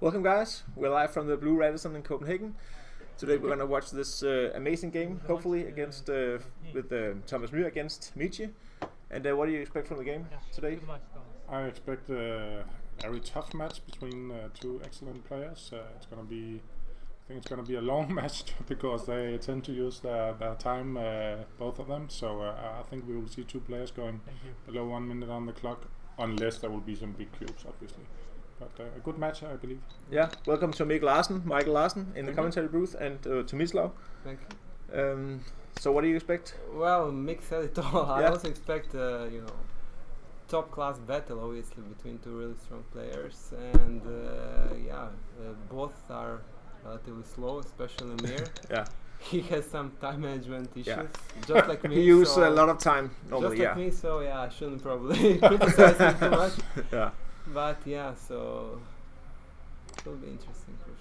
Welcome guys, we're live from the Blue Radisson in Copenhagen. Today we're going to watch this amazing game, hopefully against with Thomas Myhr against Michi. And what do you expect from the game today? I expect a very tough match between two excellent players. It's going to be, I think it's going to be a long match because they tend to use their time, both of them. So I think we will see two players going below 1 minute on the clock, unless there will be some big cubes, obviously. But a good match, I believe. Yeah, welcome to Michael Larsen in the commentary booth, and to Mislav. Thank you. So what do you expect? Well, Mick said it all. I also expect, top class battle, obviously, between two really strong players, and both are relatively slow, especially Myhr. Yeah. He has some time management issues, just like me. He uses a lot of time normally. Just like me, so I shouldn't probably criticize him too much. Yeah. But so it will be interesting for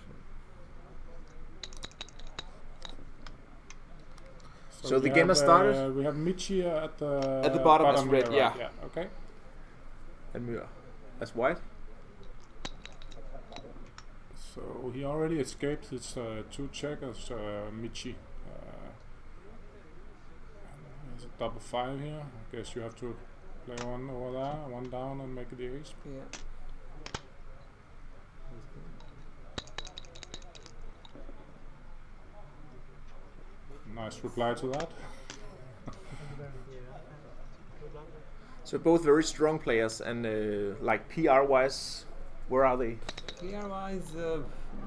sure. So the game has started. We have Michi at the bottom as red, right? yeah. Okay. And Myhr as white. So he already escaped his two checkers, Michi. There's a double 5 here. I guess you have to play one over there, one down, and make it the ace. Yeah. Nice reply to that. So both very strong players, and like PR wise, where are they? PR wise,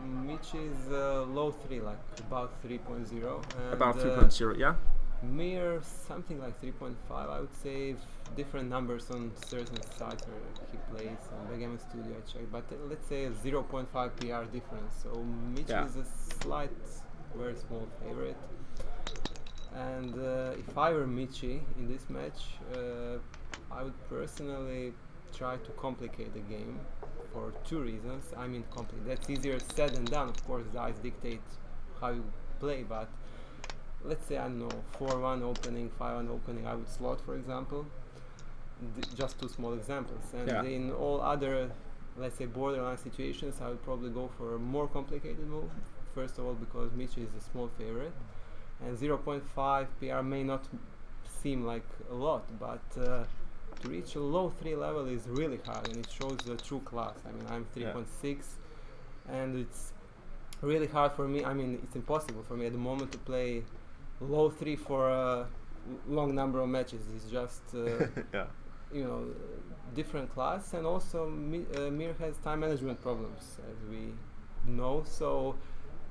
Michi is low 3, like about 3.0. About 3.0, yeah. Myhr something like 3.5, I would say. Different numbers on certain sites where he plays. On Kageyama Studio I checked, but let's say a 0.5 PR difference. So Michi is a slight, very small favorite. And if I were Michi in this match, I would personally try to complicate the game for two reasons. I mean, that's easier said than done. Of course, the eyes dictate how you play, but let's say, I don't know, 4-1 opening, 5-1 opening, I would slot, for example. Just two small examples. And in all other, let's say, borderline situations, I would probably go for a more complicated move. First of all, because Michi is a small favorite. And 0.5 PR may not seem like a lot, but to reach a low 3 level is really hard, and it shows the true class. I mean, I'm 3.6, and it's really hard for me. I mean, it's impossible for me at the moment to play low 3 for a long number of matches. It's just different class, and also Myhr has time management problems, as we know. So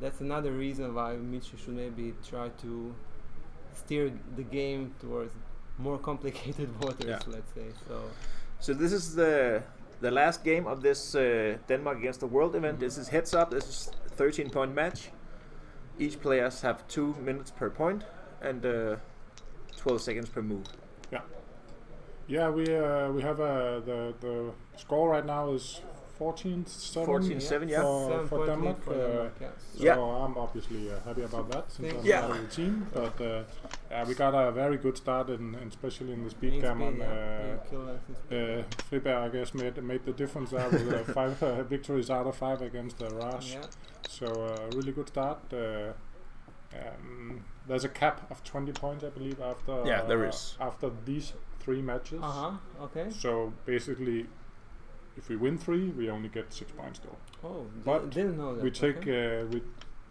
that's another reason why Michi should maybe try to steer the game towards more complicated waters, let's say. So this is the last game of this Denmark against the World event. This is heads up. This is 13-point match. Each players have 2 minutes per point and 12 seconds per move. Yeah, we have the score right now is 14-7. 14-7, for Denmark. So I'm obviously happy about that since I'm part of the team. But we got a very good start, especially in the speed game. Friberg, I guess, made the difference there with 5 victories out of 5 against Raj. So really good start. There's a cap of 20 points, I believe, after there is. After these 3 matches. Okay. So basically, if we win 3, we only get 6 points though. Oh, but didn't know that. We take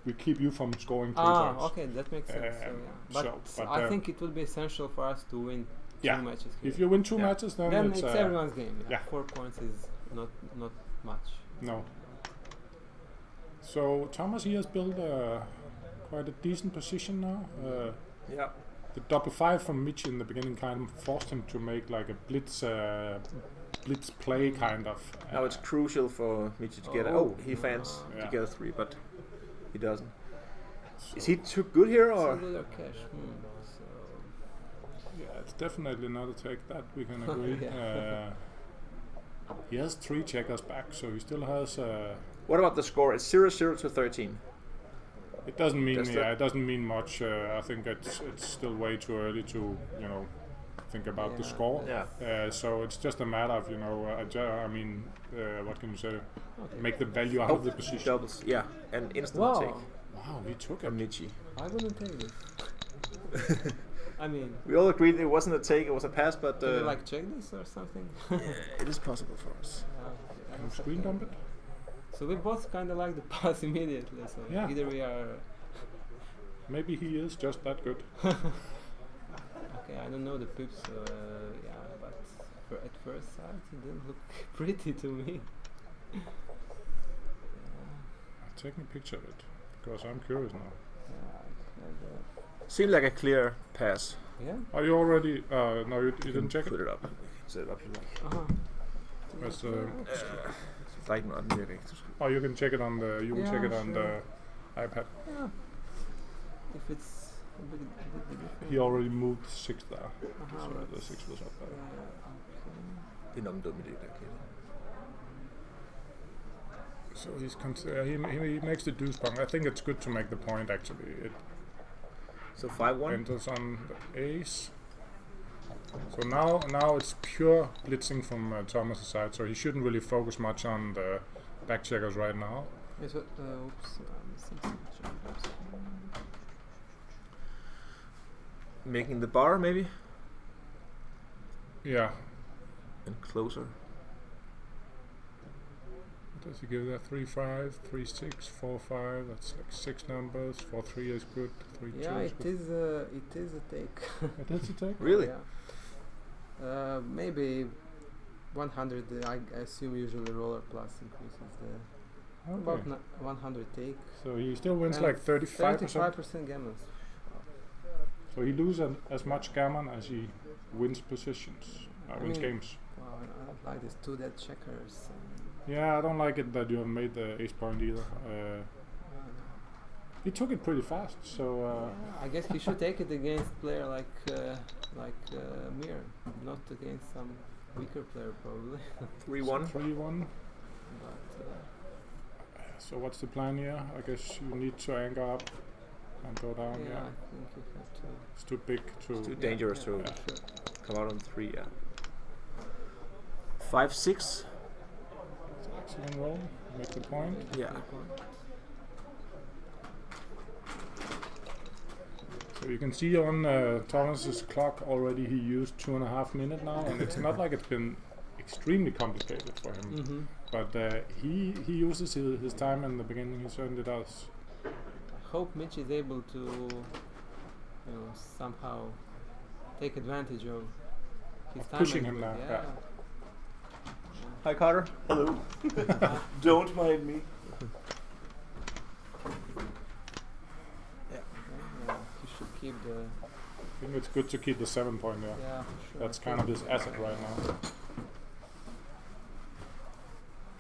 we keep you from scoring 3 points. Okay, that makes sense. But I think it would be essential for us to win 2 matches here. If you win 2 matches, then it's everyone's game. 4 points is not much. No. So Thomas, he has built quite a decent position now. The double 5 from Michi in the beginning kind of forced him to make like a blitz play kind of. Now it's crucial for Michi to get he fans to get a 3, but he doesn't. So is he too good here, or? Yeah, it's definitely not a take that we can agree. He has 3 checkers back, so he still has. What about the score? It's 0-0 to 13. It doesn't mean it doesn't mean much. I think it's still way too early to think about the Yeah, score. Yeah. So it's just a matter of what can you say? Okay. Make the value out of the position. Doubles, yeah, and instant Wow, take Wow, he took from it. Michi. I wouldn't take this. I mean, We all agreed it wasn't a take, it was a pass, but can we like check this or something? yeah, it is possible for us. Can you screen dump it? So we both kind of like the pass immediately. So Yeah. either we are. Maybe he is just that good. Okay, I don't know the pips, yeah, but at first sight it didn't look pretty to me. I'm taking a picture of it because I'm curious now. Seemed like a clear pass. Yeah. Are you already? No, you didn't check Put it. it up. Set it up. You like. That's, Like not direct. oh, you can check it on the. You can check it on sure. the iPad. Yeah. If it's a bit different. He already moved 6 there, so the let's- 6 was up there. okay. Det er nok en dum idé, der kan. So he makes the deuce bung. I think it's good to make the point actually. It So 5-1. enters on the ace. So now it's pure blitzing from Thomas' side. So he shouldn't really focus much on the back checkers right now. Yes, but, oops, I'm missing some checkers. Making the bar maybe Yeah. and closer. Does he give that 3-5, 3-6, 4-5? That's like 6 numbers. 4-3 is good. 3-2 Yeah, is it good. is a take. It is a take. Really? Yeah. Maybe 100. I assume usually roller plus increases the about Okay. 100 take. So he still wins And like 35%. 35% gammons. So he loses as much gammon as he wins positions. Wins mean- games. Wow, I don't like these two dead checkers. Yeah, I don't like it that you have made the ace point either. He took it pretty fast, so I guess he should take it against player like Myhr, not against some weaker player probably. 3-1. 3-1. But So what's the plan here? I guess you need to anchor up and go down. yeah, Yeah, I think you have to. it's too big to. It's too dangerous yeah, to yeah. sure. come out on 3. Yeah. 5-6. Excellent roll. Make the point. Yeah. Good point. So you can see on Thomas's clock already he used 2.5 minutes now, and it's not like it's been extremely complicated for him. Mm-hmm. But he uses his time in the beginning. He certainly does. I hope Mitch is able to, somehow take advantage of his Of time. pushing management. him now, Yeah. Hi Carter. Hello. Don't mind me. Yeah, he should keep the. I think it's good to keep the 7 point there. Yeah, for sure. That's kind of his asset right now.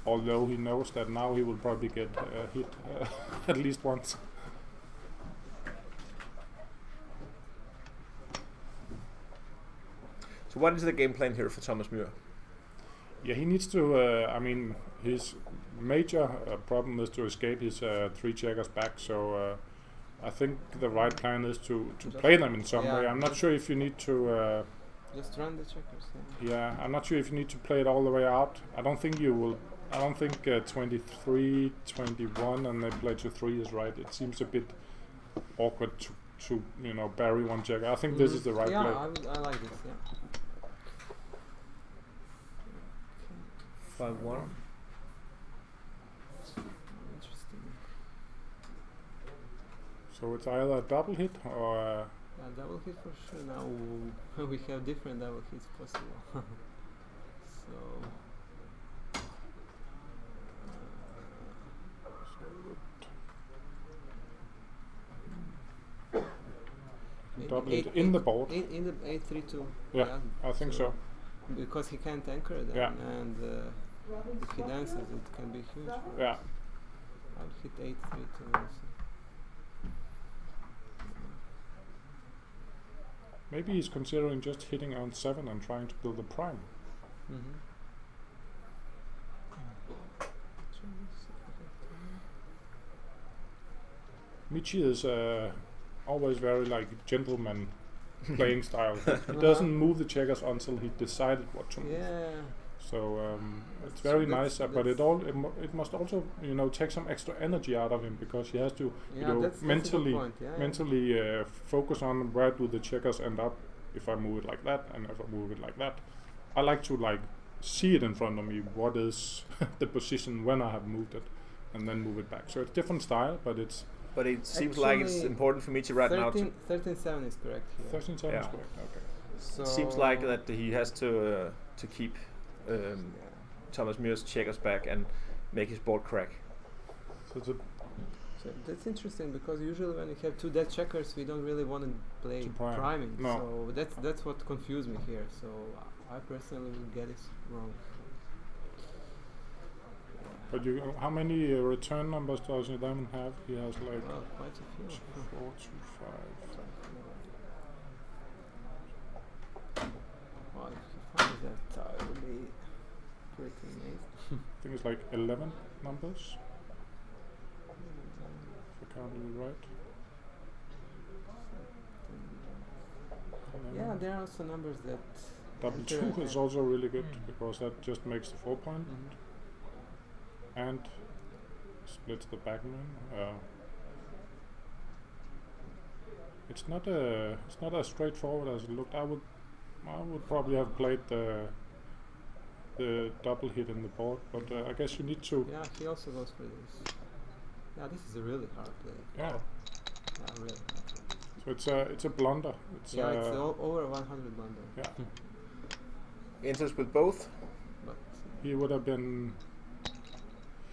Although he knows that now he will probably get hit at least once. So what is the game plan here for Thomas Myhr? Yeah, he needs to. His major problem is to escape his 3 checkers back. So I think the right plan is to Just- play them in some yeah, way. I'm not sure if you need to. Just run the checkers. Yeah. Yeah, I'm not sure if you need to play it all the way out. I don't think you will. I don't think 23, 21, and they play to 3 is right. It seems a bit awkward to bury 1 checker. I think this is the right yeah, play. I like this. Yeah. 5-1. Interesting. So it's either a double hit or Yeah, double hit for sure. Now we have different double hits possible. So. double hit in the board. In the 8-3-2. Yeah, I think so. Because he can't anchor them, Yeah. and if he dances, it can be huge. Yeah. I'll hit 8-3-2 also. Maybe he's considering just hitting on 7 and trying to build a prime. Mm-hmm. Michi is always very like gentleman playing style. He doesn't move the checkers until he decided what to move. Yeah. So it's So very that's- nice, but it must also take some extra energy out of him, because he has to Yeah, that's a mentally good point. Yeah, mentally focus on where do the checkers end up if I move it like that, and if I move it like that. I like to see it in front of me, what is the position when I have moved it, and then move it back. So it's different style, but it's But it seems like it's Actually, important for Michi right now to 13-7 is correct here. 13-7 Yeah. is correct. Okay. So it seems like that he has to keep Yeah. Thomas Myhr's checkers back and make his board crack. So it's a So that's interesting, because usually when you have two dead checkers, we don't really want to play To prime. priming. No. So that's what confused me here. So I personally will get it wrong. But how many return numbers does your diamond have? He has like Well, quite a few. 4, 2, 5. Well, if he finds that, I will be pretty amazed. I think it's like 11 numbers, if I counted it right. Yeah, there are also numbers that. Double enter 2 is also really good, because that just makes the 4 point and splits the backman. It's not as straightforward as it looked. I would probably have played the double hit in the board, but I guess you need to. Yeah, he also goes for this. Yeah, this is a really hard play. Yeah. Yeah, really hard. So it's a blunder. It's It's over 100 blunder. yeah. Enters with both. But He would have been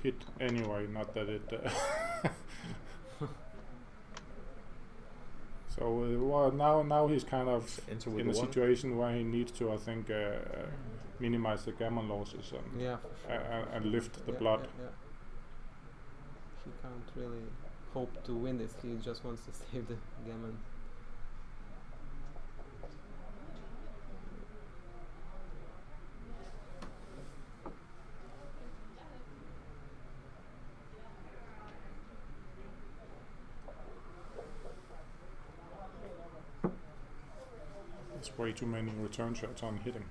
hit anyway, not that it. So now he's kind of Enter with in a the one. situation where he needs to, I think, minimize the gammon losses and yeah, for sure. and lift the Yeah, blood. yeah, yeah. He can't really hope to win this. He just wants to save the gammon. It's way too many return shots on hitting.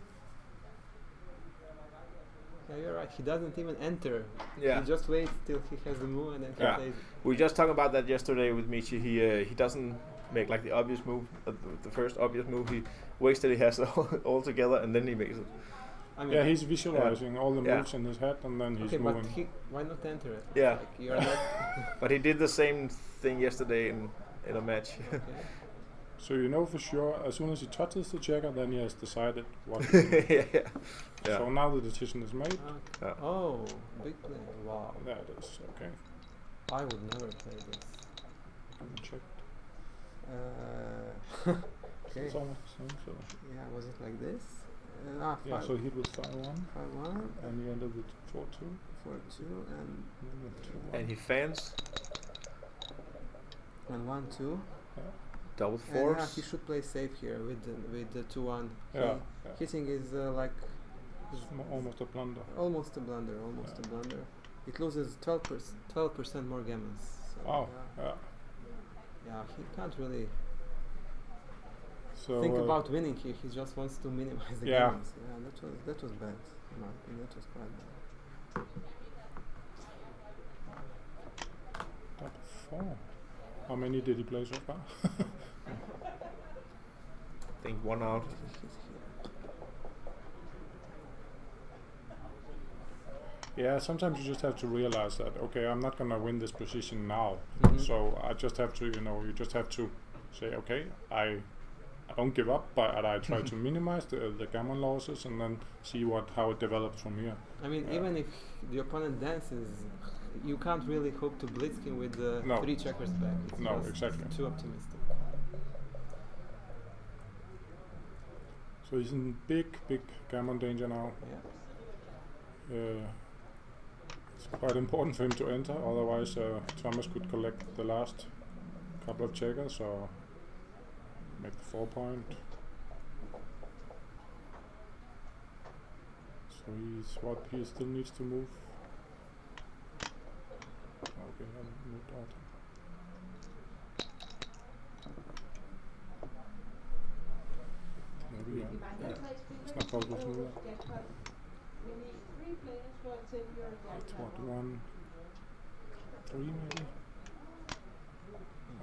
Yeah, you're right. He doesn't even enter. Yeah. He just waits till he has the move and then he Yeah. plays it. We were just talking about that yesterday with Michi. He doesn't make like the obvious move, the first obvious move. He waits till he has it all together and then he makes it. I mean, Yeah, he's visualizing all the Yeah. moves in his head, and then he's okay, but moving. why not enter it? Yeah. Like, you're not. But he did the same thing yesterday in a match. Okay. So you know for sure, as soon as he touches the checker, then he has decided what. yeah. So now the decision is made. Okay. Yeah. Oh, big play! Wow. There it is. Okay. I would never play this. Check. Okay. It's almost the same. So Yeah, was it like this? yeah. So he was 5-1, 5-1, and he ended with 4-2. 4-2, and And then 2-1. And he fans 1-2. double And fours. yeah, he should play safe here with the 2-1. Yeah. Hitting is like It's almost a blunder. almost a blunder. Almost a blunder. It loses 12% more gammons. So Oh, yeah. yeah. Yeah, he can't really So think about winning here. He just wants to minimize the Yeah. gammons. Yeah, that was bad. In my opinion, that was quite bad. top 4. How many did he play so far? I think one out. He's here. Yeah, sometimes you just have to realize that, okay, I'm not gonna win this position now. Mhm. So I just have to, you just have to say, okay, I don't give up, but I try to minimize the gammon losses, and then see how it develops from here. I mean, Yeah. even if the opponent dances, you can't really hope to blitz him with the No. 3 checkers back. It's No, just exactly. too optimistic. So he's in big gammon danger now. Yeah. It's quite important for him to enter, otherwise Thomas could collect the last couple of checkers or make the 4 point. So he still needs to move. Okay, I moved out. possible to do that. It's what, 1, 3 maybe?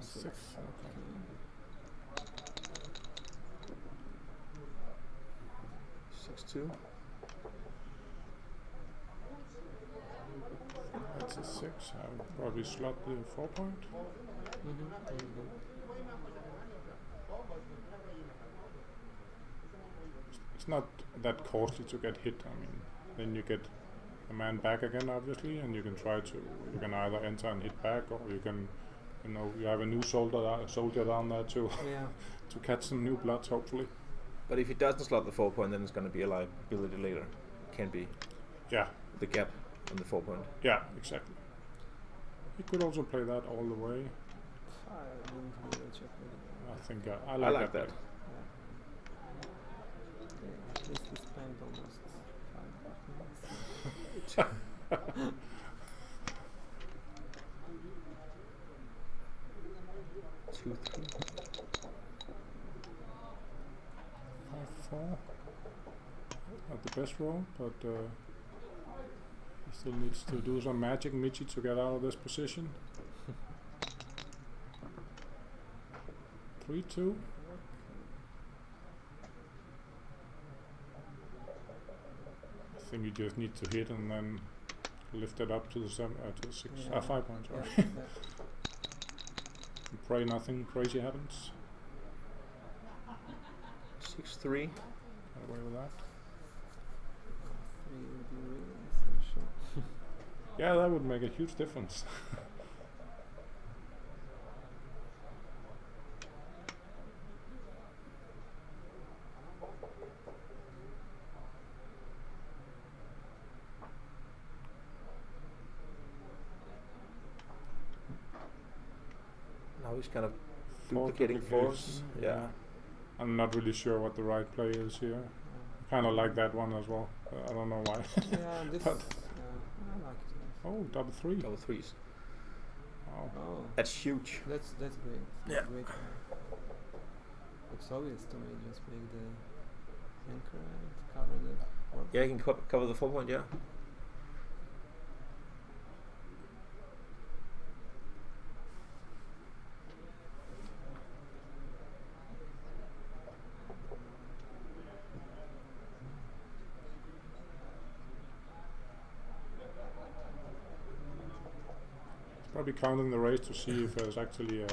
6, okay. Six two. That's a 6. I'll probably slot the 4 point. It's not that costly to get hit. I mean, then you get a man back again, obviously, and you can try to. You can either enter and hit back, or you can, you have a new soldier down there to to catch some new bloods, hopefully. But if he doesn't slot the 4 point, then it's going to be a liability later. Can be. Yeah. The gap on the 4 point. Yeah, exactly. He could also play that all the way. I think I like that. At least we spent almost 5 minutes. 2 3. 5-4. Not the best roll, but he still needs to do some magic, Michi, to get out of this position. 3-2. I think you just need to hit and then lift it up to the 6, 5 points. Sorry. And pray nothing crazy happens. 6-3. Get away with that. 3 would be really essential. Yeah, that would make a huge difference. Now he's kind of duplicating force. Yeah. I'm not really sure what the right play is here. Kind of like that one as well. I don't know why. Yeah, this. But I like it. oh, double 3. Double threes. Wow. Oh, That's huge. that's great. Yeah. Great. Looks obvious to me. Just make the anchor and cover the. Yeah, you can cover the 4 point. Yeah. Probably counting the race to see if there's actually a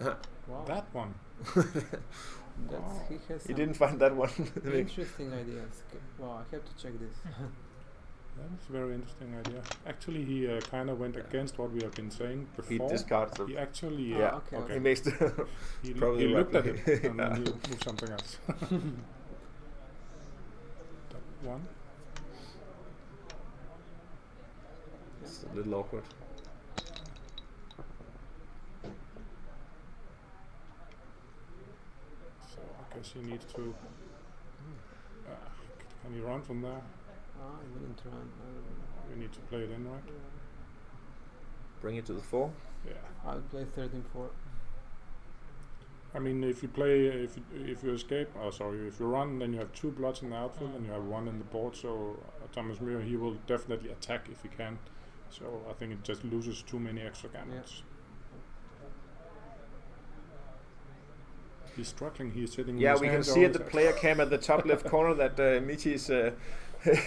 Oh, wow. that one. That's he has. You some didn't find that one. interesting ideas. Wow, I have to check this. That's a very interesting idea. Actually, he kind of went against what we have been saying He before. discards the. He actually, Yeah. Okay. He makes the. he, probably he the right looked at play. it and then he moved something else. That one. It's a little awkward. So I guess he needs to. Can he run from there? I wouldn't run. We need to play it in, right? Bring it to the 4. Yeah. I'll play 13-4. I mean, if you play, if you escape, if you run, then you have 2 bloods in the outfield and you have 1 in the board. So Thomas Myhr, he will definitely attack if he can. So I think it just loses too many extra gammons. He's struggling. He's sitting. Yeah, with his we can hands see at over the his player cam at the top left corner that Michi is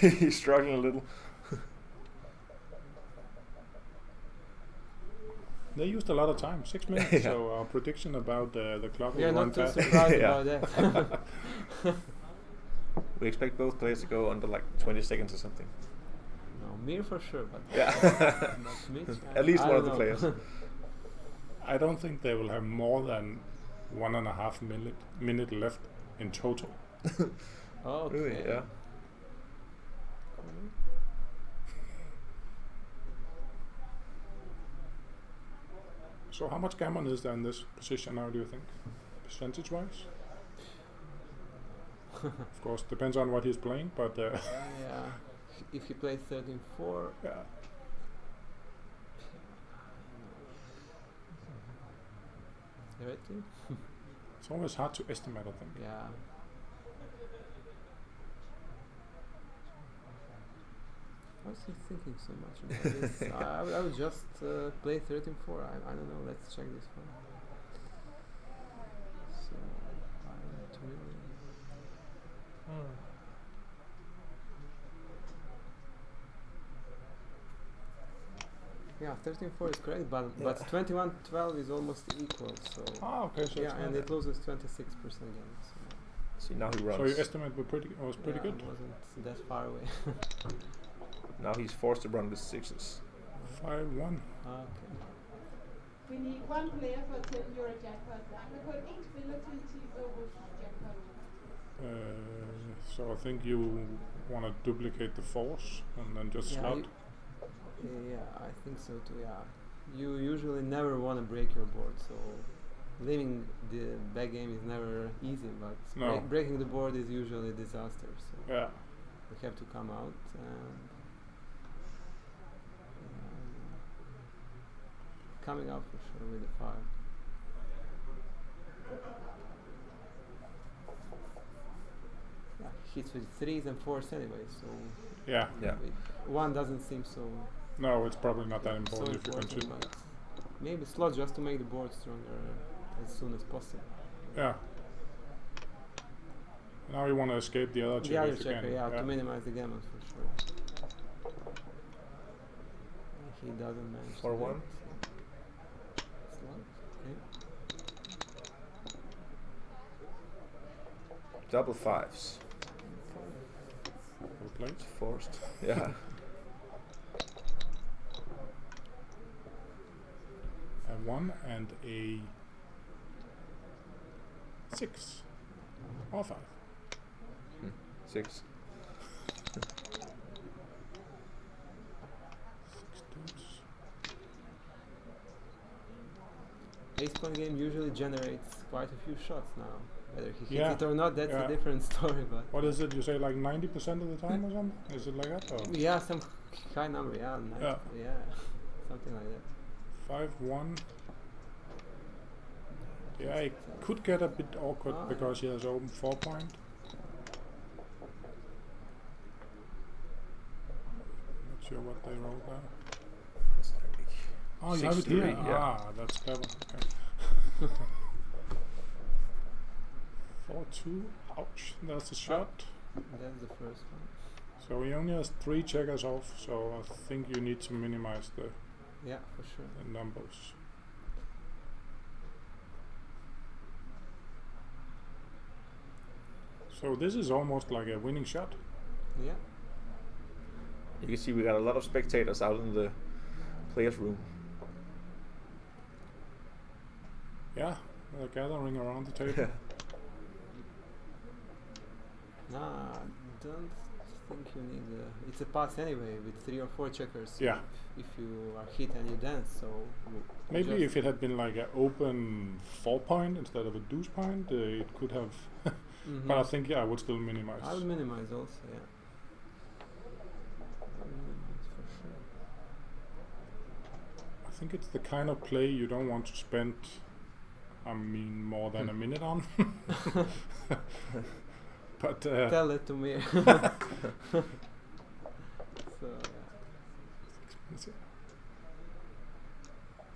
he's struggling a little. They used a lot of time, 6 minutes. Yeah. So our prediction about the clock We are will run not too fast. surprised Yeah. about that. We expect both players to go under like 20 seconds or something. No, Myhr for sure, but Yeah. but Mitch, At least I one of don't the know. players. I don't think they will have more than 1.5 minute left in total. Okay. Really? Yeah. So how much gammon is there in this position now, do you think? Percentage-wise? Of course, depends on what he's playing, but Yeah. If he plays 13-4, yeah. theoretically, It's always hard to estimate, I think. yeah. I was just thinking so much about this. I would just play 13-4. I don't know. Let's check this one. So I don't really. Yeah, 13-4 is correct, but 21-12 is almost equal. So Okay, so yeah, it's and not- it loses 26% again. So See, now he runs. So your estimate was pretty yeah, good. It wasn't that far away. Now he's forced to run with sixes. 5-1. Okay. Vi need one player for 10 euro jackpot. Der er kun én spiller til 10 euros jackpot. So I think you want to duplicate the force and then just Yeah, slot. Yeah, I think so too. Yeah, you usually never want to break your board, so leaving the back game is never easy. But No. breaking the board is usually a disaster. So Yeah. we have to come out and coming out for sure with the 5. Yeah, hits with 3s and 4s anyway, so Yeah. Yeah. one doesn't seem so No, it's probably not that so important if you important, consider. but maybe slot just to make the board stronger as soon as possible. Yeah. Now you want to escape the other checker. The other if you checker, can. yeah, to minimize the gammon for sure. He doesn't manage. to 4-1. do it, so slot, okay. Double fives. Well played. It's forced. Yeah. A 1 and a 6 or 5. 6. 6 dudes. Ace point game usually generates quite a few shots now. Whether he hits Yeah, it or not, that's yeah. a different story. But What is it? You say like 90% of the time or something? Is it like that? Or yeah, some high number, yeah, 90, Yeah. yeah, something like that. 5-1. Yeah, it could get a bit awkward Ah, because he has open 4 point. Not sure what they rolled there. That's like Oh, you have it 6-3, here. yeah. Ah, that's clever. Okay. 4-2. Ouch. That's a shot. That's the first one. So he only has 3 checkers off. So I think you need to minimize the Yeah, for sure. numbers. So this is almost like a winning shot. Yeah. You can see we got a lot of spectators out in the players' room. Yeah, they're gathering around the table. Yeah. Nah, don't think you need. It's a pass anyway with 3 or 4 checkers. Yeah. If you are hit and you dance, so Maybe just- if it had been like an open 4 point instead of a deuce point, it could have. Mhm. But I think I would still minimize. I would minimize also, yeah. I would minimize for sure. I think it's the kind of play you don't want to spend. I mean, more than a minute on. But Tell it to me. So expensive.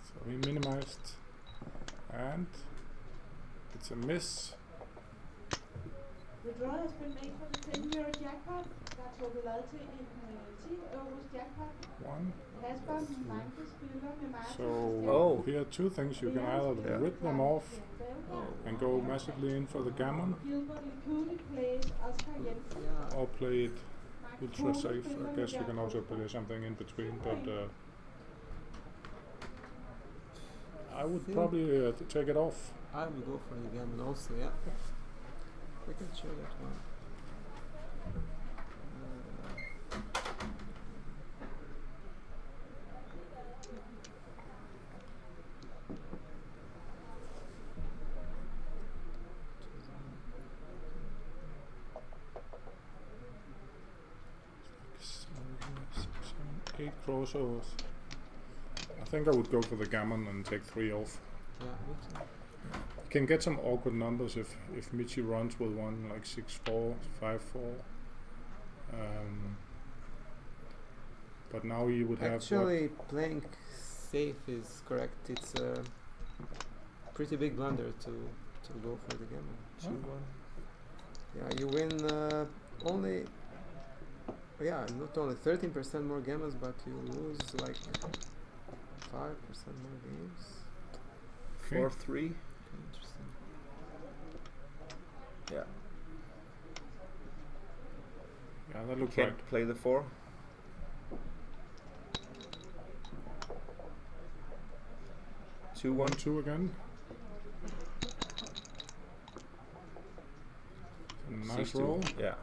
So we minimized, and it's a miss. The draw has been made for the 10 euro jackpot. Der er trukket lod til en 10 euros jackpot. 1. Kasper Manke spiller med Martin. So here are 2 things. You can either Yeah. rip them off and go massively in for the gammon, Gilbert Licuti plays Oscar Jensen. yeah. or play it Mark ultra Kruse safe. spiller I med guess you can Jakob also play something in between, but I would think- probably take it off. I will go for the gammon also, yeah. We can show that one. Eight crossovers. I think I would go for the gammon and take 3 off. Yeah, me too. You can get some awkward numbers if Michi runs with one like 6-4, 5-4. But now he would have Actually, playing safe is correct. It's a pretty big blunder to go for the gammon. Oh. 2-1. Yeah, you win only. Yeah, not only 13% more gammons, but you lose like 5% more games. Okay. 4-3. Interesting. Yeah. Yeah, that looks Can't right. play the 4. 2-1. 1-2 again. A nice 6-2. roll. Yeah.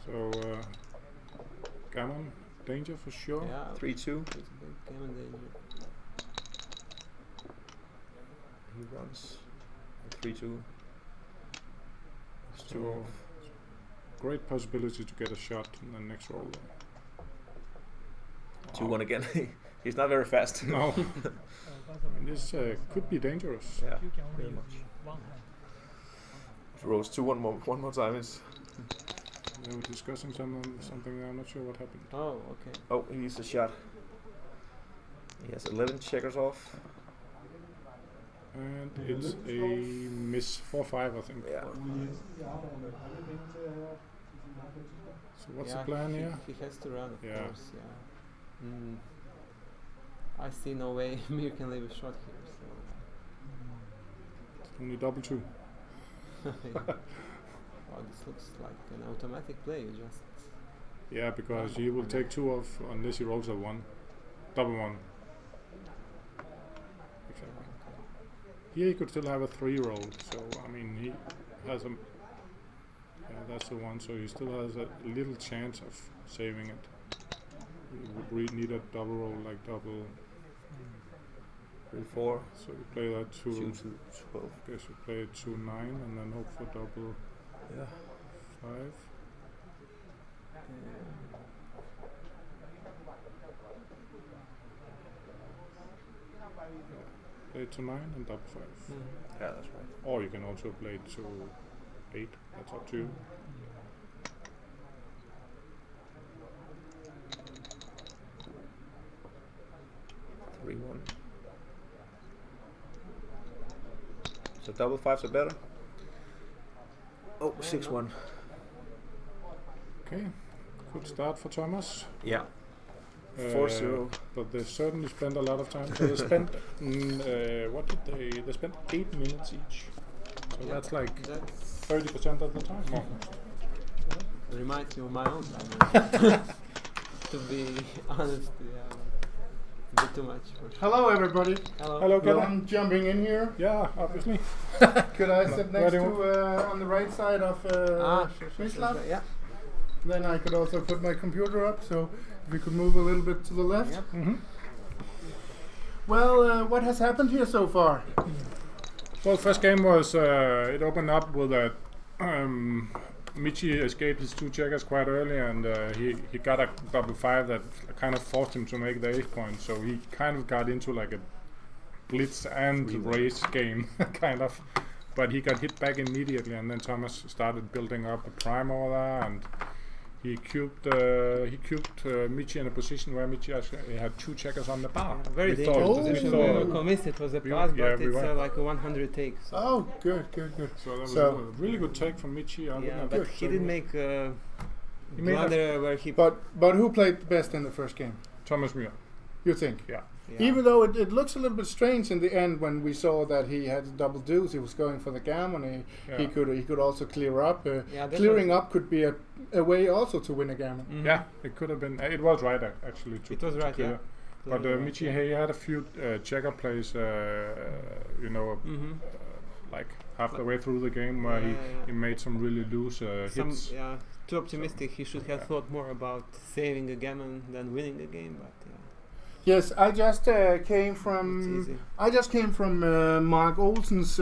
So gammon danger for sure. Yeah, 3-2. pretty big gammon danger. He runs. 3-2. It's 2 So off. great possibility to get a shot in the next roll. 2-1 again. He's not very fast. No. I mean, this could be dangerous. Yeah. You can only very use much. one hand. If he rolls 2-1 one more time, it's. They were discussing something. I'm not sure what happened. Oh, okay. Oh, he needs a shot. He has 11 checkers off. And it's a miss 4-5, I think. Yeah. So what's Yeah, the plan here? He has to run, of Yeah. course. Yeah. I see no way Myhr can leave a shot here. So. Only double 2. Wow, this looks like an automatic play. You just. Yeah, because he will take 2 off unless he rolls a 1. Double 1. Exactly. Here he could still have a 3 roll. So, I mean, he has a. Yeah, that's the 1. So he still has a little chance of saving it. He would need a double roll, like double. 3-4. So you play that 2. 2-12. Guess you play 2-9 and then hope for double Yeah. 5. Play 2-9 and double 5. Yeah, that's right. Or you can also play 2-8. That's up to you. Three one. So double 5s are better. Oh, 6-1. Okay. Good start for Thomas. Yeah. Uh, 4-0. But they certainly spent a lot of time. So they spent, what did they? They spent 8 minutes each. So Yeah, that's like That's 30% of the time. Almost. reminds me of my own time. To be honest, yeah, but it's a bit too much. For Hello, everybody. Hello. Hello, Well, Kevin. I'm jumping in here. Yeah, obviously. Could I sit Where next do you to on the right side of Sure, Mislav? Yeah. Then I could also put my computer up, so if we could move a little bit to the left. Yep. Mm-hmm. Well, what has happened here so far? Well, first game was it opened up with a Michi escaped his 2 checkers quite early, and he got a double 5 that kind of forced him to make the 8 point. So he kind of got into like a blitz and race game, kind of. But he got hit back immediately, and then Thomas started building up a prime over there, and he cubed Michi in a position where Michi actually had 2 checkers on the bar. Yeah, very We thought- dangerous Oh. position. we We thought- were convinced it was a we pass, were- yeah, but we it's were. like a 100 take. So. Oh, good. So that was So- a really good take from Michi. Yeah, but he didn't make a He made a- blunder where he. But who played the best in the first game? Thomas Myhr. You think? Yeah. Even though it looks a little bit strange in the end when we saw that he had double deuce, he was going for the gammon. He could also clear up. Yeah, that Clearing was- up could be a way also to win a gammon. Mhm. Yeah, it could have been. It was right actually. It was right, clear. yeah. But Clearly right, Michi, yeah. he had a few checker plays, Mhm. like half the way through the game where Yeah, he made some really loose hits. Yeah, too optimistic. He should have thought more about saving a gammon than winning a game. But yeah, Yes, I just came it's from. easy. I just came from Mark Olsen's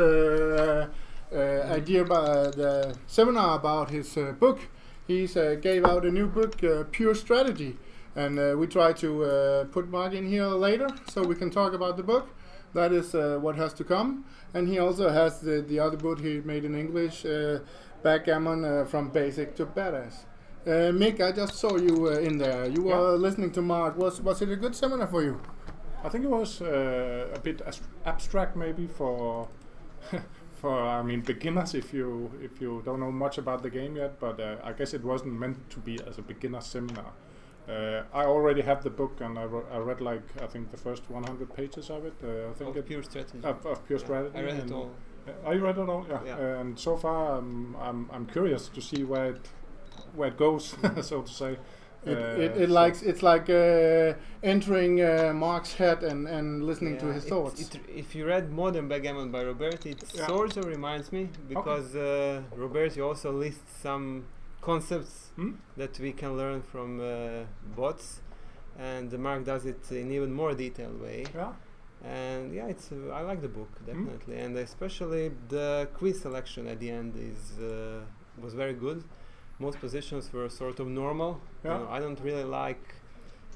idea about the seminar about his book. He gave out a new book, Pure Strategy, and we try to put Mark in here later so we can talk about the book. That is what has to come. And he also has the other book he made in English, Backgammon from Basic to Badass. Mick, I just saw you in there. You Yeah. were listening to Mark. Was it a good seminar for you? I think it was a bit abstract, maybe for for beginners if you don't know much about the game yet. But I guess it wasn't meant to be as a beginner seminar. I already have the book, and I read like I think the first 100 pages of it. I think Of pure strategy. of pure strategy. I read it and all. You read it all? Yeah. Yeah. And so far, I'm curious to see where it goes, so to say. It's like entering Mark's head and listening to his thoughts. If you read Modern Backgammon by Roberti, it sort of reminds me, because Roberti also lists some concepts that we can learn from bots, and Mark does it in even more detailed way. Yeah. And yeah, I like the book definitely, and especially the quiz selection at the end was very good. Most positions were sort of normal. Yeah. You know, I don't really like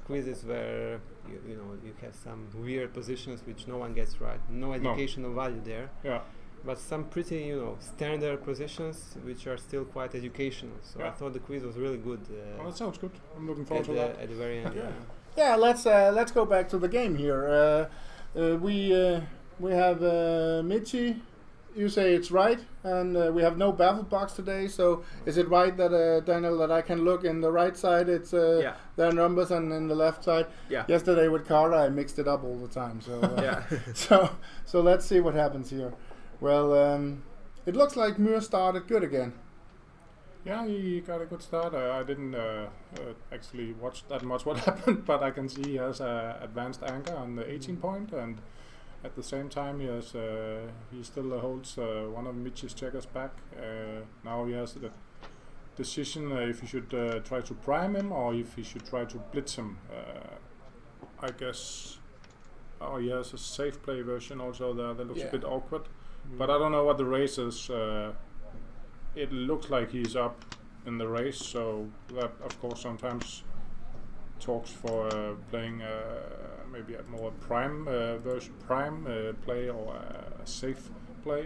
quizzes where you have some weird positions which no one gets right. No educational value there. Yeah. But some pretty standard positions which are still quite educational. So I thought the quiz was really good. Well, that sounds good. I'm looking forward to that. At the very end. Yeah. Yeah, let's go back to the game here. We have Michi. You say it's right, and we have no baffle box today. So is it right that Daniel, that I can look in the right side? It's there are numbers, and in the left side. Yeah. Yesterday with Carter, I mixed it up all the time. So so let's see what happens here. Well, it looks like Myhr started good again. Yeah, he got a good start. I didn't actually watch that much what happened, but I can see he has advanced anchor on the 18 point, and at the same time he still holds one of Michi's checkers back. Now he has the decision if he should try to prime him or if he should try to blitz him. I guess he has a safe play version also there that looks a bit awkward. But I don't know what the race is. It looks like he's up in the race, so that of course sometimes talks for playing maybe a more prime version, play or a safe play.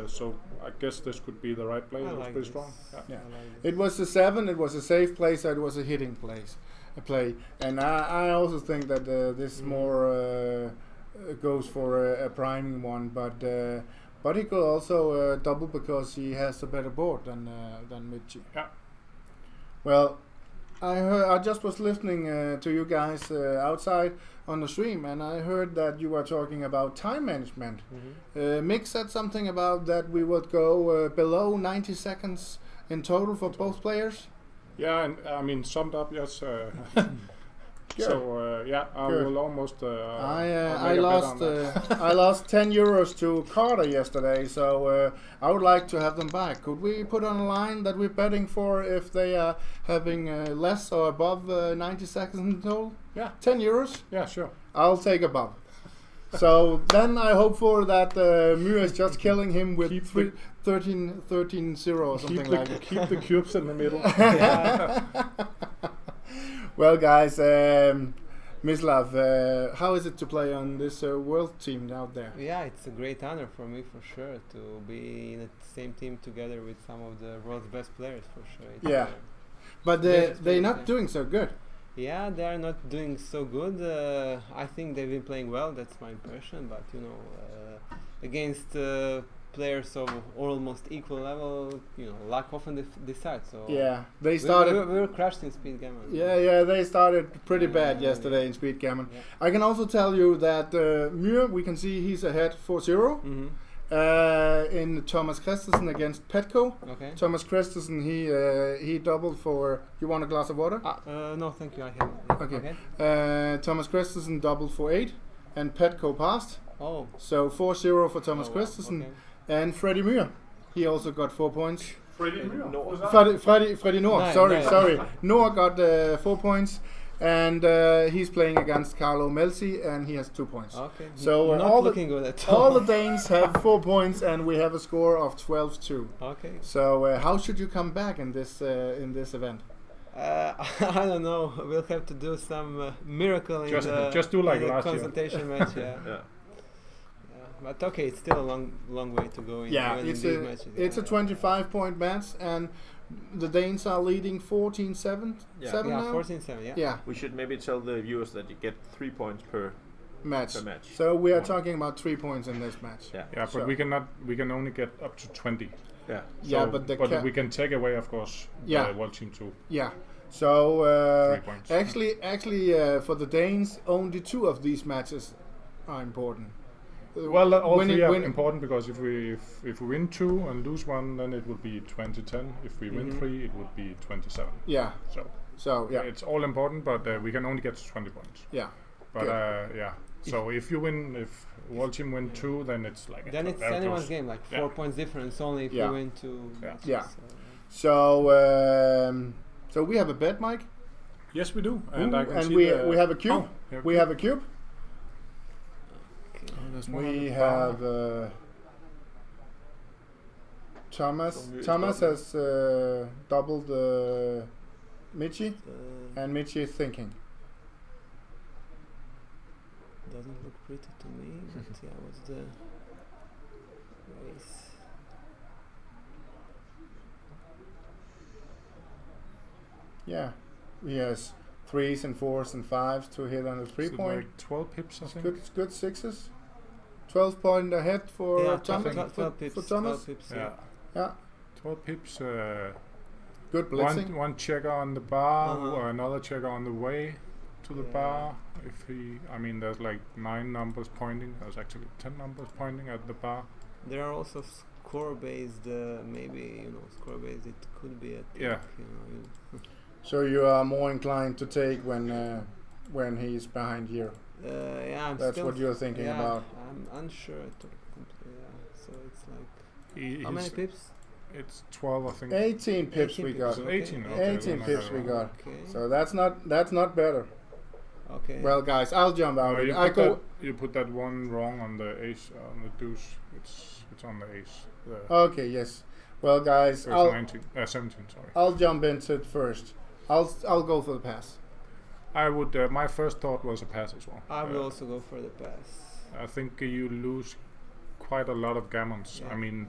So I guess this could be the right play. It was pretty strong. Yeah. It was a 7. It was a safe play, so it was a hitting play. And I also think that this more goes for a priming one, but he could also double because he has a better board than Michi. Yeah. Well, I just was listening to you guys outside on the stream, and I heard that you were talking about time management. Mick said something about that we would go below 90 seconds in total for both players. Yeah, and I mean summed up, yes. So I will almost. I lost 10 euros to Carter yesterday, so I would like to have them back. Could we put on a line that we're betting for if they are having less or above 90 seconds in total? Yeah. 10 euros? Yeah, sure. I'll take above. So then I hope for that Myhr is just killing him with 13-0 or something like that. Keep the cubes in the middle. Well, guys, Mislav, how is it to play on this world team out there? Yeah, it's a great honor for me, for sure, to be in the same team together with some of the world's best players, for sure. It's but they're not doing so good. Yeah, they are not doing so good. I think they've been playing well, that's my impression, but against players of almost equal level, luck often decides. So yeah, they started. We were crushed in Speed Gammon. Yeah, they started pretty bad yesterday in Speed Gammon. Yeah. I can also tell you that Myhr, we can see he's ahead 4-0 in Thomas Christensen against Petco. Okay. Thomas Christensen, he doubled for. You want a glass of water? No, thank you. I have. Okay. Thomas Christensen doubled for 8, and Petco passed. Oh. So 4-0 for Thomas Christensen. Okay. And Freddie Myhr, he also got 4 points. Freddie Myhr. Freddie Noah. Sorry. Noah got 4 points, and he's playing against Carlo Melzi, and he has 2 points. Okay. So not looking good at all. all the Danes have 4 points, and we have a score of 12-2. Okay. So how should you come back in this event? I don't know. We'll have to do some miracle in just do like the last year. consultation match. Yeah. But okay, it's still a long way to go in Yeah, these matches. it's a 25-point match, and The Danes are leading 14-7 Yeah. seven Yeah, now. 14-7. Yeah. Yeah, We should maybe tell the viewers that you get 3 points per match. match. So we are One. talking about 3 points in this match. Yeah. Yeah, but So- we can only get up to 20. Yeah. Yeah, So- but the we can take away, of course, Yeah. the World Team 2 Yeah. So 3 points. actually, for the Danes, only 2 of these matches are important. Well, all winning- 3 are winning- important because if we win 2 and lose 1, then it would be 20-10. If we win Mhm. 3, it would be 27. Yeah. So So yeah. it's all important, but we can only get to 20 points. Yeah. But Good. yeah. So if World Team win 2, then it's like Then it's very anyone's close. game, like Yeah. 4 points difference only if Yeah. you win 2 Yeah. matches. Yeah. So, So we have a bet, Mike. Yes, we do, and Ooh, I can and see we have a cube. yeah, We have a cube. there's one on We the have bar. Thomas. So Myhr is Thomas double. has doubled Michi, and Michi is thinking. doesn't look pretty to me, but yeah, what's the race? Yeah, he has 3s and 4s and 5s to hit on the 3 Is it point. like 12 pips, I think. Good 6s. 12 point ahead for yeah, Thomas. 12 pips. for Thomas. 12 pips, Yeah. Yeah, 12 pips. good blitzing. One checker on the bar, Uh-huh. another checker on the way to the Yeah. bar. There's like 9 numbers pointing. There's actually 10 numbers pointing at the bar. There are also score-based, maybe, score-based, it could be a Yeah. So you are more inclined to take when he's behind here. Yeah, I'm That's still what you're thinking yeah, about. I'm unsure. So it's like, He- how many he's- pips? It's 12, I think. 18 pips 18 we pips, got. So okay. 18. Okay, 18 then I pips got we it got. Okay. So that's not better. Okay. Well, guys, I'll jump out. No, I go. you put that one wrong on the ace, on the deuce. It's on the ace. Okay, yes. Well, guys, So it's I'll 19, 17. Sorry. I'll jump into it first. I'll go for the pass. I would. My first thought was a pass as well. I will also go for the pass. I think you lose quite a lot of gammons. Yeah. I mean,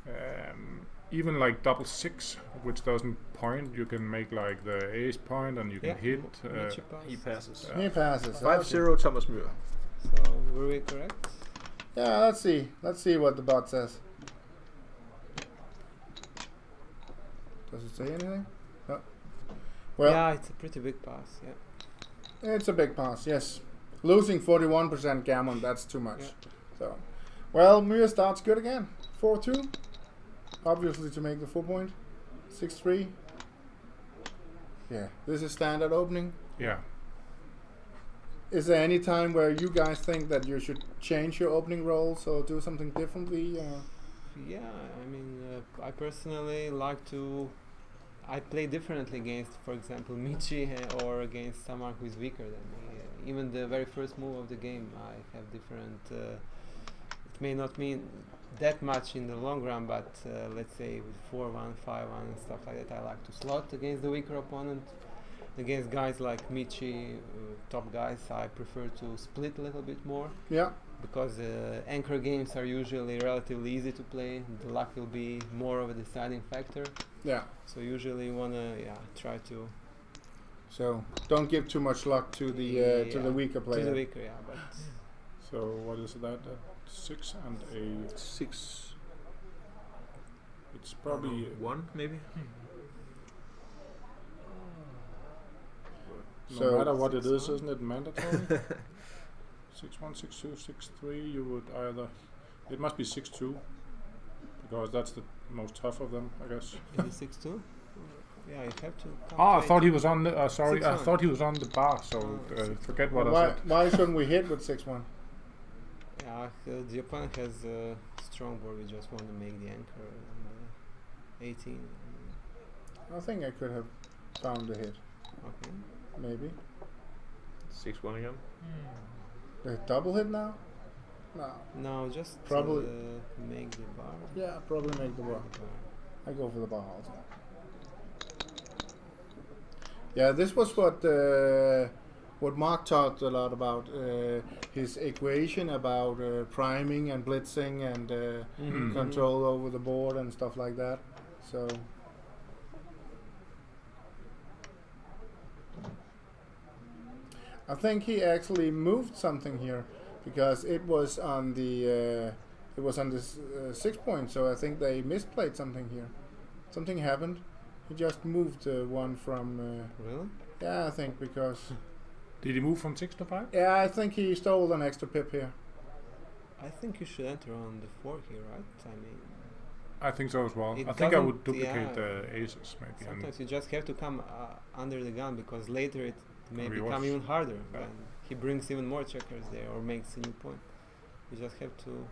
Yeah. even like double 6, which doesn't point, you can make like the ace point and you can hit. Michi pass. He passes. Yeah. He passes. 5-0 Thomas Myhr. So were we correct? Yeah, let's see. Let's see what the bot says. Does it say anything? No. Well, yeah, it's a pretty big pass. Yeah. it's a big pass. Yes, losing 41% gammon. That's too much. Yeah. So, well, Myhr starts good again. 4-2. Obviously to make the 4 point. 6-3. Yeah, this is standard opening. Yeah. Is there any time where you guys think that you should change your opening roles or do something differently? Yeah, I mean, I personally like to. I play differently against, for example, Michi or against someone who is weaker than me. Even the very first move of the game, I have different. It may not mean that much in the long run, but let's say with 4-1, 5-1 and stuff like that, I like to slot against the weaker opponent. Against guys like Michi, top guys, I prefer to split a little bit more. Yeah. Because anchor games are usually relatively easy to play. The luck will be more of a deciding factor. Yeah. So usually you wanna try to So don't give too much luck to the weaker player. to the weaker, but So what is that? 6 and a 6. It's probably 1 maybe. no So- matter what it is, 6-1. isn't it mandatory? 6-1, 6-2, 6-3. You would either. It must be 6-2 because that's the most tough of them, I guess. is it 6-2? Yeah, you have to. I thought he was on the. Sorry, I 6-1. thought he was on the bar. So Oh, 6-1. forget what I Why, said. why shouldn't we hit with 6-1? Yeah, the opponent has a strong board. We just want to make the anchor and 18. I think I could have found the hit. Okay. Maybe. 6-1 again. The double hit now? No. No, just Probably- make the bar. Yeah, probably make the bar. Make the bar. I go for the bar also. Yeah, this was what Mark talked a lot about. His equation about priming and blitzing and Mhm. control over the board and stuff like that. So I think he actually moved something here because it was on the 6 point. So I think they misplayed something here. Something happened. He just moved one from. Really? Yeah, I think because. Did he move from 6 to 5? Yeah, I think he stole an extra pip here. I think you should enter on the 4 here, right? I mean, I think so as well. It I think I doesn't- would duplicate yeah. the aces maybe. And sometimes you just have to come under the gun because later it may Reverse. become even harder Yeah. when he brings even more checkers there or makes a new point. You just have to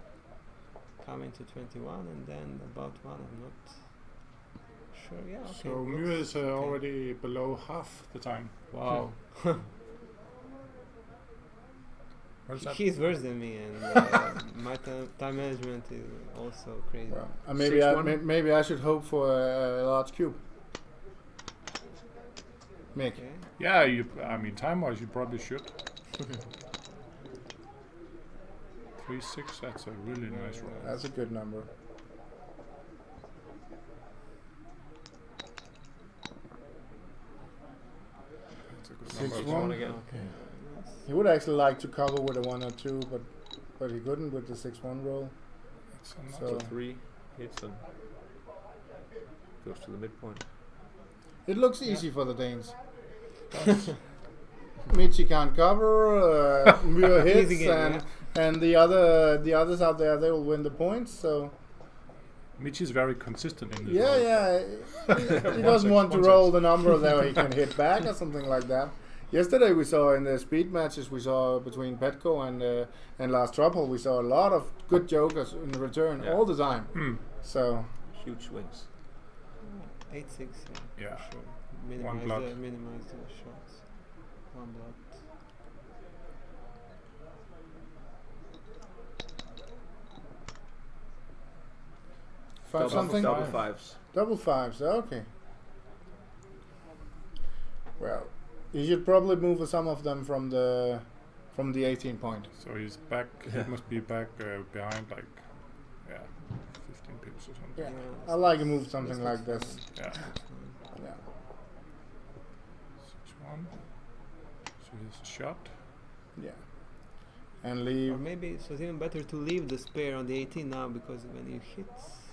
come into 21 and then about 1. I'm not sure. Yeah. Okay. so looks Myhr is okay. already below half the time. Wow. What is that? He's worse than me, and my time management is also crazy. Well, 6-1. maybe I should hope for a large cube. Mick. Okay. Yeah, I mean, time-wise, you probably should. 3-6. That's a really nice roll. That's a good number. That's a good 6-1. number. 6-1 again. Okay. He would actually like to cover with a 1 or 2, but he couldn't with the 6-1 roll. That's a So- So 3 hits and goes to the midpoint. It looks easy for the Danes. Michi can't cover, Myhr hits, Easy game, and the others out there, they will win the points. So Mitch is very consistent in this yeah, role. yeah, he doesn't want to roll the number that he can hit back or something like that. Yesterday we saw in the speed matches we saw between Petco and Lars Truppel, we saw a lot of good jokers in return Yeah. all the time. Hmm. So Huge swings. 8-6. Yeah. For sure. One blood. Minimize the shots. 1 blood. five something. Double fives. Double fives, okay. Well, you should probably move some of them from the 18 point. So he's back. Yeah. He must be back behind like 15 pips or something. Yeah, Yeah, I like to move something like looks this. Yeah. fine. Yeah. 6-1. So he's a shot. Yeah. And Or leave. maybe it was even better to leave the spare on the 18 now because when you hit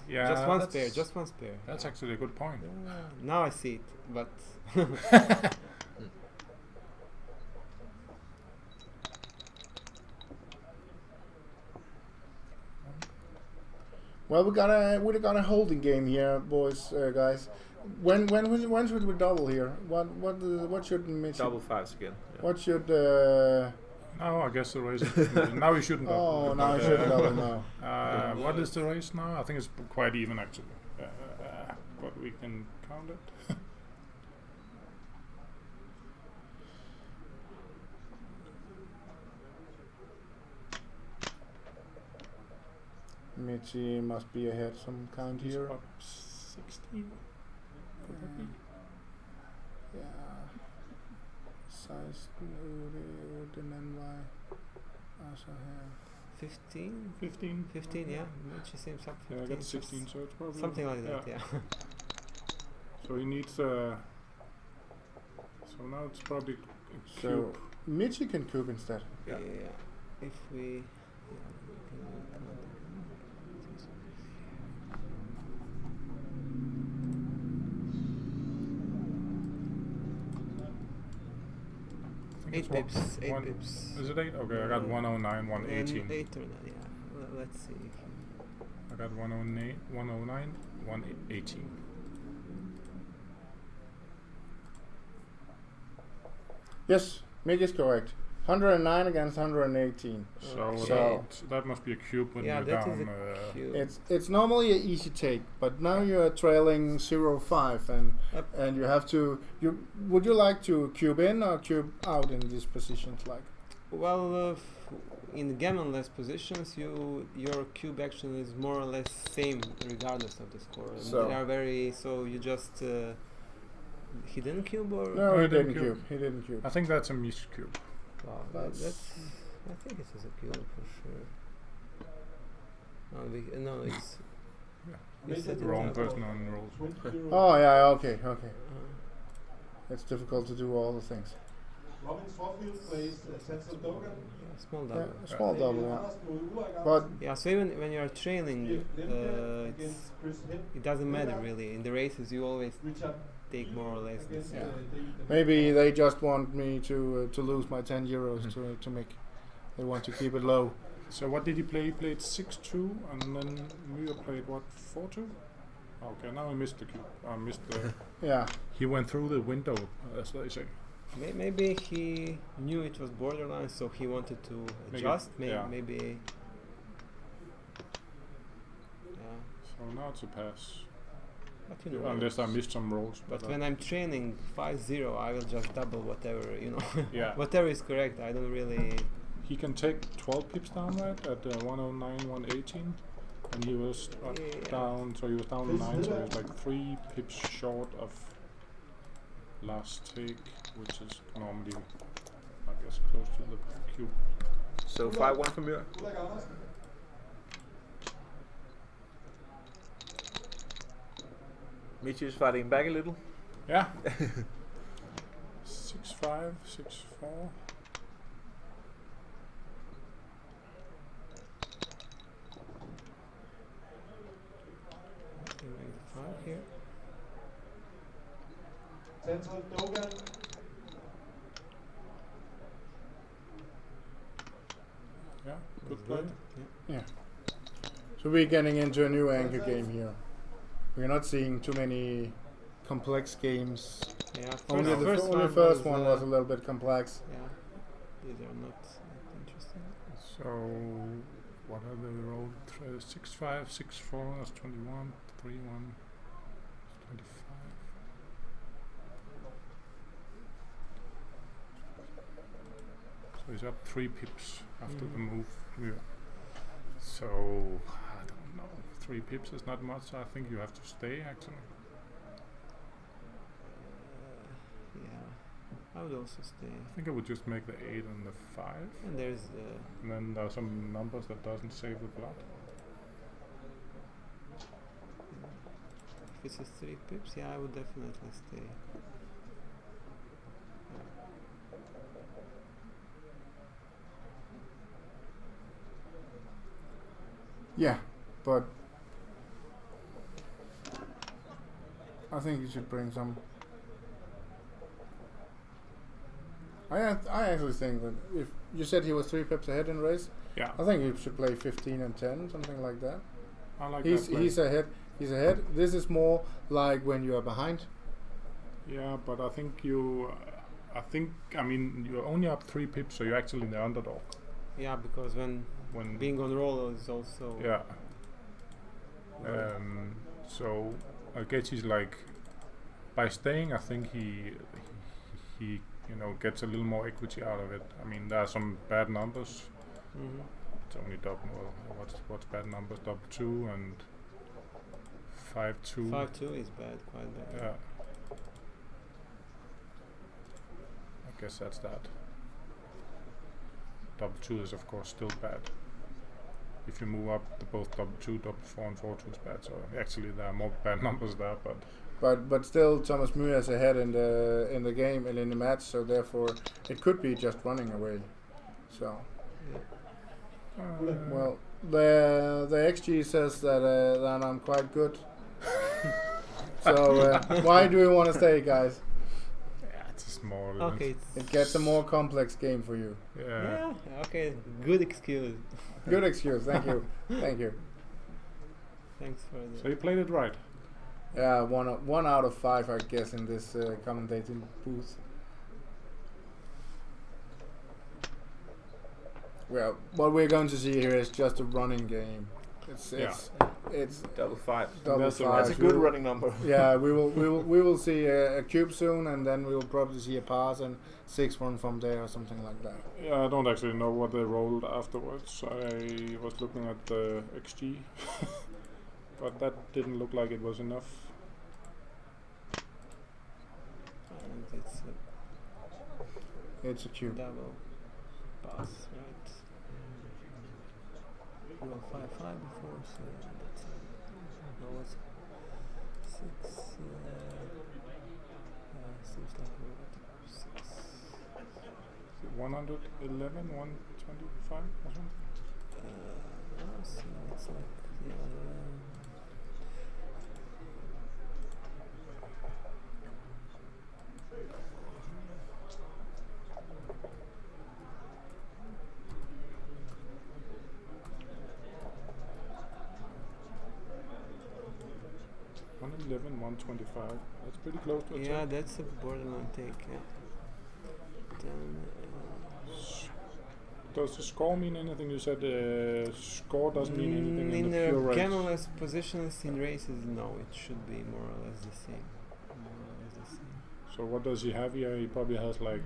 Yeah. just one that's- spare, just one spare. That's actually a good point. Yeah, now I see it, but Well, we got a holding game here, boys, guys. When should we double here? What should Mitch? Double fives again. Yeah. What should? No, I guess the race. Now we shouldn't. Oh, double, now I but, should double now. What is the race now? I think it's quite even actually. But we can count it. Michi must be ahead some kind He's here. up 16. Could that be? Yeah. Size Udinenvai. Also here. 15? 15. 15, yeah. Mitch seems up 15. Yeah, I got 16, so it's probably Something like that, yeah. So he needs. So now it's probably a So cube. Michi can cube instead. Yeah. If we... Yeah, we can I think 8 it's one- pips, 8 one- pips. Is it 8? Okay, I got 109, 118. 8 or 9, yeah. Let's see. I got 109, 109, 118. Yes, Mick is correct. 109 against 118. So, Okay. that must be a cube when Yeah, you're that down. is a cube. It's normally an easy take, but now you're trailing 0-5 and you have to. Would you like to cube in or cube out in these positions? Like Well, in gammon-less positions, your cube action is more or less same regardless of the score. And So- they are very so you just he didn't cube or no, I he didn't didn't cube. cube. He didn't cube. I think that's a Myhr cube. wow, That's- I think it is a cube for sure. No, it's Yeah. you set it Wrong up. person on rolls. Oh yeah, okay. Uh, It's difficult to do all the things. Robin Swaffield plays Tensel Dogan. Yeah, small Yeah, double. small double, yeah. Anders mod Ulrik But Andersen. Yeah, so even when you are trailing, Lemke against Chris Hipp. it doesn't matter really. In the races, you always Richard take more or less. against Yeah. David Demeter. maybe they just want me to lose my 10 euros to make. They want to keep it low. So what did he play? He played 6-2, and then Myhr played what, 4-2? Okay, now he missed the cube. Missed the. Yeah. He went through the window, as they say. Maybe he knew it was borderline, so he wanted to Make it- adjust. yeah. Maybe. Yeah, So now it's a pass. but you know. Unless I missed some rolls. But when I'm training 5-0, I will just double whatever, you know. yeah, Whatever is correct. I don't really. he can take 12 pips down, right? At 109, 118. And he was Yeah. down, so he was down 9, so he was like 3 pips short of last take, which is normally, I guess, close to the cube. So 5-1 for Myhr. Ulrik Andersen. Michi is fighting back a little. Yeah. 6-5, 6-4. Okay, make the 5 here. Tensel Dogan. Yeah, good That's play. good. Yeah. Yeah. So we're getting into a new anchor game here. We're not seeing too many complex games. Yeah, Only the first first one was a little bit complex. Yeah, these are not interesting. So, what are the rolled? 6-5, 6-4, that's 21, 3-1, 25. So he's up 3 pips after the move. Yeah. So, I don't know. 3 pips is not much. I think you have to stay actually. Yeah, I would also stay. I think I would just make the 8 and the 5. And there's And then there are some numbers that doesn't save the blood. if it's a 3 pips, yeah, I would definitely stay. Yeah, but I think you should bring some. I actually think that if you said he was 3 pips ahead in race, Yeah, I think he should play 15 and 10, something like that. I like He's that play. he's ahead. He's ahead. This is more like when you are behind. Yeah, but I think I mean, you're only up 3 pips, so you're actually the underdog. Yeah, because when When being on roll is also. yeah. So I guess he's like, by staying, I think he gets a little more equity out of it. I mean, there are some bad numbers. Mhm. It's only double. What's bad numbers? Double 2 and 5-2. 5-2 is bad, quite bad. Yeah. I guess that's that. Double 2 is of course still bad. If you move up, both double 2, double 4, and 4-2 is bad. So actually, there are more bad numbers there, but But still, Thomas Myhr is ahead in the game and in the match, so therefore it could be just running away. So well, the XG says that I'm quite good. So why do we want to stay, guys? yeah, it's a small. Okay, It gets a more complex game for you. Yeah. yeah, okay, good excuse. Good excuse. Thank you. Thank you. Thanks for the. So you played it right. Yeah, one out of 5, I guess, in this commentating booth. Well, what we're going to see here is just a running game. It's Double 5. double That's a- 5. That's a good running number. Yeah, we will see a cube soon, and then we will probably see a pass and 6-1 from there or something like that. Yeah, I don't actually know what they rolled afterwards. I was looking at the XG, but that didn't look like it was enough. And it's It's a a cube. double pass, right? You were 5-5 before, so that's no, it's 6. Seems like we're at 6. 111, 125 or something? Let's see, it's like, yeah, 111, 125. That's pretty close to a yeah, take. that's a borderline take, yeah. Then, Does the score mean anything? You said score doesn't mean anything in in the pure race. gameless positions in races, no, it should be more or less the same. More or less the same. So what does he have here? He probably has like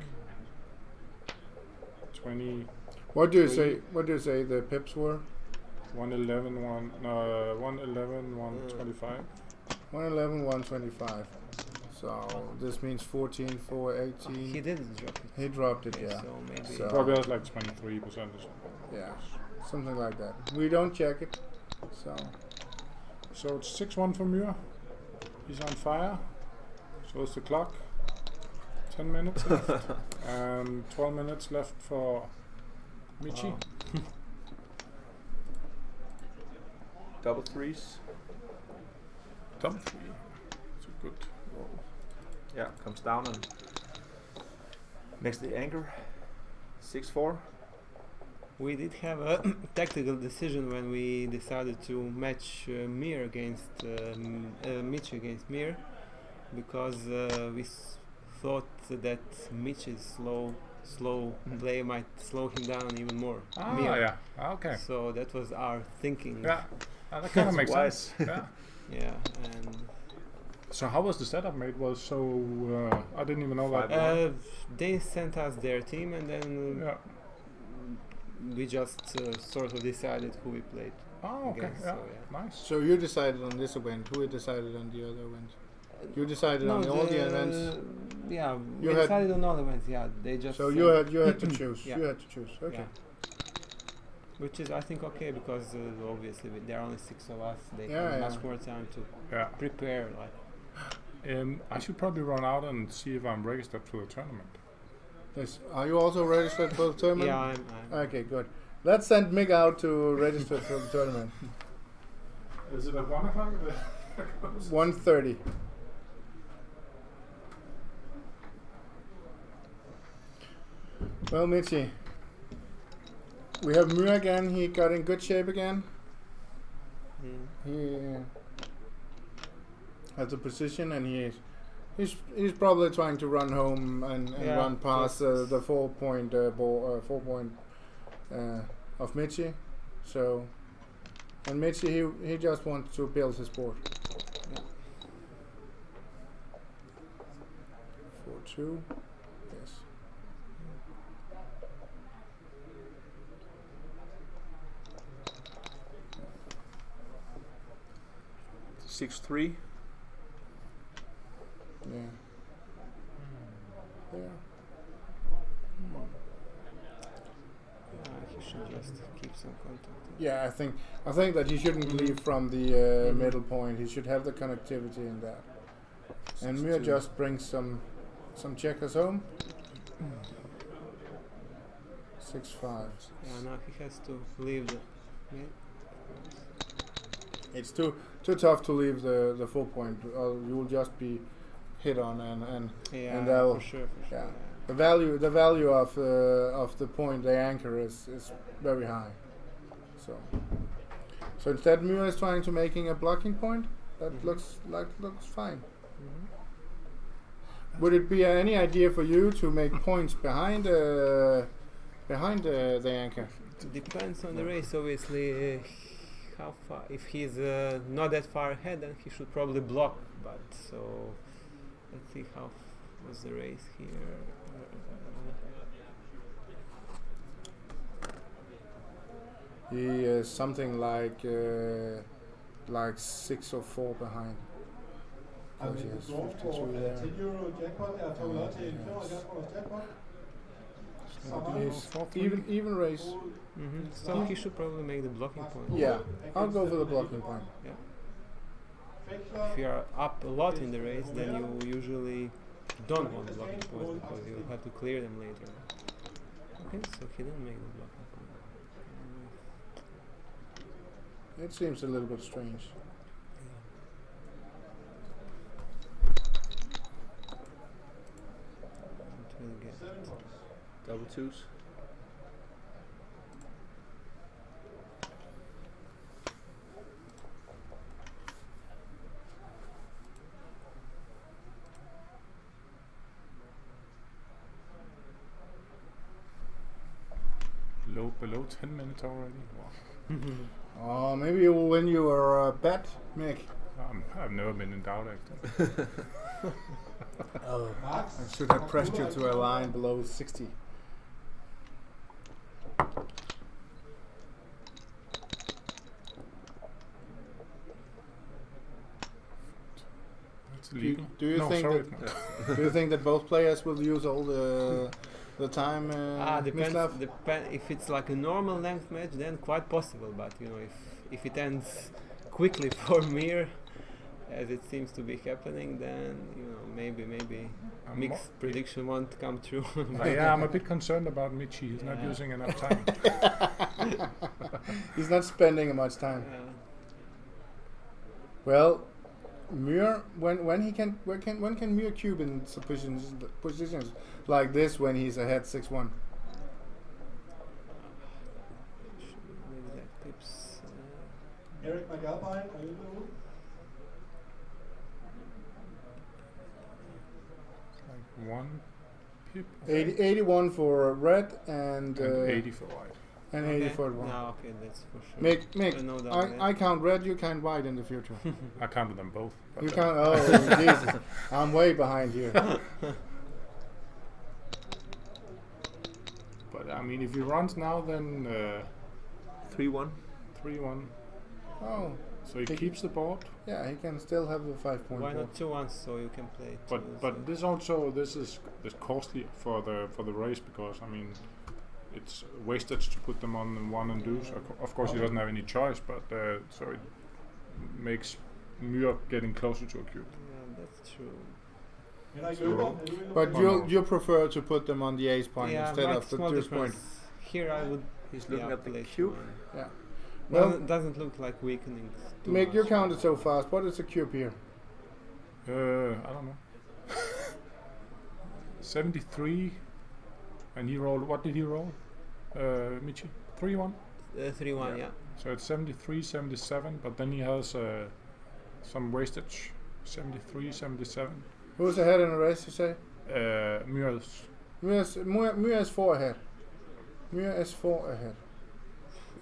20, What do you say? What do you say the pips were? 111, 125. 111, 125. So this means 14, 4, 18. He didn't drop it. He dropped it, Okay, yeah. so maybe. So- Probably has like 23% or something. Yeah, something like that. We don't check it. So it's 6-1 for Myhr. He's on fire. So it's the clock. 10 minutes left. And 12 minutes left for Michi. Wow. Double threes. Double three. It's a good roll. Yeah, comes down and makes the anchor. 6-4. We did have a tactical decision when we decided to match Myhr against Mitch against Myhr, because we thought that Mitch's slow play might slow him down even more. Ah, Myhr. yeah. Ah, okay. So that was our thinking. Yeah. That kind of makes Wise. sense. Yeah. Yeah, and So how was the setup made? Was so I didn't even know that. they sent us their team, and then Yeah. we just sort of decided who we played. Oh, okay. against, Yeah. so, yeah. Nice. So you decided on this event. Who decided on the other event? You decided on all the events. Yeah, You we had- decided on all events. Yeah, they just. So sent- you had to choose. Yeah. You had to choose. Okay. Yeah. Which is, I think, okay, because obviously there are only 6 of us. They Yeah, have yeah. much more time to Yeah. prepare. Like, I should probably run out and see if I'm registered for the tournament. Yes. Are you also registered for the tournament? yeah, I'm Okay, good. Let's send Mick out to register for the tournament. Is it at 1 o'clock? 1:30. Well, Michi, we have Myhr again. He got in good shape again. He has the position, and he's probably trying to run home and Yeah, run past just- the 4-point ball, 4-point of Michi. So, and Michi he just wants to build his board. Yeah. 4-2. Yes. 6-3. Yeah. Yeah. he should just keep some contact. Yeah, I think that he shouldn't leave from the middle point. He should have the connectivity in that. And Myhr just brings some checkers home. 6-5. Yeah, now he has to leave the. Yeah. It's too tough to leave the full point. You will just be hit on and Yeah, And that will- for sure. yeah. the value of the point they anchor is very high. So instead Myhr is trying to making a blocking point. That looks fine. Would it be any idea for you to make points behind the anchor? It depends on the race, obviously. How far? If he's not that far ahead, then he should probably block. But so, let's see how was the race here. He is something like 6 or 4 behind. Har vi Yes, en draw 52 for there. 10 euro jackpot. Jeg har fået lov til en 75 kroners jackpot. It's even race. So he should probably make the blocking point. Yeah, I'll go for the blocking point. If you are up a lot in the race, then you usually don't want the blocking points because you have to clear them later. Okay, so he didn't make the blocking point. It seems a little bit strange. It will get. Double twos. Below 10 minutes already. Wow. Maybe you will win your bet, Mick. I've never been in doubt actually. Max, I should have pressed you to a line below 60. It's illegal. Do you no, think sorry, that it's not. do you think that both players will use all the time? Depends. Mislav? If it's like a normal length match, then quite possible. But you know, if it ends quickly for Myhr, as it seems to be happening, then you know maybe I'm mixed prediction won't come true. Yeah, I'm a bit concerned about Michi. He's not Yeah. using enough time. He's not spending much time. Yeah. Well, Myhr, when can Myhr cube in positions like this when he's ahead 6-1? Maybe that tips. Eric McAlpine, are you in the room? It's like 1 pip. 81 for red and 80 for white. and Okay. 80 for white. No, okay, that's for sure. Mick, No doubt there. I count red, you count white in the future. I counted them both. but, You count. Oh, Jesus! I'm way behind here. But I mean, if he runs now, then 3-1. 3-1. Oh, So he He- keeps the board. yeah, he can still have the 5 point. Why board. not 2-1 so you can play? But this is costly for the race because I mean it's wastage to put them on one and do. So of course he doesn't have any choice, but so it makes Myhr getting closer to a cube. Yeah, that's true. Henrik So- Løber, are you in the But room? you prefer to put them on the ace point Yeah, instead but of the small deuce point. difference. Here I would. He's looking at the play cube. 2-1. Yeah. Well, Doesn't look like weakening. too Mick, you much. counted so fast. What is the cube here? I don't know. 73, and he rolled. What did he roll? Michi 3-1. 3-1, yeah. So it's 73, 77, but then he has some wastage. 73, 77. Who's ahead in the race? You say? Myr's. Myhr is 4 ahead. Myhr is 4 ahead.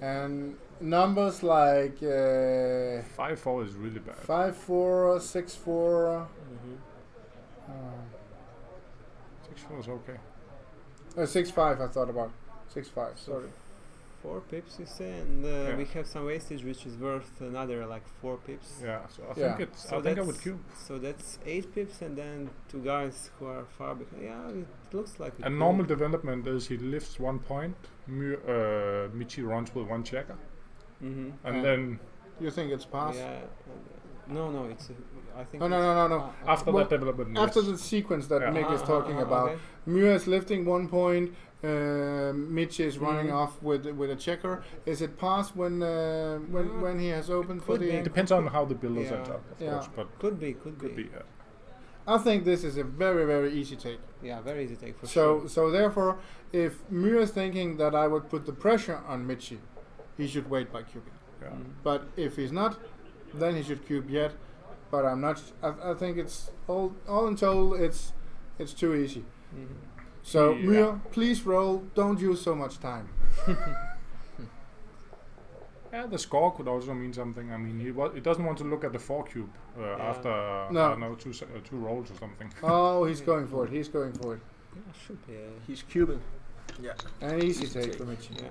And numbers like 5-4 is really bad. 5-4, 6-4. Mm-hmm. 6-4 is okay. 6-5. I thought about 6-5. So Sorry. 4 pips, you say, and Yeah. we have some wastage, which is worth another like 4 pips. Yeah, so I Yeah. think it's. So I think I that's- would cube. So that's 8 pips, and then 2 guys who are far behind. Yeah, it looks like. A normal development is he lifts 1 point. Michi runs with 1 checker, Mm-hmm. and then You think it's pass? Yeah. No, it's. I think. Oh, no, it's- no, no, no. after Well, that development, After yes. the sequence that Yeah. Mick is talking about, Okay. Myhr is lifting 1 point. Mitch is running Mhm. off with a checker. Is it pass when he has opened for Could the? be. It depends on how the builder Yeah. sets up, of Yeah. course, but Could be. could be. I think this is a very very easy take. Yeah, very easy take for So sure. so therefore, if Myhr is thinking that I would put the pressure on Michi, he should wait by cubing. Yeah. Mm. But if he's not, then he should cube yet. But I'm not. I think it's all in total, it's too easy. Mhm. So Yeah. Myhr, please roll. Don't use so much time. Yeah, the score could also mean something. I mean, he doesn't want to look at the 4 cube after No. I don't know, two rolls or something. Oh, he's going for it. He's going for it. Yeah, should be. He's cubing. Yeah. An easy Easy take take. for Michi. Yeah.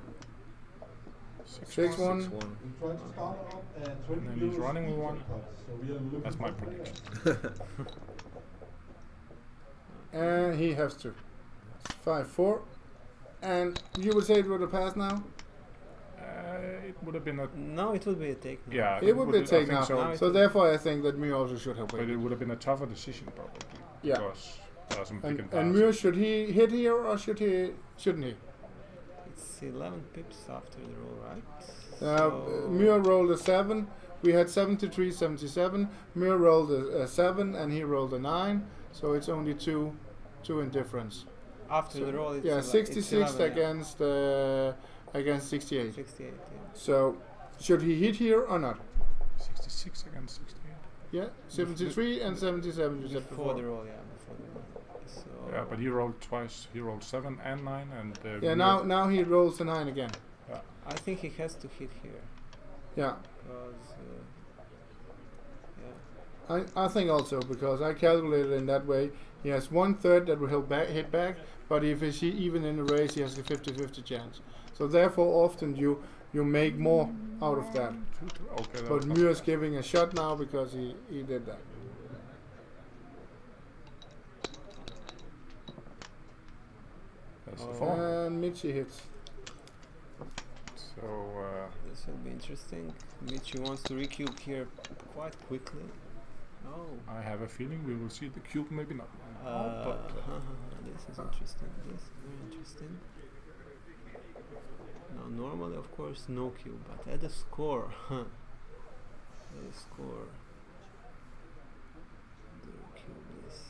6-1. 6-1. We try to start up and 20 And then he's euros running with each 1. cuts. So we are looking That's my for- prediction. And he has to. 5-4. And you would say it would have passed now? It would have been a No, it would be a take. Now. yeah. It would be a I take think now. So, Now So therefore, I think that Myhr also should have but waited. it would have been a tougher decision probably. Yeah. Because there are some pick and And pass. Myhr, should he hit here or shouldn't he? it's 11 pips after the roll, right? Myhr rolled a 7. We had 73, 77. Myhr rolled a 7 and he rolled a 9. So it's only two in difference. After the roll, it's Yeah, it's 66 11, against 68. 68, yeah. So should he hit here or not? 66 against 68. Yeah, 73 and 77 you said Before before. the roll, yeah, before the roll. So Yeah, but he rolled twice. He rolled 7 and 9, and Yeah, Myhr- now he rolls a 9 again. I think he has to hit here Yeah, because yeah. I think also because I calculated in that way. He has 1/3 that will hit back, but if he's even in the race, he has a 50-50 chance. So therefore, often you make more out of that. Okay, that But was not Myr's bad. giving a shot now because he did that. That's the Oh. 4. And Michi hits. So This will be interesting. Michi wants to recube here quite quickly. Oh. I have a feeling we will see the cube, maybe not now, but This is interesting. This is very interesting. Now, normally, of course, no cube, but at the score, at the score, the cube is.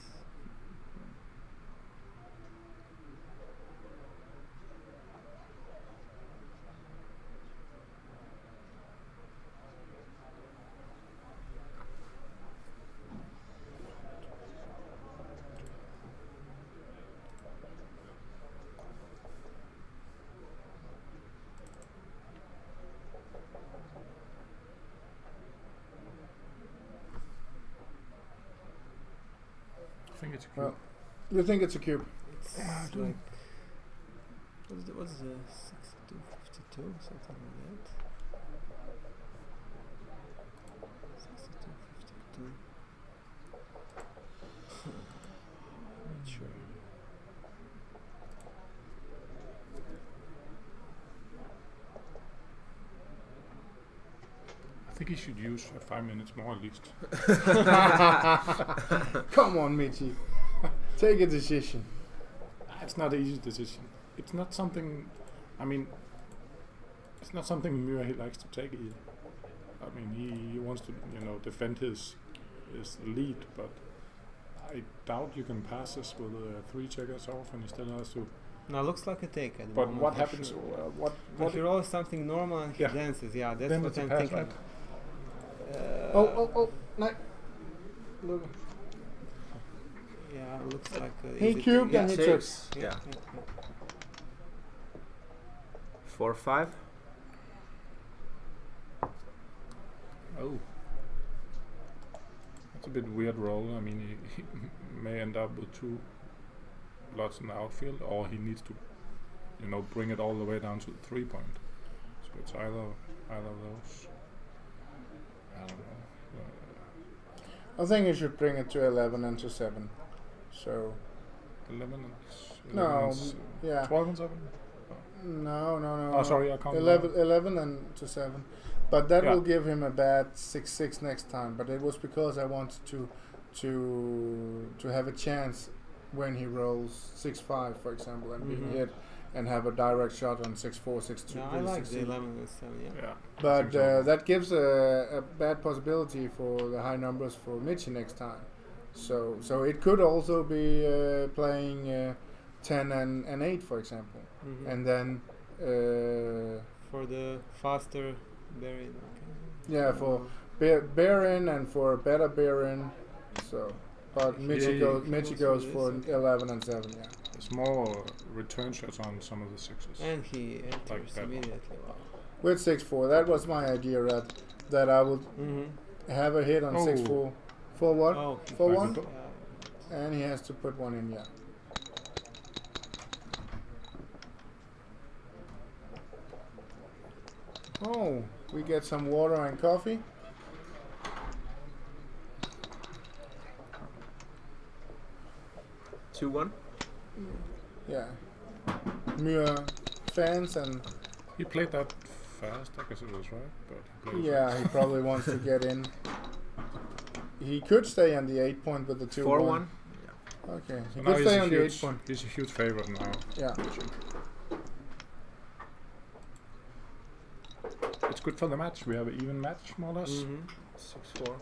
I think it's a cube. Well, you think it's a cube? It's like what's the 62, 52, something like that. 62, 52. Not sure. I think he should use 5 minutes more at least. Come on, Michi. Take a decision. It's not an easy decision. It's not something. I mean, it's not something Myhr he likes to take either. I mean, he wants to defend his lead, but I doubt you can pass this with 3 checkers off, and he still has to. Now looks like a take at the But moment. what for happens? sure. What If you roll something normal and he Yeah. dances, yeah, that's Then what it's a I'm pass, thinking. right? No. Look. Yeah, looks like He is it- cubed yeah, and he Takes. yeah, Yeah. yeah. 4-5. Oh, that's a bit weird roll. I mean, he may end up with 2 blots in the outfield, or he needs to, bring it all the way down to the 3 point. So it's either of those. I don't know. I think you should bring it to 11 and to 7. So 11 and no, yeah. 12 and 7. No. Oh, sorry, I can't. 11 and to 7. But that Yeah. will give him a bad 6-6 next time. But it was because I wanted to have a chance when he rolls 6-5, for example, and being Mhm. hit and have a direct shot on 6-4, 6-2. No, I like 6-6. the 11 and 7, yeah. Yeah. I But think so. that gives a bad possibility for the high numbers for Michi next time. So it could also be playing 10 and 8, for example. Mhm. And then For the faster buried, okay. yeah, for bear in and for a better bear in. So, but Michi goes goes for for this, okay. 11 and 7. Yeah. There's more return shots on some of the 6s. And he enters that one. immediately. Wow. With 6-4, that was my idea that I would Mm-hmm. have a hit on Oh. 6-4. For what? Oh, For Like one? the- yeah. And he has to put one in. Yeah. Oh, we get some water and coffee. Two one. Yeah. Myhr fans and He played that fast, I guess it was right. But he played yeah, he probably wants to get in. He could stay on the 8 point with the 2-1. 4-1. Okay, he So now could he's stay a on the 8 huge, point. he's a huge favorite now. Yeah. that's good for the match. We have an even match, more or less. 6-4.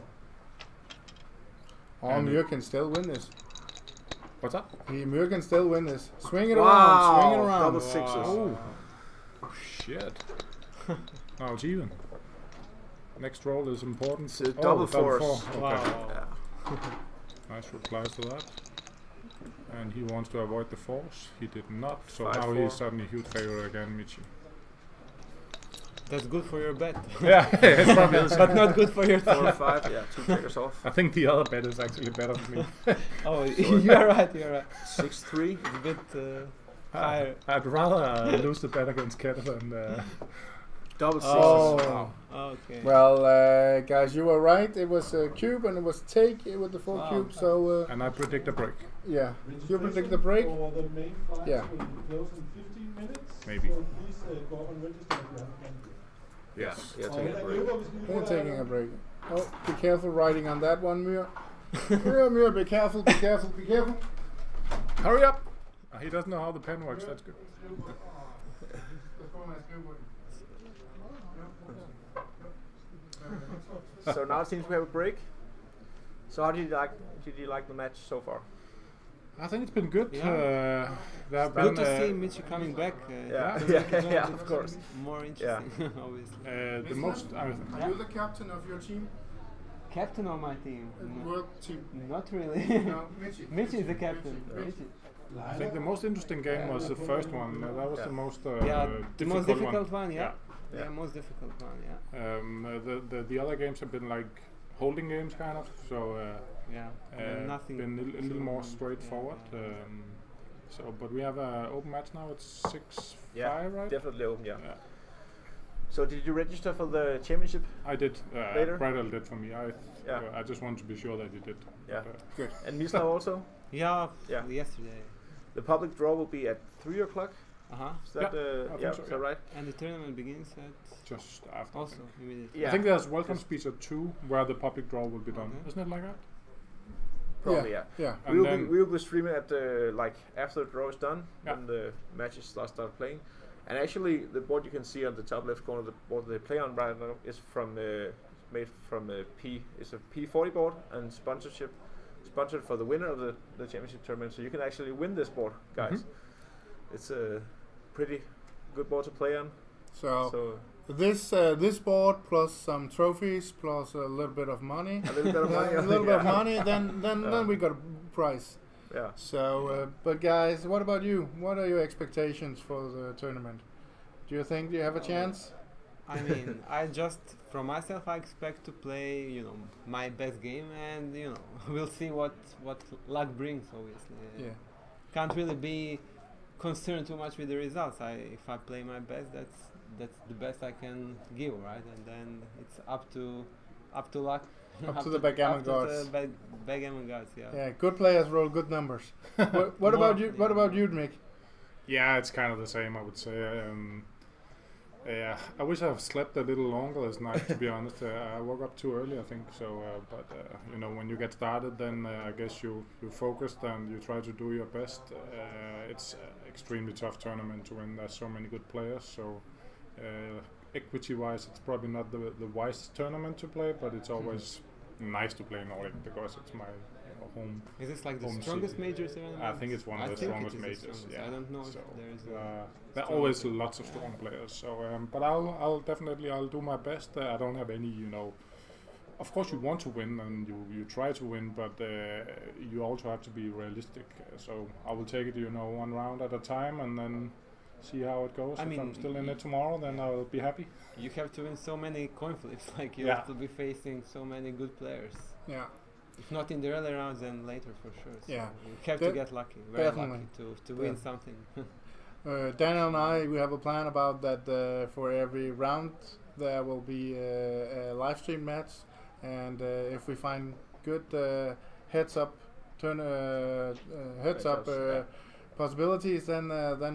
Oh, And Myhr can still win this. What's that? Myhr can still win this. Swing it Wow, around, swing it around. double sixes. Oh, shit. Now it's even. Next roll is important. It's a double fours. Okay. Wow. Yeah. Nice replies to that. And he wants to avoid the force. He did not. So 5-4. now he's suddenly a huge favorite again, Michi. That's good for your bet. Yeah, it's probably is. But not good for your 4-5. Yeah, 2 checkers off. I think the other bet is actually better than me. Oh, you're right, you're right. 6-3. It's a bit higher. I'd rather lose the bet against Keta than Double sixes. Oh. Wow. Okay. Well, guys, you were right. It was a cube and it was take with the 4 Wow. cube. So and I predict a break. yeah, you predict the break. For the main flights Yeah. will close in 15 minutes. Maybe. So please go up and register if you haven't done it. Yes. Yeah, Og taking a Henrik break. Løber, hvis vi lige We're får taking a break. Oh, be careful riding on that one, Myhr. Myhr, be careful, be careful, be careful. Hurry up! He doesn't know how the pen works. That's good. So now it seems we have a break. So how did you like the match so far? I think it's been good. Yeah. There have Good been, to see Michi coming back. Yeah. to Yeah, make it all yeah, a of bit course. More interesting, obviously. the most. Are you the captain of your team? Captain of my team? World team. Not really. No, Michi. Michi is the captain. Michi. I think the most interesting game was the first one. That was Yeah. the most Yeah, the most difficult one. one. Yeah. Yeah. Yeah, most difficult one. Yeah. The other games have been like holding games kind of. So Yeah. And nothing. been a little too more much. straightforward. Yeah, So, but we have an open match now. It's 6-5, Yeah, right? definitely open. Yeah. Yeah. So did you register for the championship? I did. Later? Bradel did for me. Yeah. I just want to be sure that he did. Yeah. But, And Mislav also? Yeah. Yeah. Yesterday. The public draw will be at 3 o'clock. Uh huh. Is that I think yeah, so, is that right? And the tournament begins at just after. I also think. immediately. Yeah. I think there's welcome speech at 2 where the public draw will be done. Okay. Isn't it like that? Probably, yeah. Yeah. And We will be streaming at like after the draw is done, Yeah. when the matches start playing. And actually, the board you can see on the top left corner, the board they play on right now, is from made from P. It's a P40 board and sponsored for the winner of the championship tournament. So you can actually win this board, guys. It's a pretty good board to play on. So this board plus some trophies plus a little bit of money. A little bit of money. A little bit of Yeah. money. Then we got a prize. Yeah. So, but guys, what about you? What are your expectations for the tournament? Do you think you have a chance? I mean, I just from myself, I expect to play, my best game, and we'll see what luck brings. Obviously, Yeah. Can't really be concerned too much with the results. If I play my best, that's the best I can give, right? And then it's up to luck. Up to the backgammon gods. Backgammon gods, yeah. Yeah, good players roll good numbers. What about you? What about you, Mick? Yeah, it's kind of the same, I would say. Yeah, I wish I've slept a little longer last night, to be honest. I woke up too early, I think. So, but when you get started, then I guess you focused and you try to do your best. It's an extremely tough tournament to win. There's so many good players. So, equity-wise, it's probably not the wisest tournament to play, but it's always nice to play Nordic because it's my home. Is this like the home strongest city. major tournament? I think it's one of the think strongest it is the majors. strongest. Yeah. I don't know So, if there is there are strong always major. lots of strong players. So, but I'll definitely do my best. I don't have any, Of course, you want to win and you try to win, but you also have to be realistic. So I will take it, one round at a time, and then see how it goes. I If mean, I'm still in it tomorrow, then I'll be happy. You have to win so many coin flips. Like you Yeah. have to be facing so many good players. Yeah. If not in the early rounds, then later for sure. So Yeah. you have to get lucky, very Definitely. lucky to win something. Daniel and I, we have a plan about that. For every round, there will be a live stream match, and if we find good heads up possibilities, then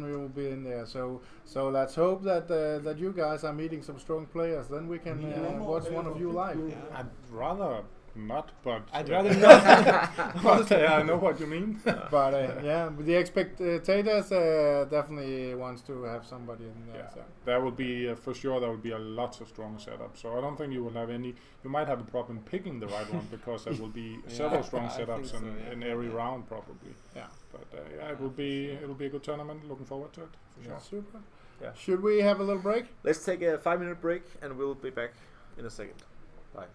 we will be in there. So let's hope that you guys are meeting some strong players. Then we can watch one of you live. Yeah. I'd rather not, but I'd rather not. but I know what you mean. But yeah, but the spectators definitely wants to have somebody in there. Yeah, So. there will be for sure. There will be a lots of strong setups. So I don't think you will have any. You might have a problem picking the right one because there will be several strong I setups think so, yeah. in every round probably. Yeah. But yeah, it'll be a good tournament. Looking forward to it for sure. Super. Yeah. Should we have a little break? Let's take a 5-minute break and we'll be back in a second. Bye.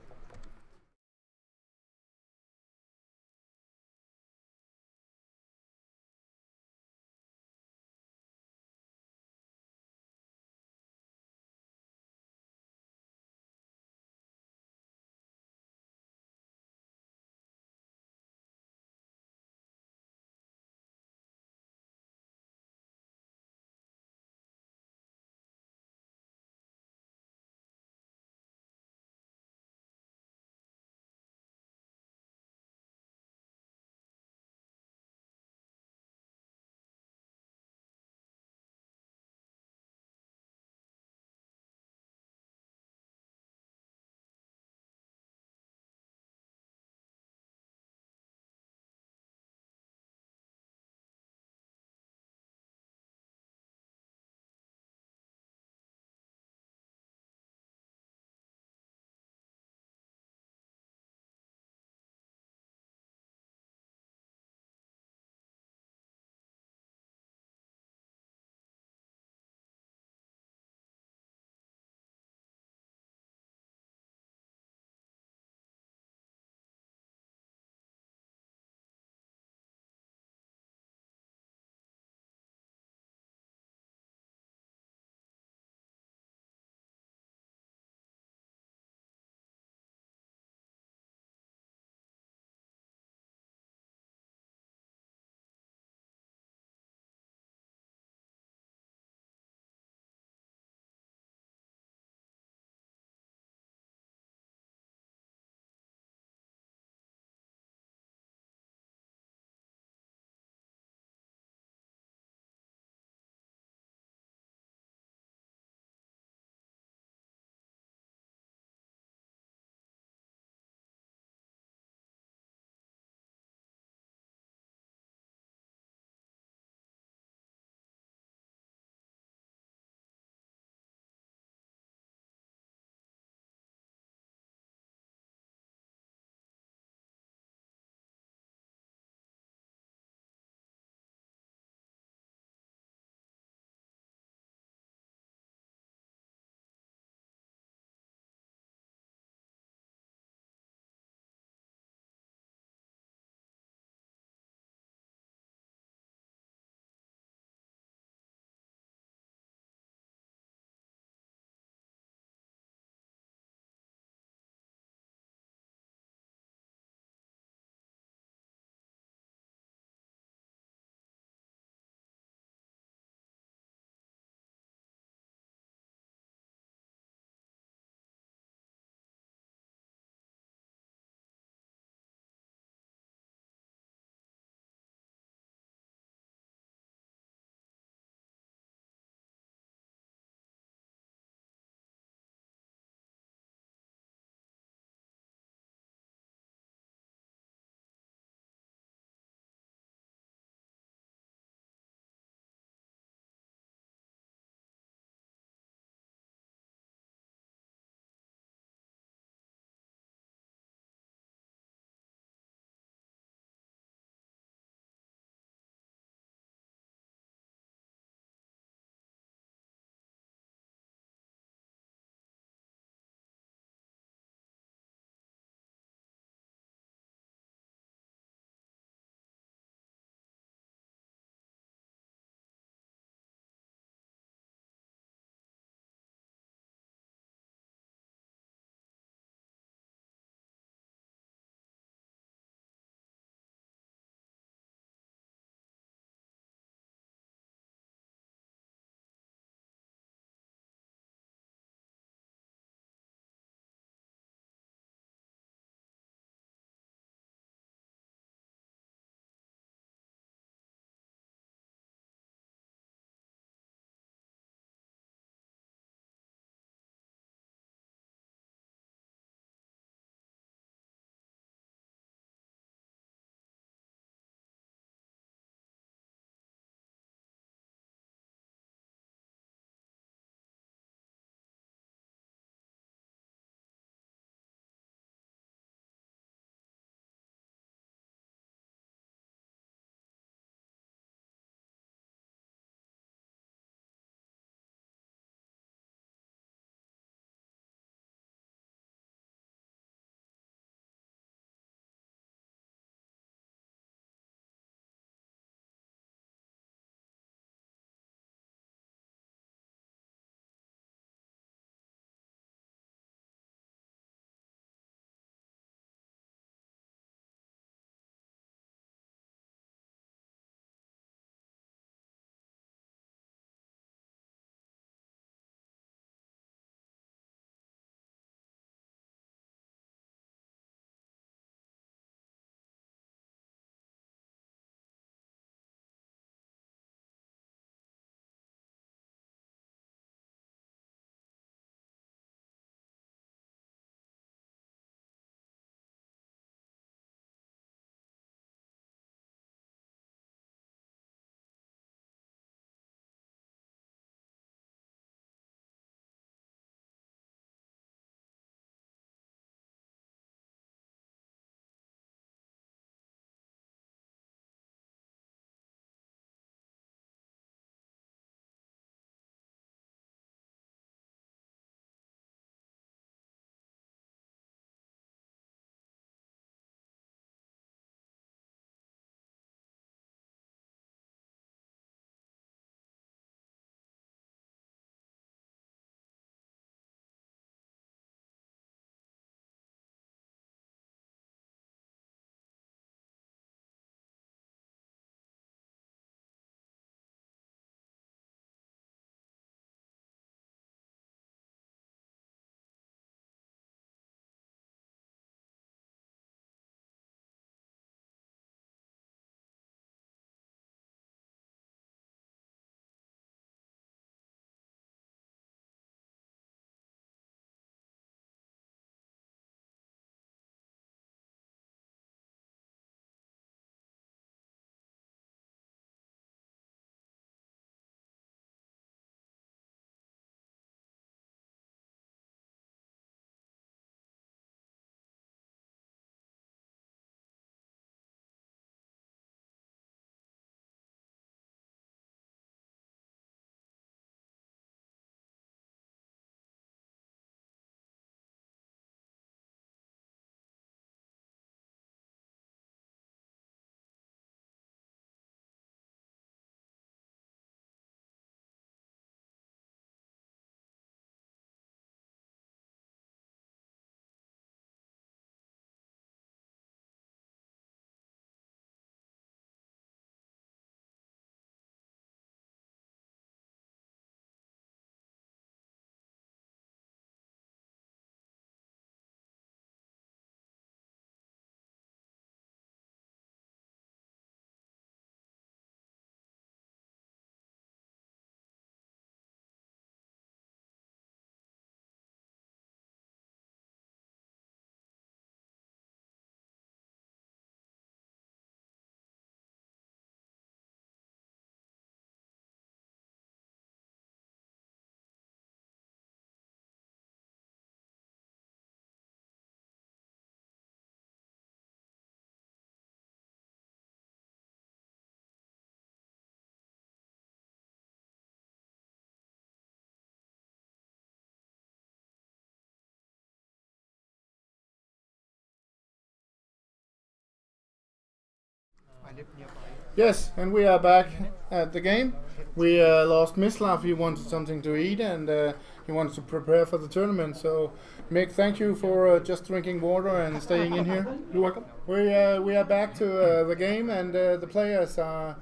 Yes, and we are back at the game. We lost Mislav. He wanted something to eat and he wants to prepare for the tournament. So, Mick, thank you for just drinking water and staying in here. You're welcome. We are back to the game, and the players are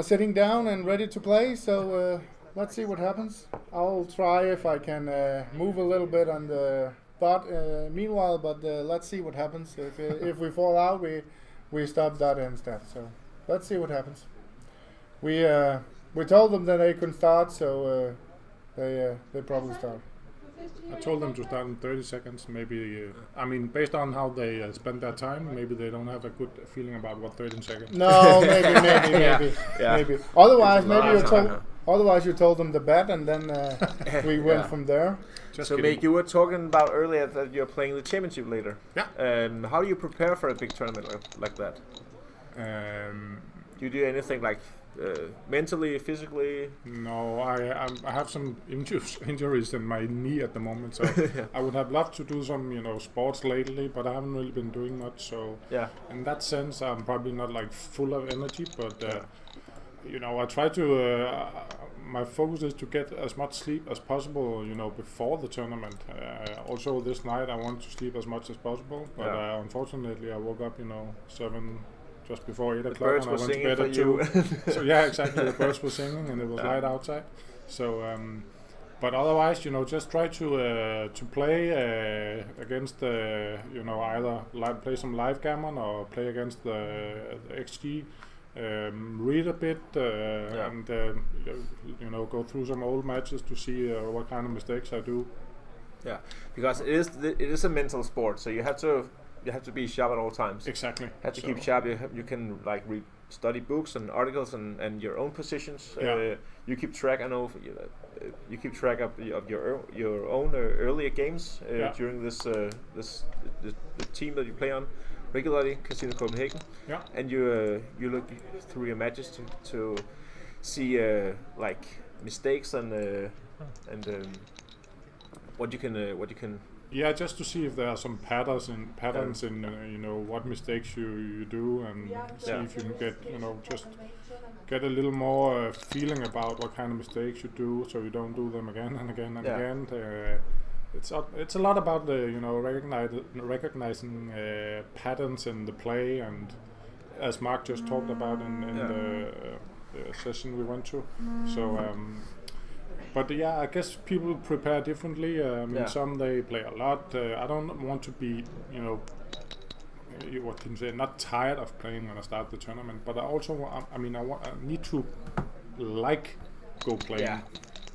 sitting down and ready to play. So let's see what happens. I'll try if I can move a little bit on the bot meanwhile, but let's see what happens. If we fall out, we stop that instead. So let's see what happens. We told them that they couldn't start, so they probably start. I told them to start in 30 seconds. Maybe, I mean, based on how they spend their time, maybe they don't have a good feeling about what 30 seconds. No, maybe. Yeah. Otherwise, you told them the bet, and then we went from there. Just So, kidding. Mick, you were talking about earlier that you're playing the championship later. Yeah. How do you prepare for a big tournament like that? Do you do anything like mentally, physically? No, I have some injuries in my knee at the moment, so I would have loved to do some sports lately, but I haven't really been doing much. So Yeah. in that sense, I'm probably not like full of energy, but I try to. My focus is to get as much sleep as possible, before the tournament. Also, this night I want to sleep as much as possible, but unfortunately I woke up, 7. Just before 8 o'clock, Birds and I were went to singing bed for at you. 2. So yeah, exactly. The birds were singing, and it was light outside. So, but otherwise, just try to play against either play some live gammon or play against the XG. Read a bit and go through some old matches to see what kind of mistakes I do. Yeah, because it is a mental sport, so you have to be sharp at all times. Exactly. Have to keep sharp. You can like study books and articles and your own positions. Yeah. You keep track. I know you keep track of your own earlier games during the team that you play on regularly, Casino Copenhagen. Yeah. And you look through your matches to see like mistakes and what you can. Yeah, just to see if there are some patterns in what mistakes you do, and see if you can get just get a little more feeling about what kind of mistakes you do, so you don't do them again and again and again. It's a lot about recognizing patterns in the play, and as Mark just talked about in the session we went to. So. But yeah, I guess people prepare differently. Some they play a lot. I don't want to be, what can you say, not tired of playing when I start the tournament. But I also, I need to go playing. Yeah.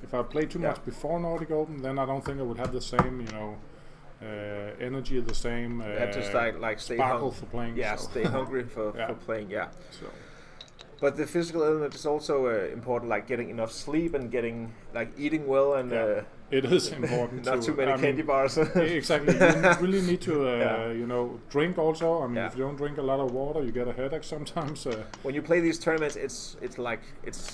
If I play too much before Nordic Open, then I don't think I would have the same, energy, the same Just like stay sparkle for playing. Yeah, so. stay hungry for playing. Yeah. So. But the physical element is also important, like getting enough sleep and eating well and it is important. not too many candy bars. Exactly, you really need to drink also. If you don't drink a lot of water, you get a headache sometimes. When you play these tournaments, it's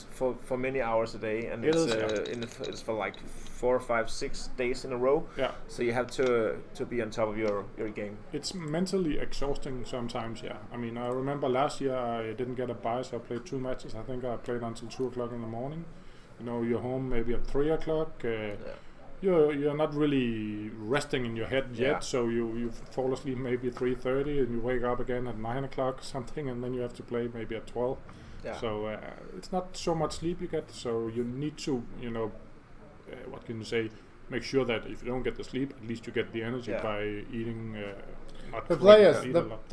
for many hours a day, and it's for like 4, 5, 6 days in a row. Yeah. So you have to be on top of your game. It's mentally exhausting sometimes. Yeah. I remember last year I didn't get a bye, so I played 2 matches. I think I played until 2 o'clock in the morning. You're home maybe at 3 o'clock. You're not really resting in your head yet, so you fall asleep maybe 3:30, and you wake up again at 9 o'clock something, and then you have to play maybe at 12. Yeah. So it's not so much sleep you get. So you need to what can you say? Make sure that if you don't get the sleep, at least you get the energy by eating. The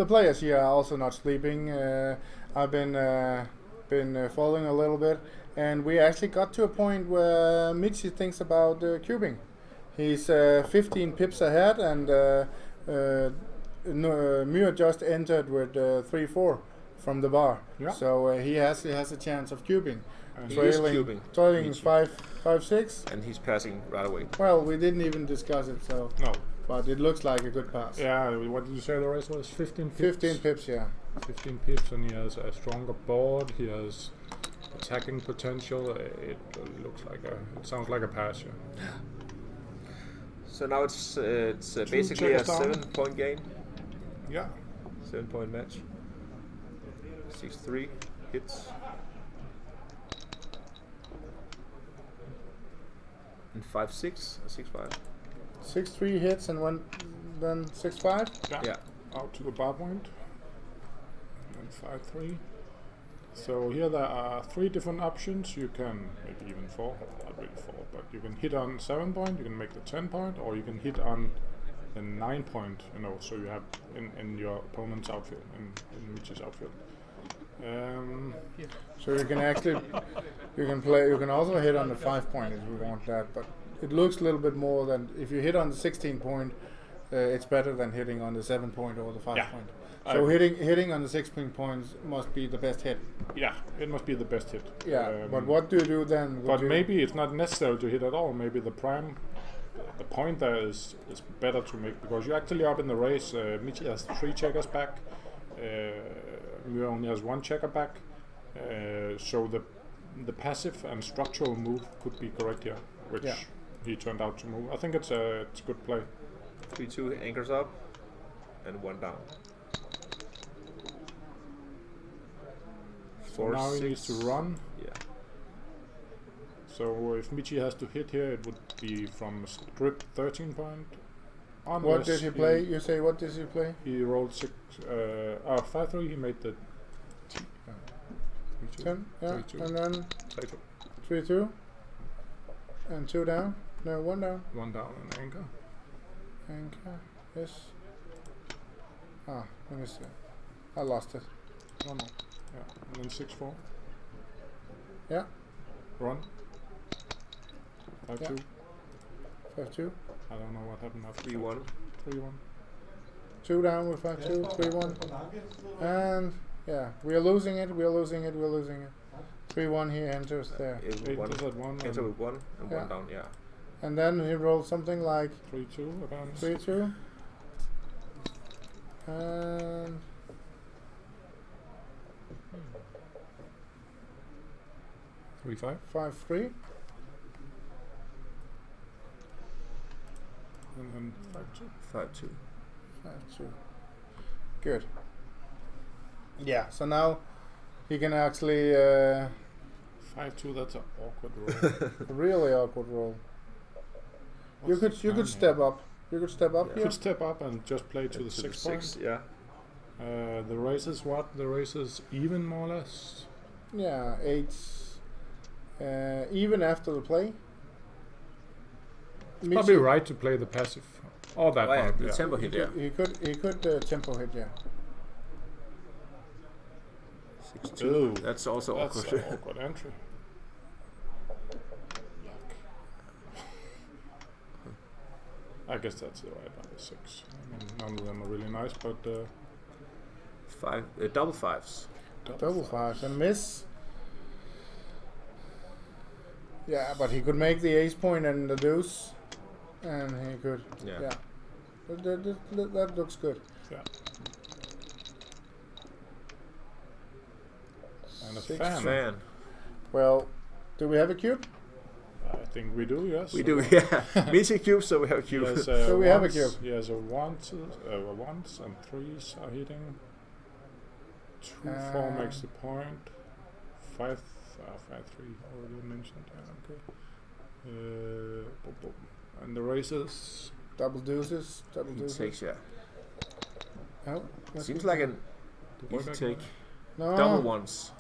players here are also not sleeping. I've been following a little bit, and we actually got to a point where Michi thinks about cubing. He's 15 pips ahead, and Myhr just entered with 3-4 from the bar. Yeah. So he has a chance of cubing. Trailing 5-6. And he's passing right away. Well, we didn't even discuss it, so no. But it looks like a good pass. Yeah, what did you say the rest was? 15 pips? 15 pips, yeah. 15 pips, and he has a stronger board, he has attacking potential. It looks like it sounds like a pass, yeah. So now it's basically a 7-point game. Yeah. 7-point match. 6-3 hits. And 5-6 or 6-5. 6-3 hits and then 6-5. Yeah. Out to the bar point. And 5-3. So here there are 3 different options. You can, maybe even 4, not really 4, but you can hit on 7 point, you can make the 10 point, or you can hit on the 9 point, so you have in your opponent's outfield, in Michi's outfield. So you can actually, you can also hit on the 5 point if you want that, but it looks a little bit more than, if you hit on the 16 point, it's better than hitting on the 7 point or the 5 point. So hitting on the 16 points must be the best hit. Yeah, it must be the best hit. Yeah, but what do you do then? But maybe it's not necessary to hit at all. Maybe the point there is better to make, because you're actually up in the race. Michi has 3 checkers back. Myhr only has 1 checker back. So the passive and structural move could be correct here, which he turned out to move. I think it's a good play. 3-2 anchors up and 1 down. So now he needs to run. Yeah. So if Michi has to hit here, it would be from strip 13 point. What did he play? You say what did he play? He rolled 5-3. He made the 10, yeah, 3-2. and then 3-2. 3-2 and 2 down. No, 1 down. 1 down and anchor. Anchor, yes. Let me see. I lost it. One more. Yeah, and then 6-4. Yeah. Run. 5-2. 5-2. I don't know what happened after. 3-1. 3-1. 2 down with 5-2, 3-1. And yeah, we are losing it. 3-1 he enters there. Enters at 1. Enter with 1 and 1 down, yeah. And then he rolled something like 3-2 apparently. 3-2. And 3-5. 5-3. And then 5-2. 5-2. 5-2. Good. Yeah, so now he can actually 5-2, that's an awkward roll. really awkward roll. You could step up. You could step up You here. could step up and just play to the 6 point. Yeah. The race is what? The race is even, more or less? Yeah, 8. Even after the play. Probably right to play the passive. Or that part. The tempo hit, yeah. He could tempo hit, yeah. 6-2. Ooh, That's also that's awkward. an awkward entry. I guess that's the right number, 6. I mean, none of them are really nice, but 5 double 5s. Double 5s and miss. Yeah, but he could make the ace point and the deuce, and he could. Yeah. That looks good. yeah. And a 6 fan. Well, do we have a cube? I think we do, yes. We do, yeah. Michi cube, so we have a cube. Yes, So we have a cube. Yes, ones and 3s are hitting. 2-4 makes the point. 5-3 already mentioned. Okay. Boom, boom. And the races. Double deuces. He takes, yeah. Oh, Seems like an easy Boyback take. no. Double 1s.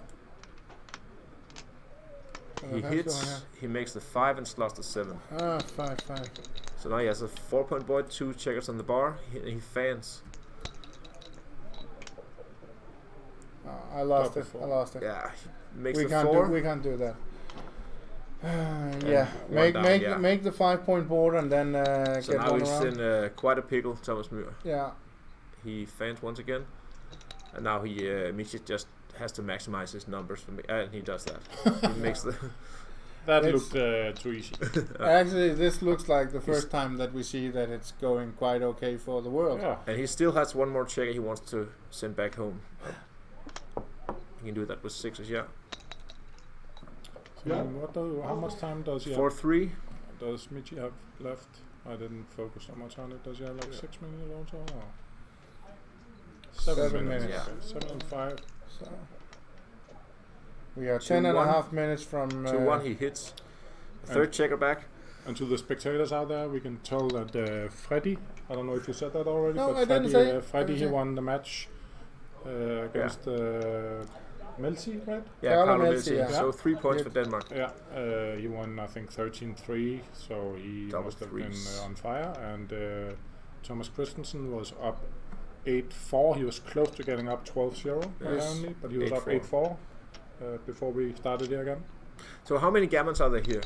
He that's hits, the one, he makes the 5 and slots the 7. 5. So now he has a 4-point board, 2 checkers on the bar. He fans. I lost Double it. 4. I lost it. Yeah, he makes We the can't 4. do. We can't do that. Yeah, one down, make the 5-point board and then So get now one he's around. in quite a pickle, Thomas Myhr. Yeah. He fans once again, and now he Michi just has to maximize his numbers for me, and he does that. He makes the That It's- looked too easy. Actually, this looks like the first time that we see that it's going quite okay for the world. Yeah. and he still has one more checker he wants to send back home. He can do that with 6s, yeah. So how much time does he have? 4-3. Does Michi have left? I didn't focus so much on it. Does he have like 6 minutes also? Or? 7 7 minutes. minutes. Yeah. 7 and 5. So We are 2-1. 10 and a half minutes from 2-1, he hits. Third checker back. And to the spectators out there, we can tell that Freddy, I don't know if you said that already, No, but I didn't Freddy, say. Freddy I he didn't say. won the match against Melzi, right? Yeah, Carlo Carlo Melzi, Melzi. yeah. So 3 points Yep. for Denmark. Yeah, he won I think 13-3, so he Double must have threes. been on fire. And Thomas Christensen was up 8-4. He was close to getting up 12-0 apparently, but he was up 8-4 before we started here again. So how many gammons are there here?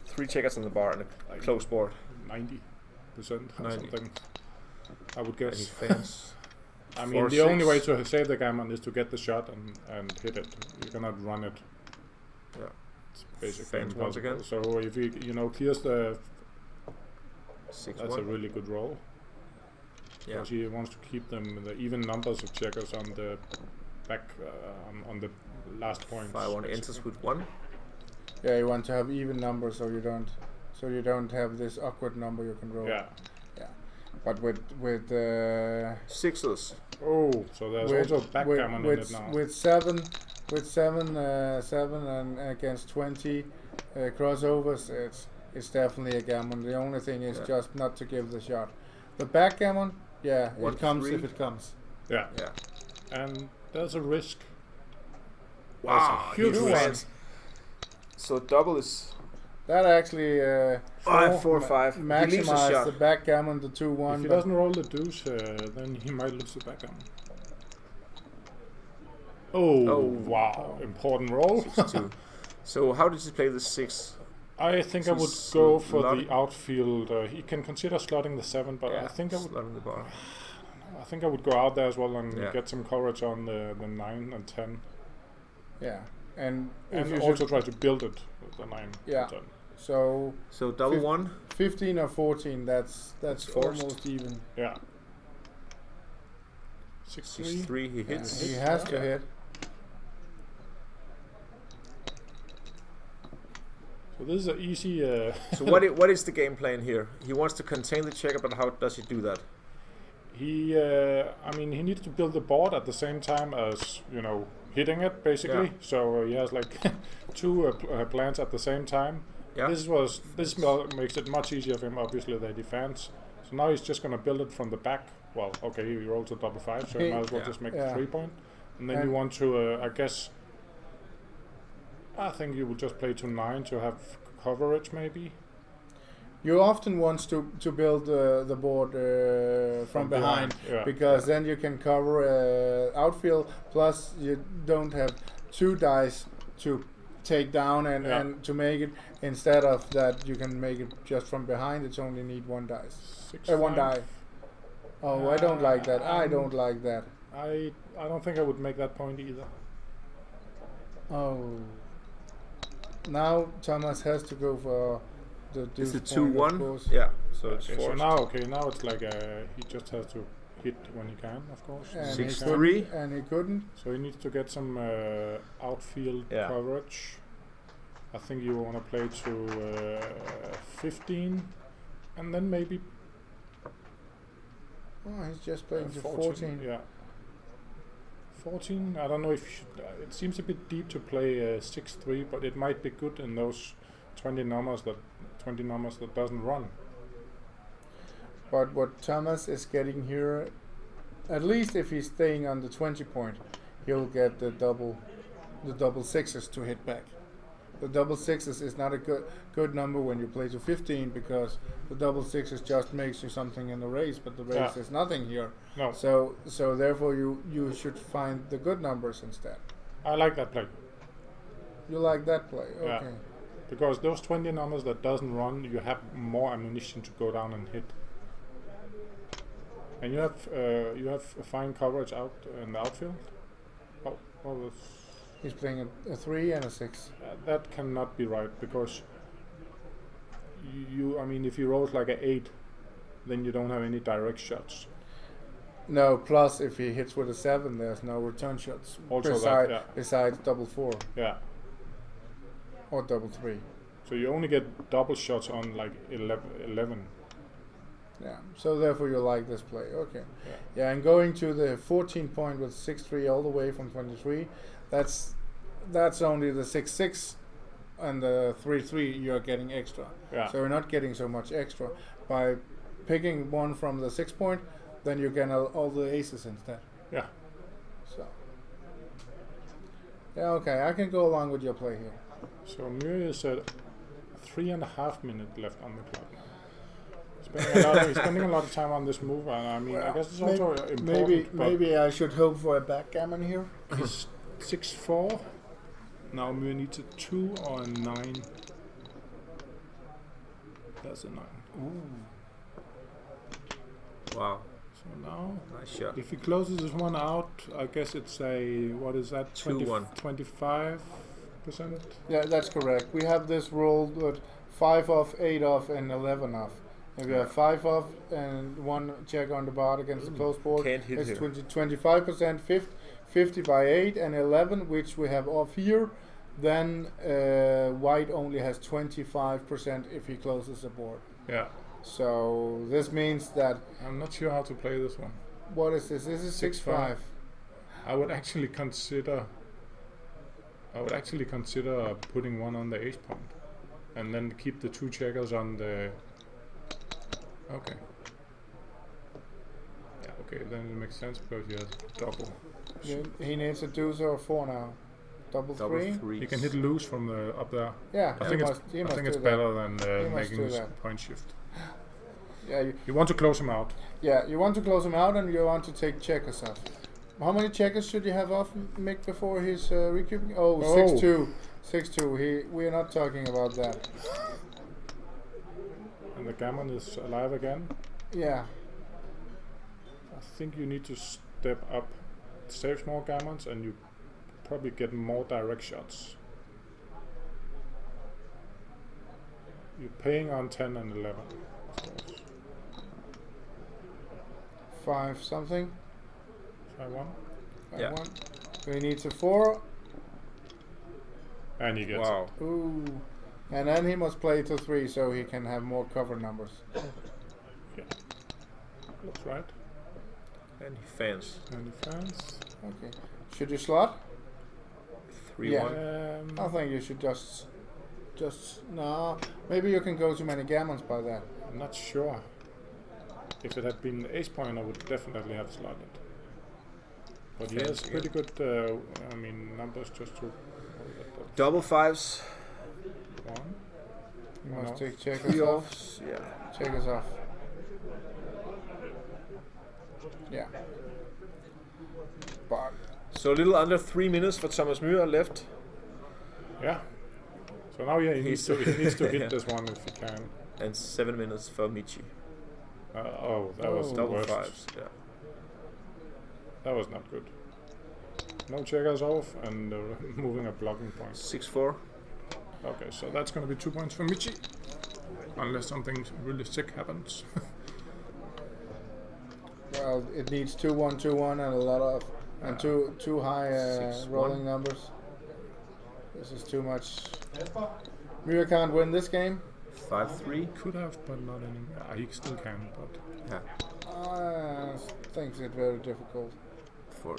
3 checkers on the bar and a close board. 90% or 90. something, I would Any guess. fans? I mean, the only way to save the gammon is to get the shot and hit it. You cannot run it. Yeah. It's basically Fans once impossible. again. So if he clears the, 6-1. that's a really good roll. Yeah. Because he wants to keep them the even numbers of checkers on the back on the last point. 5-1 enters with 1. Yeah, you want to have even numbers so you don't have this awkward number you can roll. Yeah. But with Sixes. Oh, so there's also backgammon in it now. with seven and against 20 crossovers, it's definitely a gammon. The only thing is just not to give the shot. The backgammon, it comes 1-3. if it comes. Yeah. Yeah. And there's a risk. Wow, huge he one. fans. So double is That actually 5-4-5. He leaves a maximize shot. the backgammon to 2-1. If he but doesn't roll the deuce, then he might lose the backgammon. Oh, wow. Important roll. 6-2. So how did he play the 6? I think I would So go for slotting. the outfield. He can consider slotting the 7, but I think I would. slot on the bar. I think I would go out there as well and Yeah. get some coverage on the 9 and 10, yeah, and if and you also should, try to build it with the 9 Yeah. and 10. so So double 1. 15 or 14, that's forced. almost even. Yeah. 6-3. 6-3. He hits. He has to Yeah. hit. So this is an easy. So what is the game plan here? He wants to contain the checker, but how does he do that? He needs to build the board at the same time as hitting it basically. Yeah. So he has like 2 plans at the same time. Yeah. This makes it much easier for him. Obviously, the defense. So now he's just gonna build it from the back. Well, okay, he rolls a double 5, so he might as well just make the 3 point. And then you want to, I think you would just play to 9 to have coverage maybe. You often want to build the board from behind, yeah. because then you can cover outfield. Plus, you don't have 2 dice to take down and to make it. Instead of that, you can make it just from behind. It's only need 1 dice. 1 die. Oh, I don't like that. I don't like that. I don't think I would make that point either. Oh. Now Thomas has to go for the Is deuce it point, of 2-1? course. Yeah. So it's Okay, so forced. now it's like he just has to hit when he can, of course. And he 6-3. couldn't, and he couldn't. So he needs to get some outfield Yeah. coverage. I think you want to play to 15, and then maybe Oh, he's just playing to 14. Yeah. 14. I don't know if you should. It seems a bit deep to play 6-3, but it might be good in those 20 numbers that doesn't run. But what Thomas is getting here, at least if he's staying on the 20 point, he'll get the double 6s to hit back. The double 6s is not a good number when you play to 15, because the double 6s just makes you something in the race, but the race is nothing here. No. So therefore you should find the good numbers instead. I like that play. You like that play, Yeah. okay? Because those 20 numbers that doesn't run, you have more ammunition to go down and hit. And you have a fine coverage out in the outfield. Oh, that's, He's playing a 3 and a 6. that cannot be right, because if he rolls like an 8, then you don't have any direct shots. No, plus if he hits with a 7, there's no return shots. Also that, yeah. Besides double 4 Yeah. or double 3. So you only get double shots on like 11. Yeah, so therefore you like this play. Okay. Yeah, and going to the 14 point with 6-3 all the way from 23, that's that's only the 6-6 and the 3-3 you're getting extra. Yeah. So you're not getting so much extra. By picking one from the 6 point, then you get all the aces instead. Yeah. So. Yeah, okay, I can go along with your play here. So Myhr is at 3.5 minutes left on the clock now. He's spending a lot of time on this move, and I mean, I guess it's also important. Maybe I should hope for a backgammon here. He's 6-4. Now Myhr needs a 2 or a 9. That's a 9. Ooh. Wow. So now, Nice shot. if he closes this one out, I guess it's a, what is that? 2-1. 25%? Yeah, that's correct. We have this rolled with 5 off, 8 off, and 11 off. If you have 5 off and 1 check on the board against the close board, Can't hit it's here. 25%, 50 by 8, and 11, which we have off here. Then white only has 25% if he closes the board. Yeah. So this means that, I'm not sure how to play this one. what is this? This is 6-5. I would actually consider putting one on the ace point, and then keep the 2 checkers on the. Okay. Yeah. Okay. Then it makes sense because he has double. He needs a deuce or 4 now. Double three. He can hit loose from the up there. Yeah, I think it's do better than must making do this that. point shift. Yeah, You want to close him out. you want to close him out and you want to take checkers off. How many checkers should you have off Mick before he's recuping? Oh, 6-2. 6-2. We're not talking about that. And the gammon is alive again. Yeah. I think you need to step up, save more gammons, and you probably get more direct shots. You're paying on 10 and 11, of course. 5 something. 5-1. 5-1. So he needs a 4. And he gets Wow. Ooh. And then he must play to 3 so he can have more cover numbers. it. Yeah. Looks right. And he fans. And he fans. Okay. Should you slot? 3-1. I think you should just no. Maybe you can go too many gammons by that. I'm not sure. If it had been ace point, I would definitely have slotted. But he has pretty good, numbers just to. Double 5s. 1. You must off. take checkers 3 off. offs. Yeah. Checkers off. Yeah. But So a little under 3 minutes for Thomas Myhr left. Yeah. So now he needs to hit Yeah. this one if he can. And 7 minutes for Michi. That was the Double worst. 5s. Yeah. That was not good. No checkers off and moving a blocking point. 6-4. Okay, so that's going to be 2 points for Michi. Unless something really sick happens. well, it needs 2-1, 2-1, and a lot of and too high 6-1. rolling numbers. This is too much. Jesper, Myhr can't win this game. 5-3. Could have, but not anymore. He still can, but Yeah. I think it's very difficult. 4.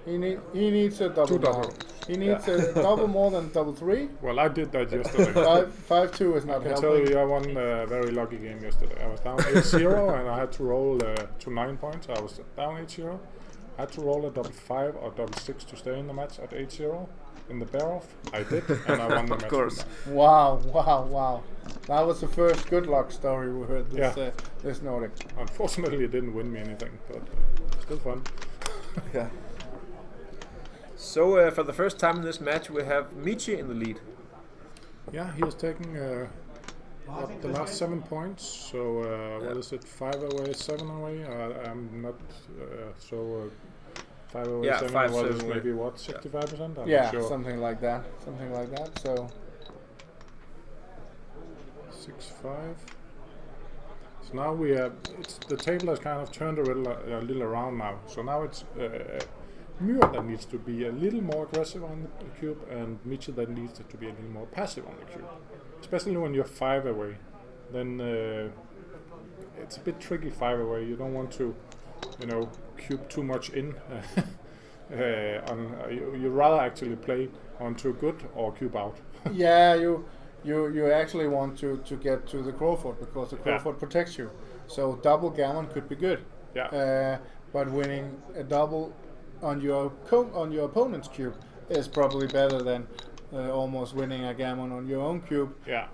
He needs a double. 2 double. now. He needs a double more than double 3. well, I did that yesterday. 5-2 is I not can tell helping. you, I won a very lucky game yesterday. I was down 8-0 and I had to roll to 9 points. I was down 8-0. I had to roll a double 5 or double 6 to stay in the match at 8-0 in the bear off. I did, and I won the match. Of course. from Wow. That was the first good luck story we heard this Yeah. this Nordic. that. Unfortunately, it didn't win me anything, but still fun. Yeah. So for the first time in this match, we have Michi in the lead. Yeah, he has taken the last 7 points. So what is it? 5 away, 7 away. I'm not 5 away, Yeah, 7 5, was 7 away. maybe what 65%. I'm Yeah, not sure. something like that. So 6-5. So now we have the table has kind of turned a little around now. So now it's Myhr that needs to be a little more aggressive on the cube, and Michi that needs to be a little more passive on the cube. Especially when you're 5 away, then it's a bit tricky 5 away. You don't want to, cube too much in. you rather actually play on too good or cube out. Yeah, you actually want to get to the Crawford because the Crawford protects you. So double gammon could be good. Yeah. But winning a double on your opponent's cube is probably better than almost winning a gammon on your own cube. Yeah.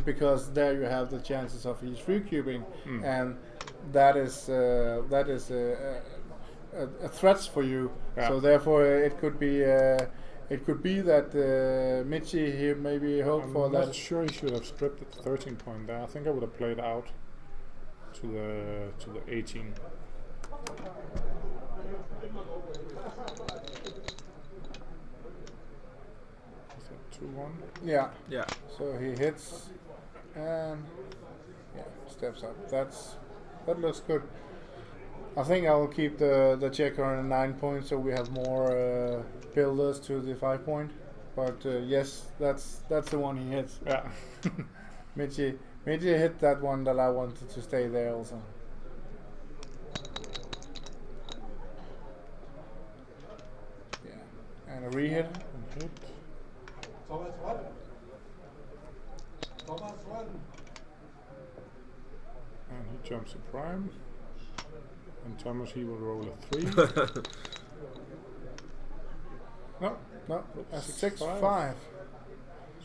Because there you have the chances of each free cubing, and that is a threat for you. Yeah. So therefore, it could be that Michi here maybe hope for I'm that. not sure he should have stripped the 13 point there. I think I would have played out to the 18. Is that 2-1? Yeah. Yeah. So he hits and steps up. That looks good. I think I will keep the checker on a 9 point, so we have more builders to the 5 point. But yes, that's the one he hits. Yeah. Michi hit that one that I wanted to stay there also. Yeah, and a re-hit. And hit. Thomas, run. Thomas, run. And he jumps a prime. And Thomas, he will roll a 3. No, a 6-5. 6-5.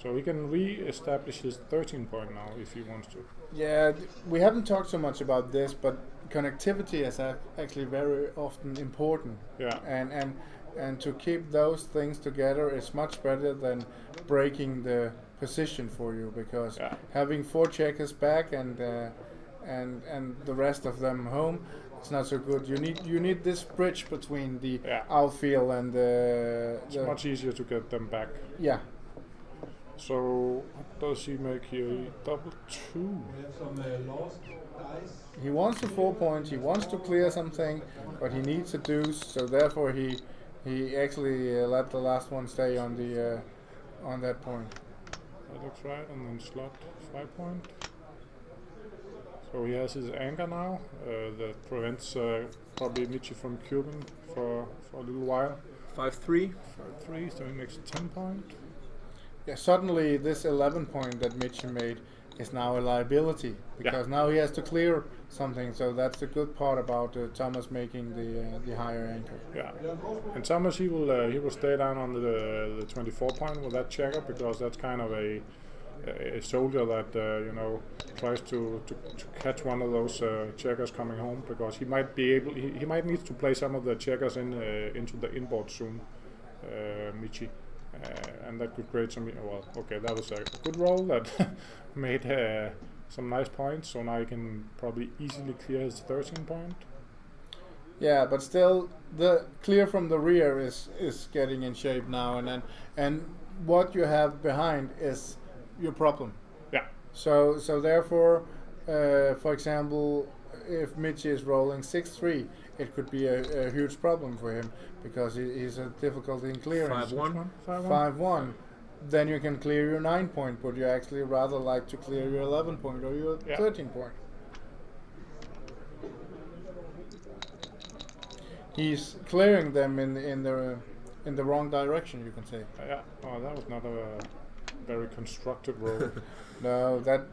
So he can re-establish his 13 point now if he wants to. Yeah, we haven't talked so much about this, but connectivity is actually very often important. Yeah. And to keep those things together is much better than breaking the position for you, because having 4 checkers back and the rest of them home, it's not so good. You need this bridge between the outfield and the. It's much easier to get them back. Yeah. So what does he make here? He double 2. We have some lost dice. He wants the 4 points. He wants to clear something, but he needs a deuce. So therefore, he actually let the last one stay on the on that point. That looks right, and then slot 5 point. So he has his anchor now that prevents probably Michi from cubing for a little while. 5-3. 5-3, so he makes a 10 point. Yeah, suddenly this 11 point that Michi made is now a liability, because now he has to clear something. So that's the good part about Thomas making the higher anchor. Yeah, and Thomas he will stay down on the 24 point with that checker, because that's kind of a soldier that tries to catch one of those checkers coming home, because he might be able he might need to play some of the checkers into the inboard soon, Michi. And that could create some. Well, okay, that was a good roll that made some nice points. So now he can probably easily clear his 13 point. Yeah, but still, the clear from the rear is getting in shape now, and what you have behind is your problem. Yeah. So therefore, for example, if Michi is rolling 6-3, it could be a huge problem for him, because he's a difficulty in clearing. 5-1. 5-1. Then you can clear your 9 point, but you actually rather like to clear your 11 point or your 13 point. He's clearing them in the wrong direction, you can say. Yeah. Oh, that was not a very constructive roll. No, that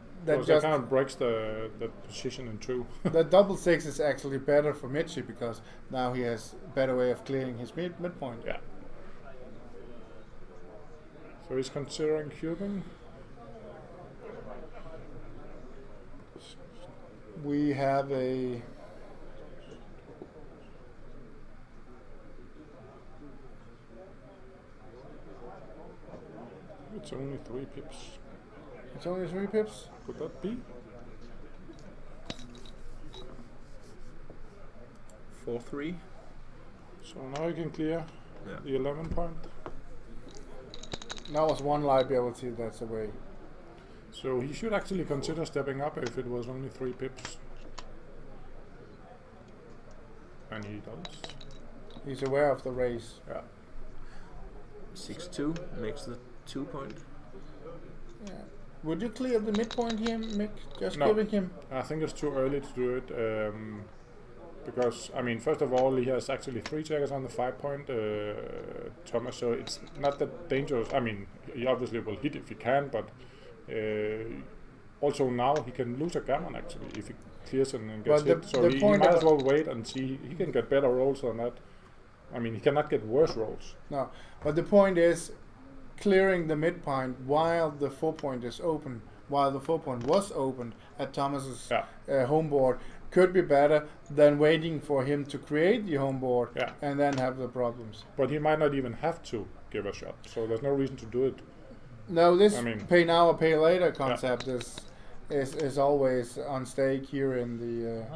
just kind of breaks the position in 2. The double 6 is actually better for Michi, because now he has a better way of clearing his midpoint. Yeah. So he's considering cubing. We have a. It's only 3 pips. It's only 3 pips? Could that be? 4-3. So now you can clear the 11 point. That was one liability that's away. So he should actually consider stepping up if it was only 3 pips. And he does. He's aware of the race. Yeah. 6-2 makes the 2 point. Yeah. Would you clear the midpoint here, Mick? Just No. giving him. I think it's too early to do it. because I mean, first of all, he has actually 3 checkers on the 5-point, Thomas. So it's not that dangerous. I mean, he obviously will hit if he can, but also now he can lose a gammon actually if he clears and gets hit. So he might as well wait and see. He can get better rolls than that. I mean, he cannot get worse rolls. No, but the point is clearing the midpoint while the 4-point is open, while the 4-point was opened at Thomas's home board, could be better than waiting for him to create the home board and then have the problems. But he might not even have to give a shot, so there's no reason to do it. No, this pay now or pay later concept is always on stake here in the.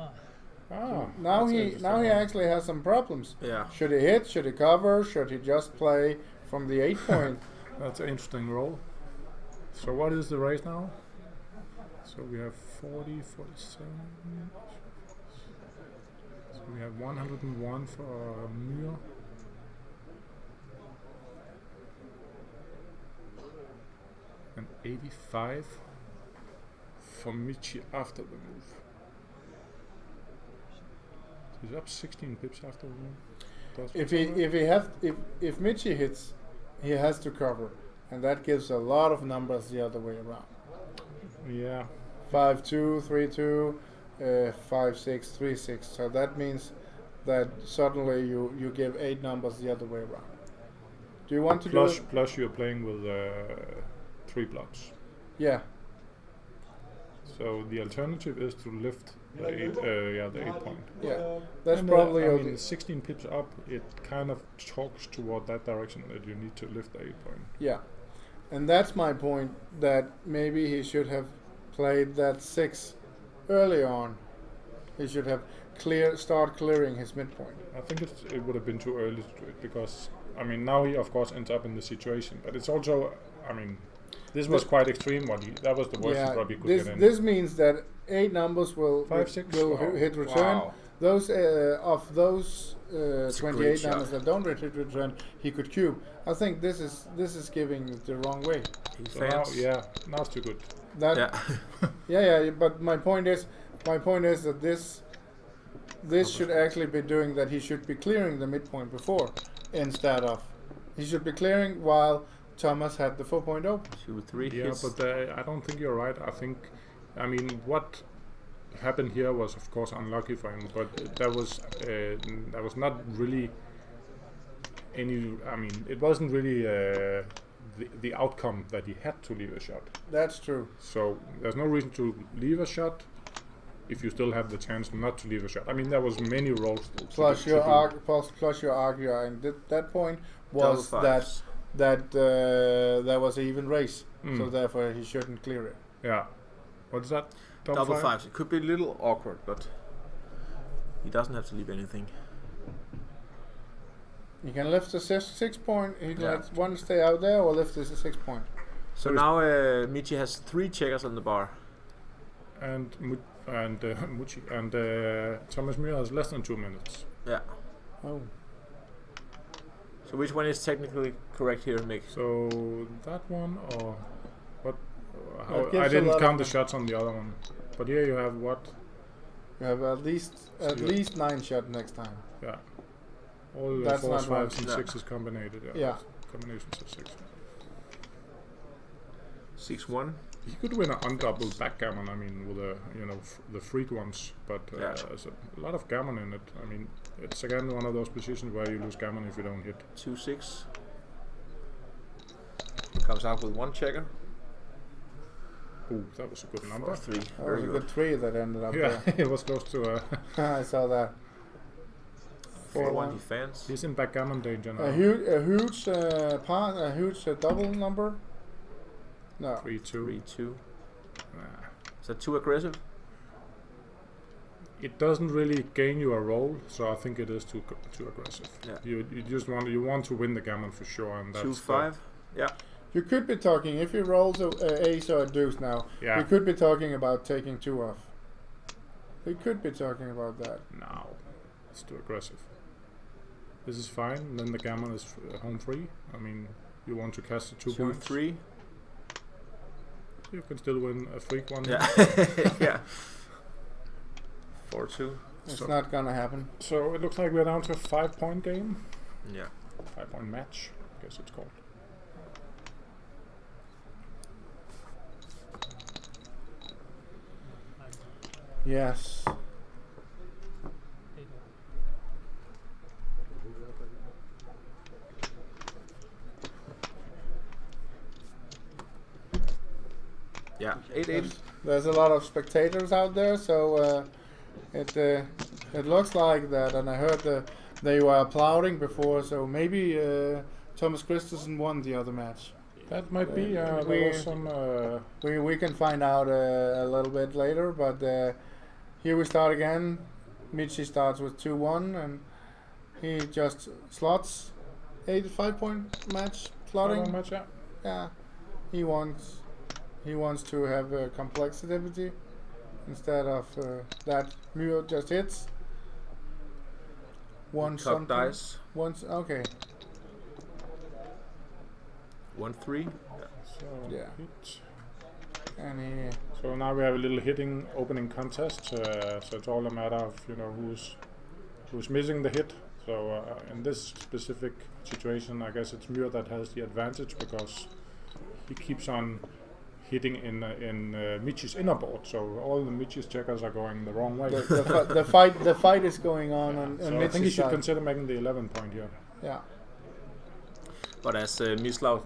Now he actually has some problems. Yeah. Should he hit? Should he cover? Should he just play from the 8-point? That's an interesting roll. So what is the race now? So we have 40, 47. So we have 101 for Myhr. And 85 for Michi after the move. He's up 16 pips after the move. If Michi hits, he has to cover, and that gives a lot of numbers the other way around. Yeah. 5-2, 3-2, 5-6, 3-6. So that means that suddenly you give 8 numbers the other way around. Do you want to do it? Plus you're playing with 3 blocks. Yeah. So the alternative is to lift the 8-point. Yeah, that's And probably. I mean, 16 pips up, it kind of talks toward that direction that you need to lift the 8-point. Yeah, and that's my point. That maybe he should have played that 6 early on. He should have start clearing his midpoint. I think it would have been too early to do it because I mean now he of course ends up in the situation, but it's also I mean. This was quite extreme. That was the worst he probably could get in. This means that 8 numbers will 5, 6 hit return. Wow. Those of those 28 numbers shot. that don't hit return, he could cube. I think this is giving it the wrong way. So now it's too good. But my point is that this should actually be doing that. He should be clearing the midpoint before instead of he should be clearing while Thomas had the 4-point open. 2-3 Yeah, hits. but I don't think you're right. I mean, what happened here was, of course, unlucky for him. But that was not really any. I mean, it wasn't really the outcome that he had to leave a shot. That's true. So there's no reason to leave a shot if you still have the chance not to leave a shot. I mean, there was many rolls. Plus your argument at that point was that there was an even race, so therefore he shouldn't clear it. Yeah. What is that? Double fives. It could be a little awkward, but he doesn't have to leave anything. You can lift the 6-point. He can let one stay out there, or lift the 6-point. So now Michi has 3 checkers on the bar. And Muchi and Thomas Myhr has less than 2 minutes. Yeah. Oh. So which one is technically correct here, Nick? So that one or what? That I gives a didn't lot count the of shots on the other one. But here you have what? You have at least 9 shots next time. Yeah. All the That's 4s, not 5s, and wrong. 6s combined. Yeah. Combinations of 6. 6-1. He could win an undoubled backgammon. I mean, with the freak ones, but there's a lot of gammon in it. I mean, it's again one of those positions where you lose gammon if you don't hit. 2-6. Comes out with 1 checker. Ooh, that was a good number. 4-3. That was Very a good. good 3 that ended up Yeah, it was close to. I saw that. 4-1 defense. He's in backgammon danger now. A huge double number. No. 3-2. 3-2. Nah. Is that too aggressive? It doesn't really gain you a roll, so I think it is too aggressive. Yeah. You just want to win the gammon for sure, and that's 2-5. Yeah. You could be talking if he rolls a ace or a deuce now. Yeah. We could be talking about taking 2 off. We could be talking about that. No, it's too aggressive. This is fine. And then the gammon is home free. I mean, you want to cast the 2 points. 2-3. You can still win a freak one. Yeah. Yeah. 4-2. It's So- not gonna happen. So it looks like we're down to a 5-point game. Yeah. 5-point match, I guess it's called. Yes. Yeah. 8-8. There's a lot of spectators out there, so it looks like that. And I heard they were applauding before, so maybe Thomas Christensen won the other match. That might be. There we- was some. We can find out a little bit later, but here we start again. Michi starts with 2-1, and he just slots 5-point match slotting. match, yeah. Yeah, he wants to have complexity instead of that Myhr just hits. One Cock something. dice. Once okay. 1-3. So Yeah. hit. And he So now we have a little hitting opening contest. So it's all a matter of who's missing the hit. So in this specific situation, I guess it's Myhr that has the advantage because he keeps on hitting in Michi's inner board. So all the Michi's checkers are going the wrong way. the fight is going on on So I think he Michi's should side. consider making the 11 point here. Yeah. But as Mislav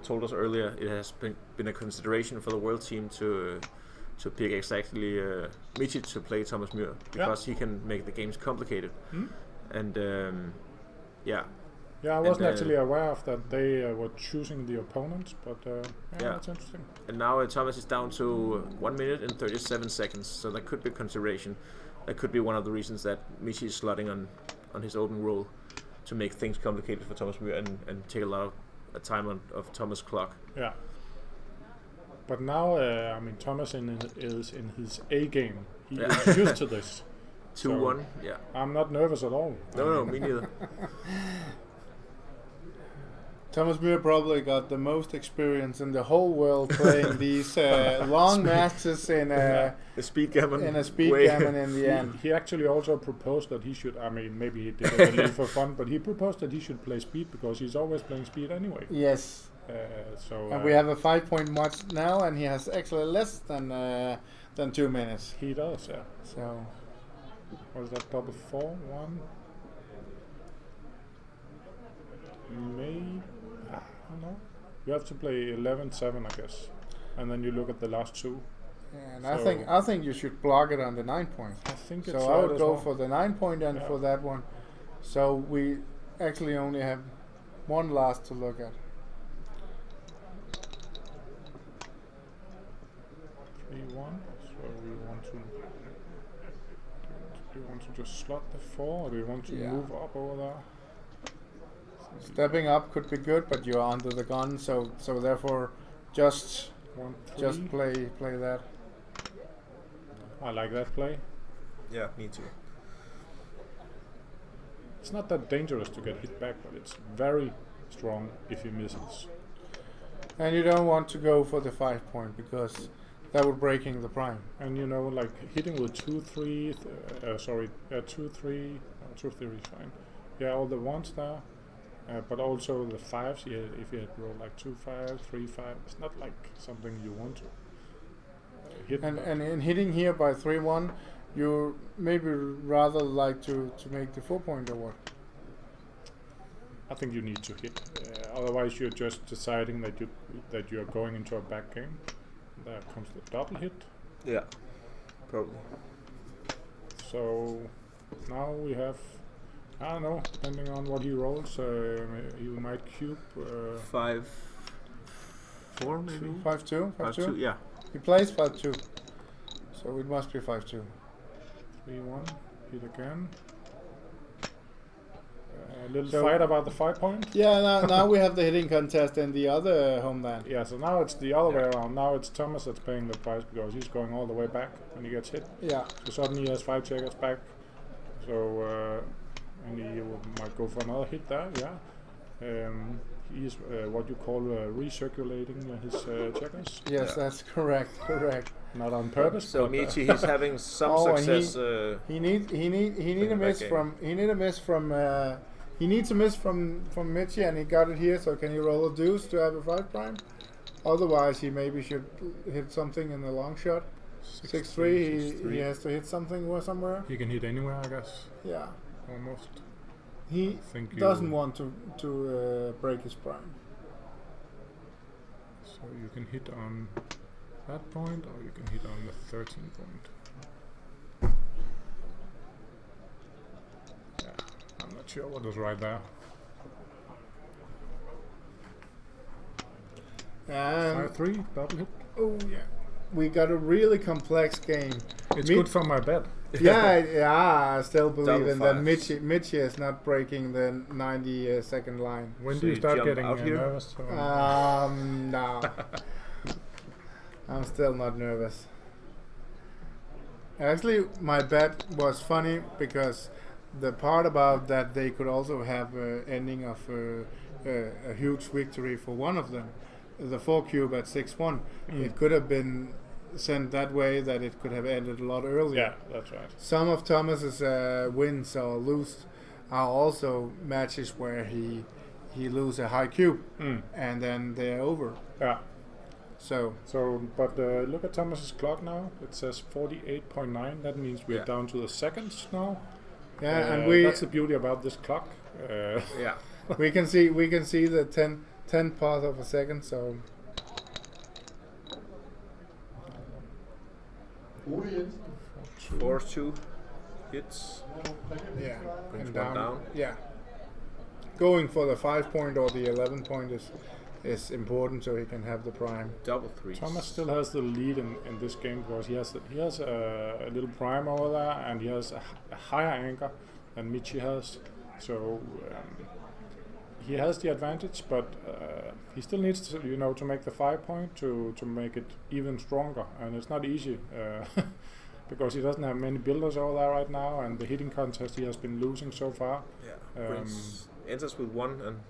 told us earlier, it has been a consideration for the world team to pick exactly Michi to play Thomas Myhr because he can make the games complicated. Hmm? And yeah, Yeah, I wasn't And, actually aware of that they were choosing the opponent, but yeah, Yeah. that's interesting. and now Thomas is down to 1 minute and 37 seconds, so that could be consideration. That could be one of the reasons that Michi is slotting on his open role to make things complicated for Thomas Myhr and take a lot of time of Thomas' clock. Yeah. But now, I mean, Thomas is in his A game. He Yeah. is used to this. 2-1, yeah. I'm not nervous at all. No, me neither. Thomas Myhr probably got the most experience in the whole world playing these long matches in a The speed speed way. gammon in the end. He actually also proposed that he should, I mean, maybe he did it a little for fun, but he proposed that he should play speed because he's always playing speed anyway. Yes, So and we have a 5-point match now, and he has actually less than 2 minutes. he does, yeah. So Was that double 4? 1? Maybe. I don't know. You have to play 11-7, I guess. And then you look at the last two. and So- I think you should block it on the 9 point. I think So it's I right would as go well. for the 9 point and Yeah. for that one. So we actually only have one last to look at. 3-1. So we want to. Do you want to just slot the 4, or do you want to Yeah. move up over there? Stepping up could be good, but you're under the gun, so therefore just 1, 3. just play that. I like that play. Yeah, me too. It's not that dangerous to get hit back, but it's very strong if he misses. And you don't want to go for the 5 point because that would breaking the prime. And you know, like hitting with 2-3, 2-3, 2-3 is fine. Yeah, all the ones there, but also the 5s. Yeah, if you had rolled like 2-5, 3-5, it's not like something you want to hit. And but in hitting here by 3-1, you maybe rather like to make the 4 point or what? I think you need to hit. Otherwise, you're just deciding that you are going into a back game. There comes the double hit. Yeah, probably. So now we have, I don't know, depending on what he rolls, you might cube 5-4 maybe. 5-2? 5-2, yeah. He plays 5-2. So it must be 5-2. 3-1, hit again. A little So- fight about the 5 point. Yeah, now we have the hitting contest in the other homeland. Yeah, so now it's the other way around. Now it's Thomas that's paying the price because he's going all the way back when he gets hit. Yeah. So suddenly he has 5 checkers back. So and he might go for another hit there. Yeah. He's what you call recirculating his checkers. Yes, Yeah. that's correct. Correct. not on purpose. So but, Michi, he's having some Oh, and success. he need a back miss game. from he needs a miss from Michi, and he got it here. So can he roll a deuce to have a 5 prime? Otherwise, he maybe should hit something in the long shot. 6-3. He has to hit something somewhere. He can hit anywhere, I guess. Yeah, Almost. he Think doesn't want to break his prime. So you can hit on that point, or you can hit on the 13 point. Yeah, I'm not sure what was right there. And 5-3, double hit. oh yeah, we got a really complex game. It's good for my bet. Yeah, I still believe Double in that. fives. Michi is not breaking the 90-second line. When So do you you start jump getting out here? nervous? No. I'm still not nervous. Actually, my bet was funny because the part about that they could also have an ending of a huge victory for one of them, the 4 cube at 6-1. It could have been sent that way that it could have ended a lot earlier. Yeah, that's right. Some of Thomas's wins or lose are also matches where he lose a high cube and then they're over. Yeah. So But look at Thomas's clock now. It says 48.9. That means we're Yeah. down to the seconds now. yeah, and that's the beauty about this clock. Yeah. we can see the 10 part of a second. So Ole Jensen. 4-2 hits. yeah, Brings and one down. Yeah, going for the 5 point or the 11 point is important so he can have the prime. Double threes. Thomas still has the lead in this game because he has a little prime over there, and he has a higher anchor than Michi has. So he has the advantage, but he still needs to make the 5 point to make it even stronger, and it's not easy because he doesn't have many builders over there right now, and the hitting contest he has been losing so far. Yeah. Enters with 1 and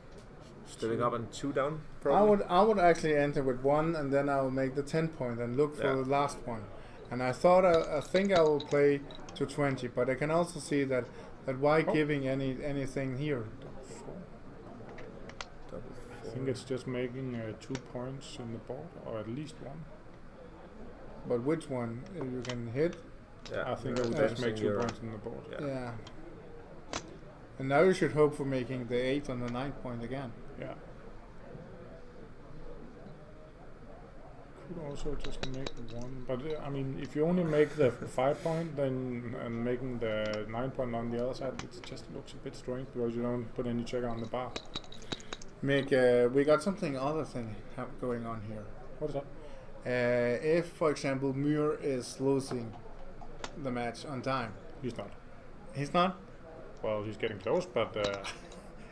stepping up and 2 down. Probably. I would actually enter with 1 and then I will make the 10 point and look for Yeah. the last one. And I thought I think I will play to 20, but I can also see that why giving anything here. Double I think it's just making 2 points in the board, or at least 1. But which one you can hit? Yeah. I think I you're will just advancing make 2 your- points in the board. Yeah. Yeah. And now you should hope for making the 8 and the 9 point again. Yeah. Could also just make 1, but I mean, if you only make the 5 point, then and making the 9 point on the other side, it just looks a bit strange because you don't put any checker on the bar. We got something other thing going on here. What is that? If, for example, Myhr is losing the match on time, He's not. he's not. Well, he's getting close, but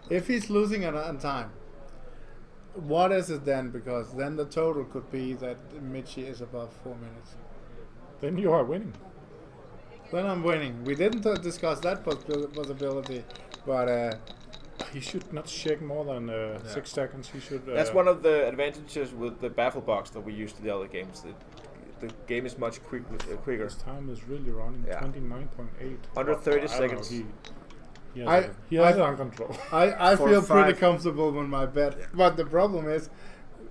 If he's losing it on time, what is it then? Because then the total could be that Michi is above 4 minutes. then you are winning. Then I'm winning. We didn't discuss that possibility, but He should not shake more than 6 seconds. He should. That's one of the advantages with the baffle box that we used to the other games. The game is much quicker. His time is really running. Yeah. 29.8. Under 30 I don't know, seconds. He has it on control. I For feel pretty 5. comfortable with my bet. But the problem is,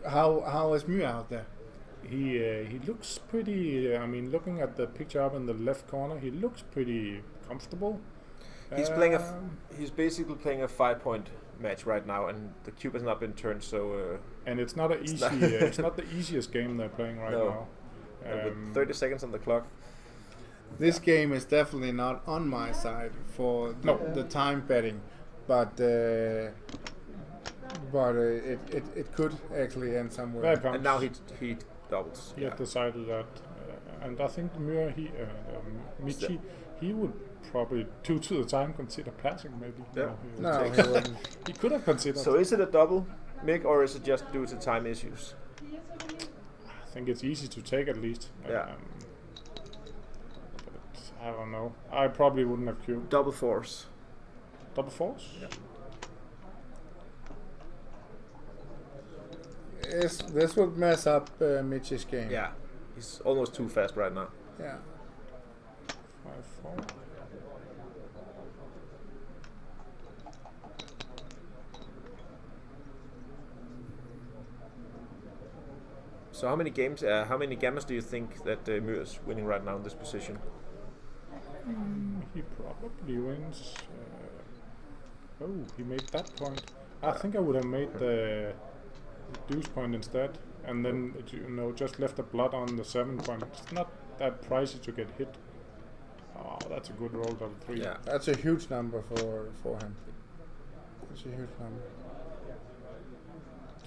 how is Myhr out there? He looks pretty. I mean, looking at the picture up in the left corner, he looks pretty comfortable. He's playing he's basically playing a 5 point match right now, and the cube has not been turned. So and it's not an easy. It's not the easiest game they're playing right No. now. with 30 seconds on the clock. This game is definitely not on my side for the time betting, but it could actually end somewhere. There it comes. And now he doubles. He had decided that, and I think Myhr, Michi, he would probably, due to the time, consider passing maybe. Yeah. No, he wouldn't. He could have considered. So is it a double, Mick, or is it just due to time issues? I think it's easy to take at least. Yeah. But I don't know. I probably wouldn't have queued. Double force. Double force? Yeah. This would mess up Mitch's game. Yeah. He's almost too fast right now. Yeah. 5-4. So how many gammas do you think that Myhr is winning right now in this position? He probably wins. He made that point. I think I would have made the deuce point instead, and then just left the blood on the 7 point. It's not that pricey to get hit. Oh, that's a good roll, double 3. Yeah. That's a huge number for him. That's a huge number.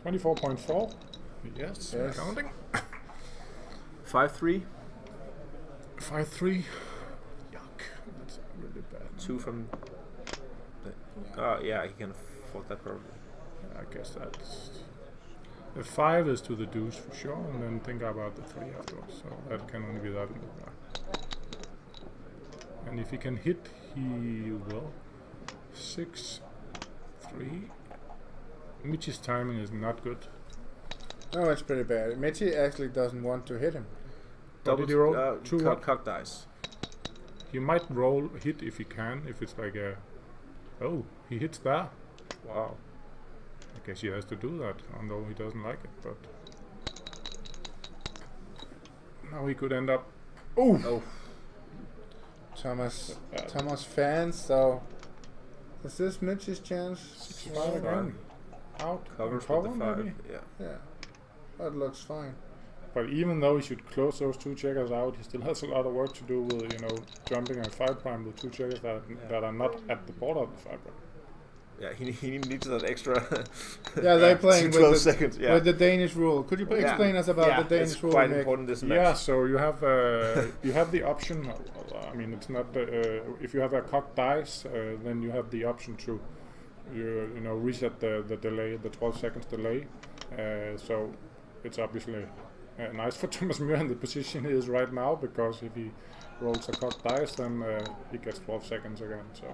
24.4. Yes. Counting. 5-3. 5-3. Yuck. That's really bad. 2 from. Oh yeah, he can afford that probably. I guess that's. The 5 is to the deuce for sure, and then think about the 3 afterwards. So that can only be that move. And if he can hit, he will. 6-3. Michi's timing is not good. No, it's pretty bad. Michi actually doesn't want to hit him. What did he roll? 2 cock dice. He might hit if he can, if it's like a... Oh, he hits there. Wow. I guess he has to do that, although he doesn't like it, but... Now he could end up... Oh! Thomas fans, so... Is this Michi's chance? 6-5 again. Out. Covers Cover, with the 5. maybe? Yeah. That looks fine. But even though he should close those 2 checkers out, he still has a lot of work to do with, jumping a 5 prime with 2 checkers that are not at the border of the 5 prime. Yeah, he needs that extra. Yeah, they're playing 12 with seconds. with the Danish rule. Could you explain us about the Danish it's rule? quite Mick? important this match. Yeah, so you have the option. I mean, it's not if you have a cocked dice, then you have the option to reset the delay, the 12 seconds delay. So it's obviously nice for Thomas Myhr in the position he is right now, because if he rolls a cocked dice, then he gets 12 seconds again. So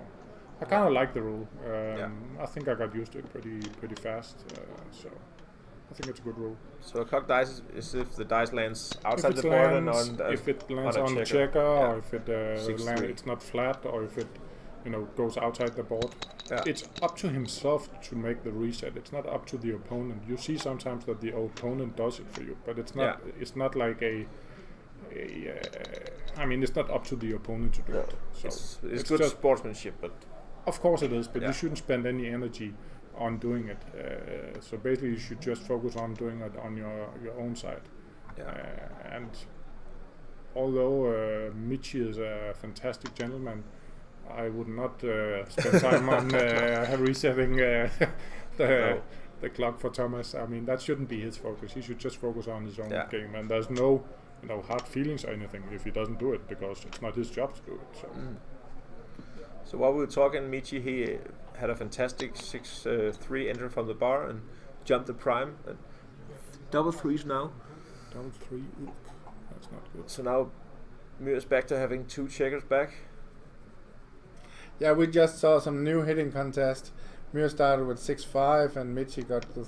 I kind of like the rule. I think I got used to it pretty fast. So I think it's a good rule. So a cocked dice is if the dice lands outside the board and if it lands on the checker, or if it it's not flat, or if it goes outside the board. Yeah. It's up to himself to make the reset. It's not up to the opponent. You see sometimes that the opponent does it for you, but it's not. Yeah. It's not like I mean, it's not up to the opponent to do it. So it's good sportsmanship, but of course it is. But you shouldn't spend any energy on doing it. So basically, you should just focus on doing it on your own side. Yeah. And although Michi is a fantastic gentleman, I would not spend time on resetting the clock for Thomas. I mean, that shouldn't be his focus. He should just focus on his own game. And there's no hard feelings or anything if he doesn't do it, because it's not his job to do it. So. So while we were talking, Michi, he had a fantastic 6-3 entry from the bar and jumped the prime. And double threes now. Double 3. Ooh, that's not good. So now Myhr is back to having 2 checkers back. Yeah, we just saw some new hitting contest. Myhr started with 6-5 and Michi got the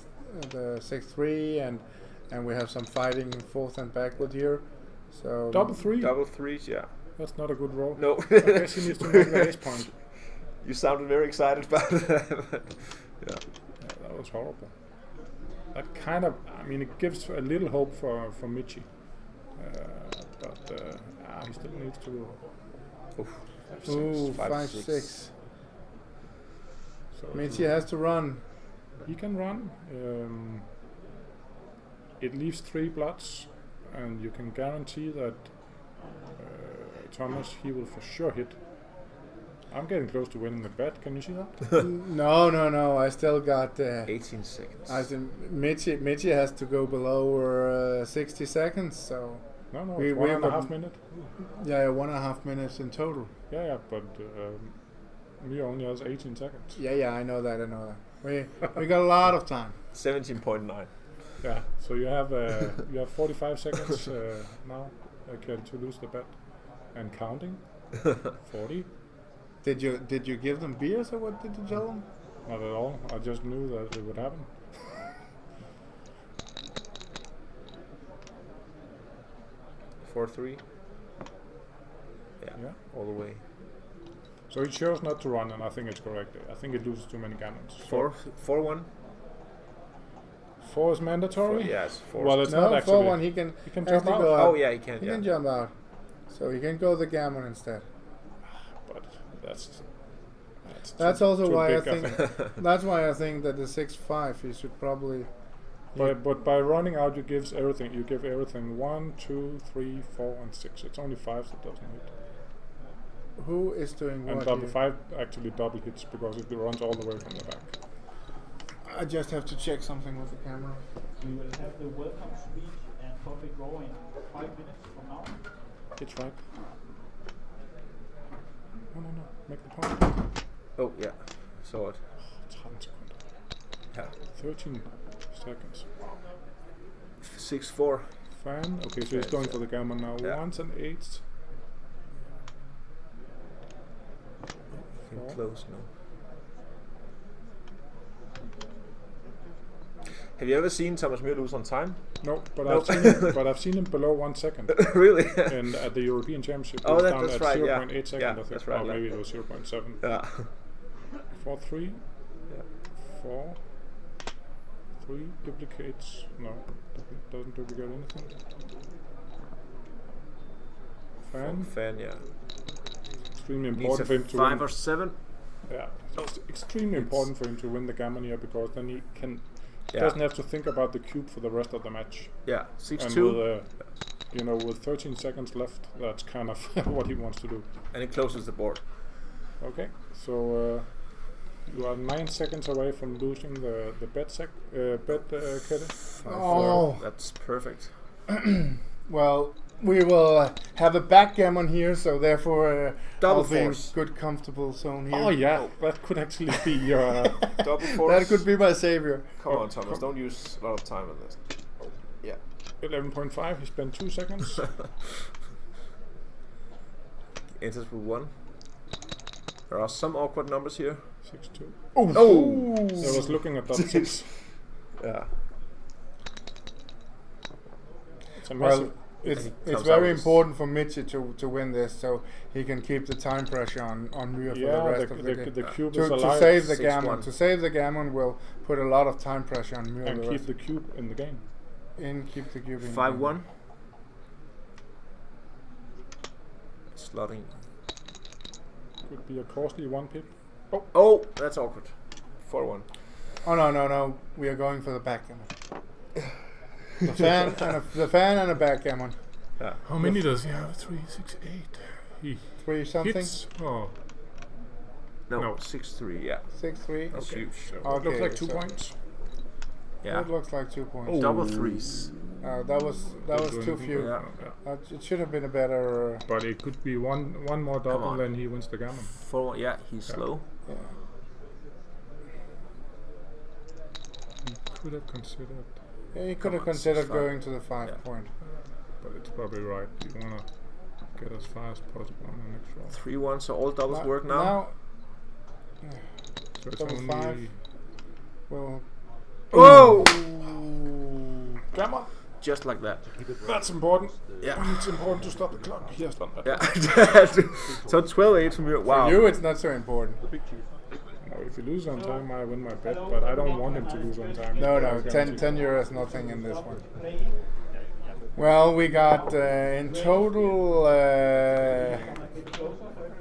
6-3, and we have some fighting forth and backward here. So double 3. Double threes, yeah. That's not a good roll. No. I guess he needs to make the ace point. You sounded very excited about that. Yeah, that was horrible. That kind of, I mean, it gives a little hope for Michi, but he still needs to. Ooh, 5-6. So Michi has to run. He can run. It leaves 3 bloods, and you can guarantee that Thomas, he will for sure hit. I'm getting close to winning the bet. Can you see that? No. I still got 18 seconds. I think Michi has to go below 60 seconds. So no, it's 1.5 minutes. Yeah, 1.5 minutes in total. Yeah, but Myhr only has 18 seconds. Yeah, I know that. We got a lot of time. 17.9. Yeah, so you have 45 seconds now to lose the bet, and counting. 40. Did you give them beers, or what did you tell them? Not at all. I just knew that it would happen. 4-3. Yeah, Yeah. all the way. So he chose not to run, and I think it's correct. I think it loses too many gammons. 4-1. 4 is mandatory. Yes, 4. Well, it's No, not actually. 4-1. He can jump actually out. go out. Oh yeah, he can. He Yeah. can jump out. So he can go the gammon instead. But that's That's too- also too why I big, think. That's why I think that the 6-5 he should probably. But by running out, you give everything 1, 2, 3, 4, and 6. It's only 5 that doesn't hit. Who is doing And what? double here? 5 actually double hits because it runs all the way from the back. I just have to check something with the camera. We will have the welcome speech and public draw in 5 minutes from now. It's right. No. Make the point. Oh yeah, saw it. It's 100 seconds. Yeah. 13 seconds. 6-4. Fan. Okay, so he's going for the gammon now. Yeah. 1s and 8s. Getting close now. Have you ever seen Thomas Myhr lose on time? No, but Nope. I've seen him below 1 second. Really? And at the European Championship, he Oh, was that- down that's at right, 0.8 yeah. seconds, Yeah, I think. that's right, Or yeah. maybe it was 0.7. Yeah. 4-3. Yeah. 4. 3 duplicates. No, doesn't duplicate anything. Fan. Fan, yeah. Extremely Needs important a for him to 5 win. or 7. Yeah, it's extremely important for him to win the gammon here because then he Yeah. doesn't have to think about the cube for the rest of the match. Yeah. And 6-2. with 13 seconds left, that's kind of what he wants to do. And it closes the board. Okay, so you are 9 seconds away from losing the bet credit. 5-4. Oh. That's perfect. Well, we will have a backgammon here, so therefore Double I'll be in force. good comfortable zone here. Oh yeah, that could actually be your. Double force. That could be my savior. Come on, Thomas. Don't use a lot of time on this. Yeah. 11.5. He spent 2 seconds. Enters with 1. There are some awkward numbers here. 6-2. Oh! So I was looking at double 6. Yeah. It's a Well, massive. it's comes it's out very with- important for Michi to win this, so he can keep the time pressure on Myhr for the rest of the game. the cube is To alive save the 6-1. gammon, will put a lot of time pressure on Myhr. and the keep rest the cube in the game. keep the cube in. 5-1. Slotting. Could be a costly 1 pip. Oh, that's awkward. 4-1. Oh no! We are going for the backgammon. the fan and a backgammon. Yeah. How many does he have? 3, 6, 8. He 3 something. hits. Oh, No, No. 6-3. Yeah. 6-3. That's okay. huge. So Okay, it looks like 2 so- points. Yeah. It looks like 2 points. Oh. Double 3s. That was too few. Yeah. It should have been a better. But it could be one more double on. and he wins the gammon. 4. Yeah, he's slow. Yeah. He could have considered, Yeah, he could have on, considered 6-5. going to the 5 Yeah. point. but it's probably right. You wanna get as far as possible on the next roll. 3-1. So all doubles work now. So it's double only 5. Well, Oh! gammon. Just like that. That's important. Yeah. And it's important to stop the clock. He has done that. Yeah. So 12-8 from you. Wow. for you, it's not so important. Now, if he loses on time, I win my bet, but I don't want him to lose on time. No, That's 10 guaranteed. euros, nothing in this one. Well, we got in total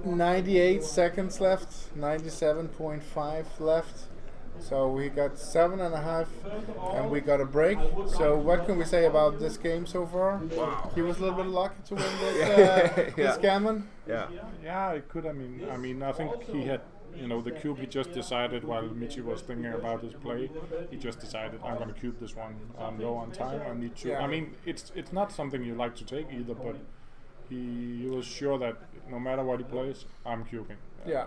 98 seconds left, 97.5 left. So we got 7.5, and we got a break. So what can we say about this game so far? Wow. He was a little bit lucky to win this, Yeah. this gammon. Yeah. Yeah, it could. I mean, I think he had, the cube. He just decided while Michi was thinking about his play, he just decided I'm going to cube this one. I'm low on time. I need to. Yeah. I mean, it's not something you like to take either, but he was sure that no matter what he plays, I'm cubing. Yeah.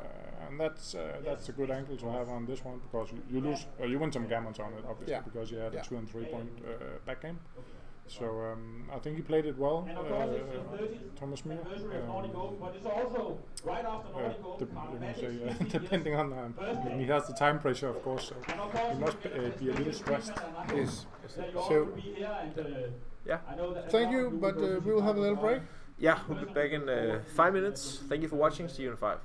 And that's a good angle to have on this one because you lose, you win some gammons on it, obviously, Yeah. because you had Yeah. a 2 and 3 point back game. So I think he played it well, Thomas Myhr. Depending on, he has the time pressure, of course, so he must be a little stressed. Yes. So Yeah. I know that. Thank you, but we will have a little break. Yeah, we'll be back in 5 minutes. Thank you for watching. See you in 5.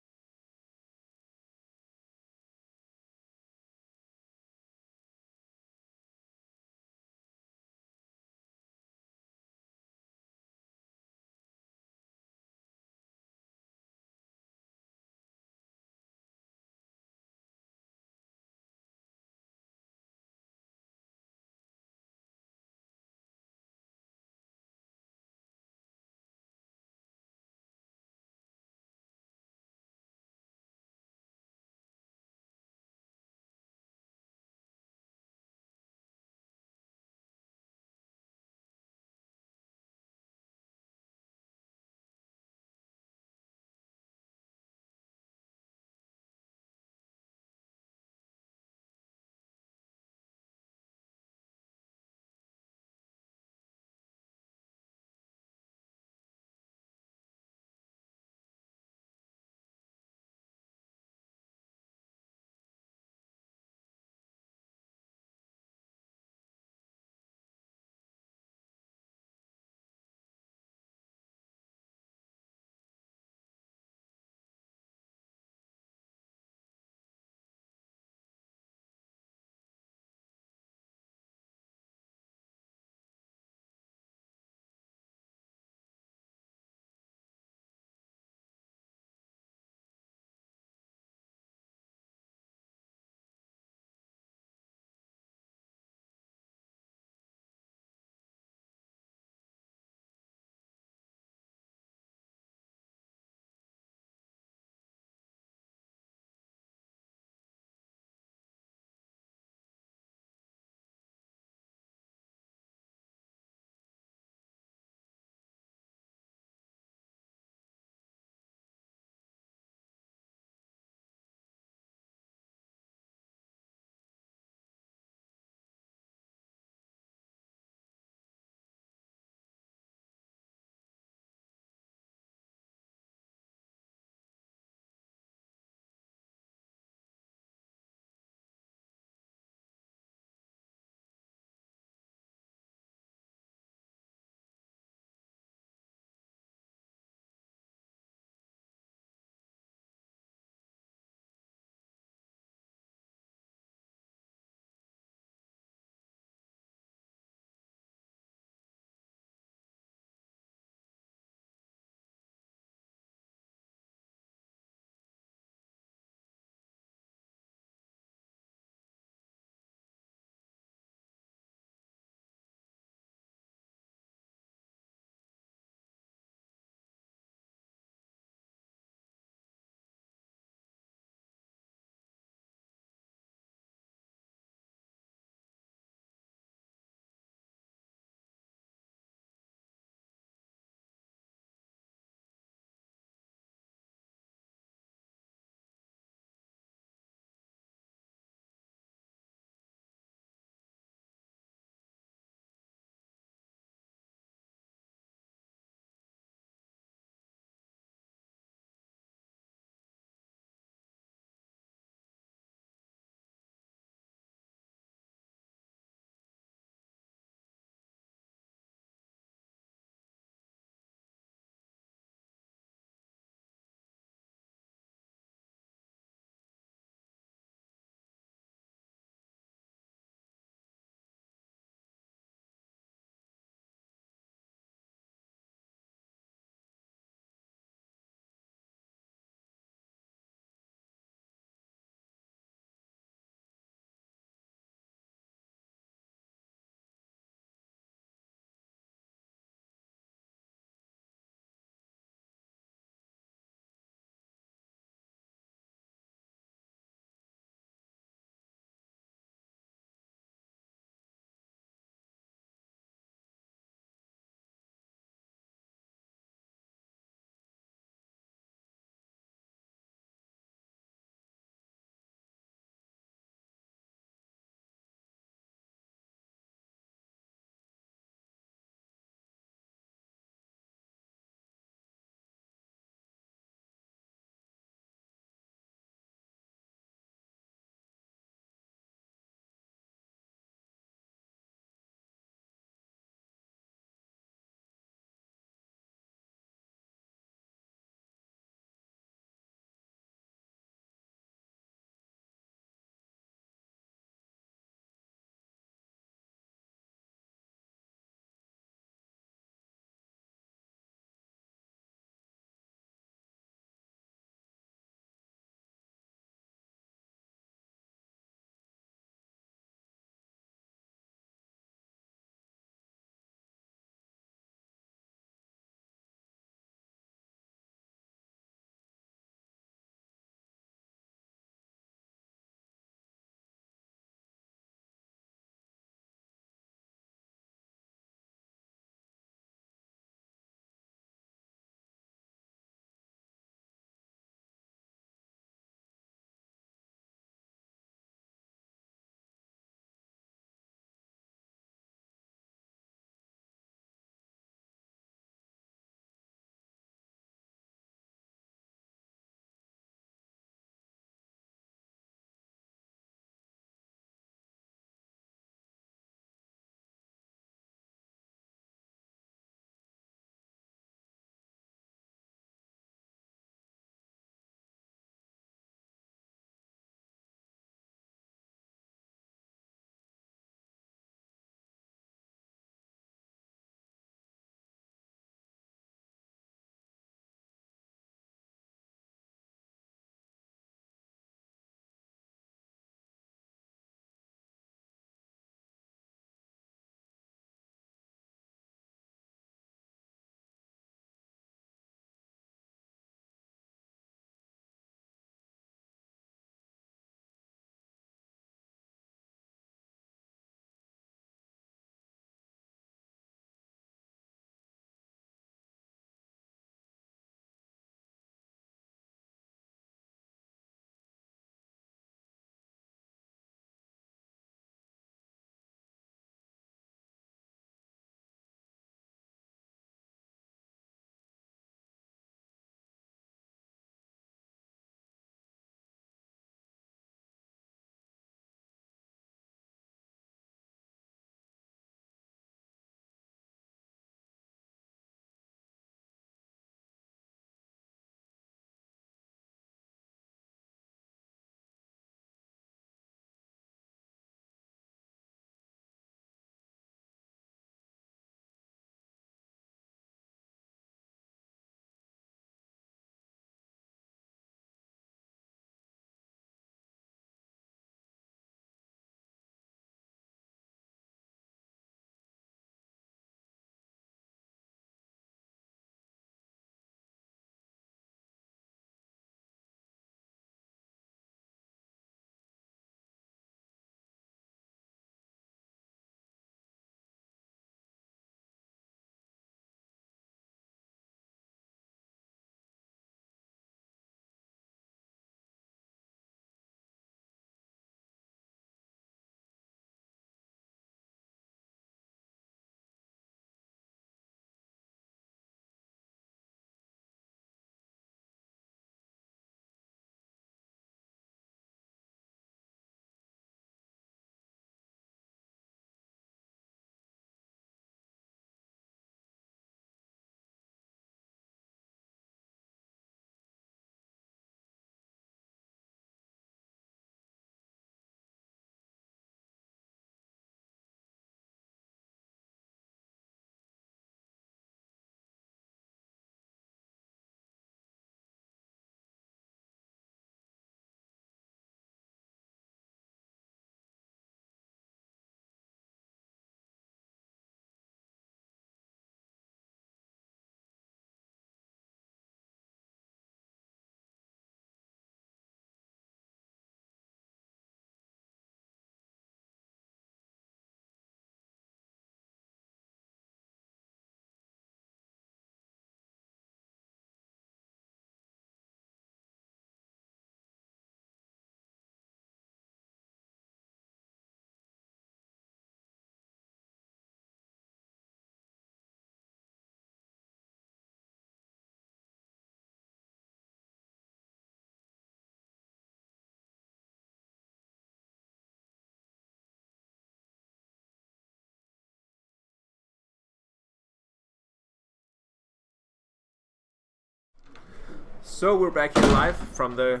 So we're back here live from the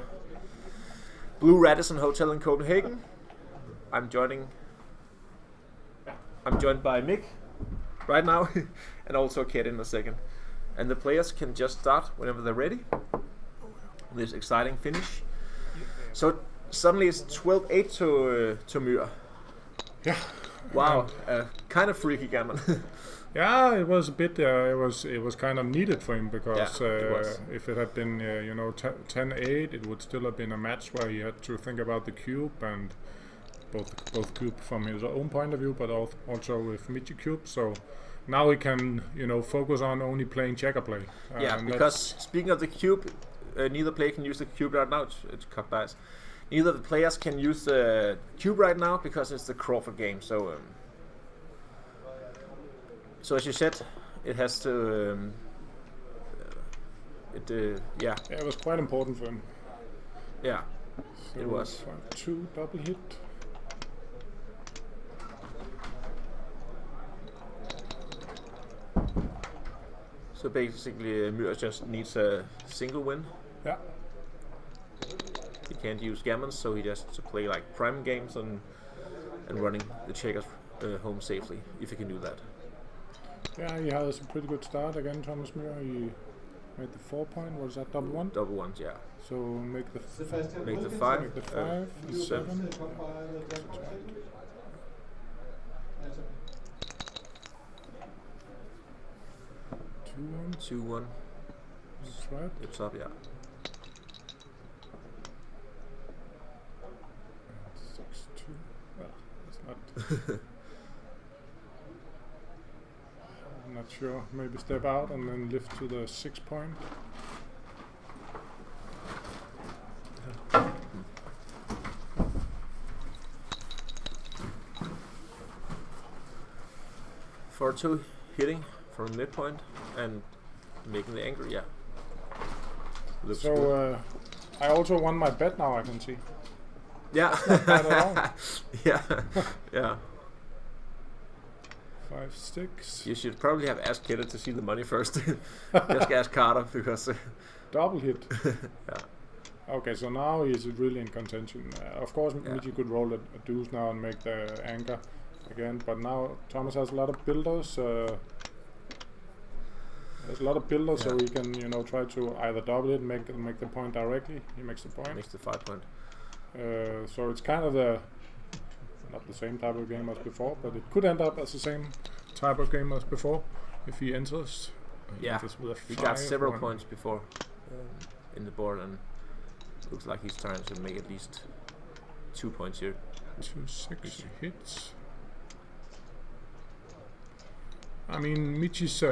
Blue Radisson Hotel in Copenhagen. I'm joined by Mick right now, and also Kate in a second. And the players can just start whenever they're ready. This exciting finish. So suddenly it's 12-8 to Myhr. Yeah. Wow, kind of freaky gammon. Yeah, it was a bit. It was kind of needed for him because it was. if it had been 10-8, it would still have been a match where he had to think about the cube and both cube from his own point of view, but also with Michihito. So now he can focus on only playing checker play. Yeah, because speaking of the cube, neither player can use the cube right now. It's cut dice. Neither the players can use the cube right now because it's the Crawford game. So as you said, it has to. Yeah. It was quite important for him. Yeah, So it was. 5-2 double hit. So basically, Myhr just needs a single win. Yeah. He can't use gammons, so he has to play like prime games and running the checkers home safely, if he can do that. Yeah, he has a pretty good start again, Thomas Myhr. He made the 4 point. What is that? Double one. Double ones, yeah. So make the Make the 5. Make the 5, the 7. Two 2-1. one. That's right. It's up, yeah. 6-2. Well, it's not. I'm not sure. Maybe step out and then lift to the 6 point. For 2 hitting from midpoint and making the anchor, yeah. Looks good. So I also won my bet now, I can see. Yeah. bad at all. Yeah. Yeah. 5-6. You should probably have asked Kenneth to see the money first. Just ask Carter because. Double hit. Yeah. Okay, so now he's really in contention. Of course, Yeah. Michi could roll a deuce now and make the anchor again, but now Thomas has a lot of builders. There's a lot of builders, so Yeah. he can try to either double it, make the point directly. He makes the point. Makes the 5 point. So it's kind of not the same type of game as before, but it could end up as the same type of game as before if he enters. Yeah. Enters with a He got 5 several or points before in the board, and looks like he's trying to make at least 2 points here. 2-6 hits. I mean, Michi's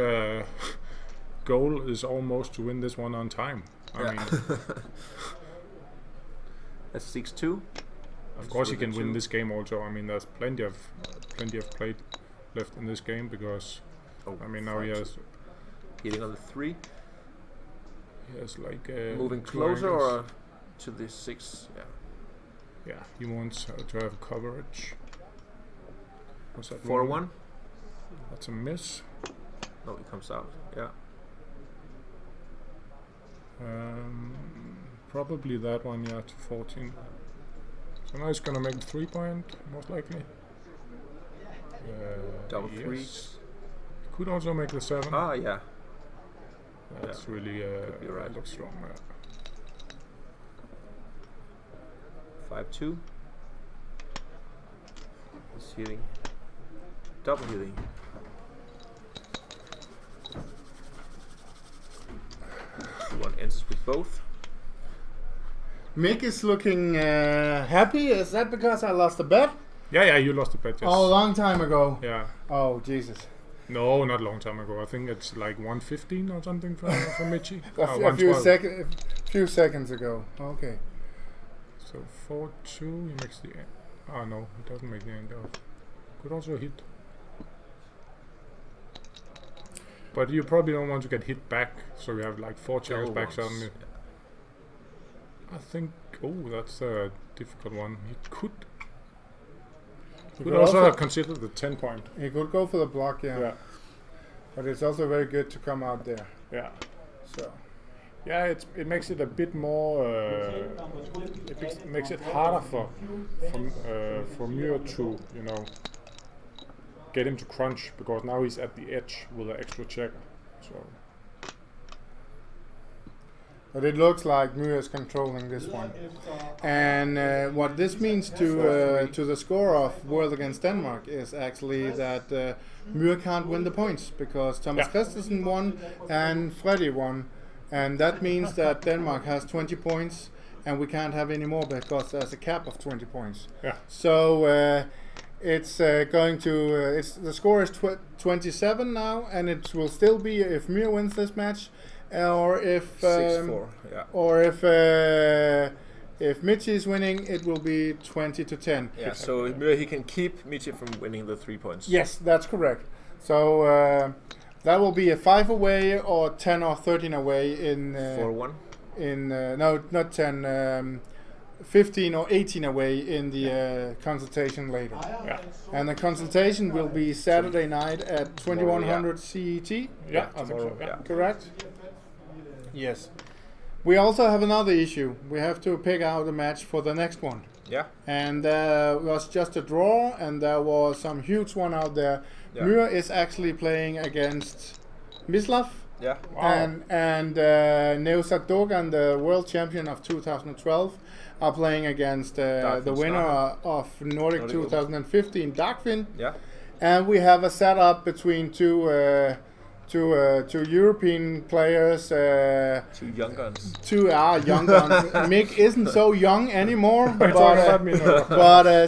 goal is almost to win this one on time. I mean, That's 6-2. of course he with can the win 2. this game also. I mean, there's plenty of play left in this game because I mean now he 5-2. has Hitting on the 3. like Moving 2 closer angles. or to the 6. Yeah. Yeah, he wants to have coverage. What's that? 4-1. That's a miss. No, it comes out. Yeah. Probably that one, yeah, to 14. So now he's gonna make 3 point, most likely. Double yes. 3s. Could also make the 7. Ah, yeah. That's really could be right. looks strong. 5-2. He's hitting. Double hitting. One enters with both. Mick is looking happy. Is that because I lost a bet? Yeah, you lost the bet. Yes. Oh, a long time ago. Yeah. Oh, Jesus. No, not a long time ago. I think it's like 1:15 or something from Michi. A few seconds ago. Okay. So 4-2. He makes the. Oh no, he doesn't make the end of. Could also hit. But you probably don't want to get hit back, so you have like 4 checkers back suddenly. I think. Oh, that's a difficult one. He could. Could also have considered the 10 point. He could go for the block, yeah. But it's also very good to come out there. Yeah. So Yeah, it makes it a bit more. Makes it harder for Myhr to get him to crunch, because now he's at the edge with an extra checker. So. But it looks like Myhr is controlling this one. And what this means to the score of World against Denmark is actually that Myhr can't win the points, because Thomas Christensen won and Freddy won. And that means that Denmark has 20 points and we can't have any more because there's a cap of 20 points. Yeah. So it's going to... the score is 27 now, and it will still be if Myhr wins this match, or if 6-4, yeah. Or if Michi is winning, it will be 20-10. Yeah, so Myhr, he can keep Michi from winning the 3 points. Yes, that's correct. So that will be a 5 away or 10 or 13 away in 4-1. No, not 10. 15 or 18 away in the consultation later. Yeah. And the consultation will be Saturday night at 2100 CET. Yeah, I think so. Yeah. Correct? Yes. We also have another issue. We have to pick out a match for the next one. Yeah. And it was just a draw, and there was some huge one out there. Yeah. Myhr is actually playing against Mislav. Yeah. And Neusat Dogan, the world champion of 2012, are playing against the winner of Nordic 2015, Darkfin. Yeah. And we have a setup between two European players. 2 young guns. Two young guns. Mick isn't so young anymore, but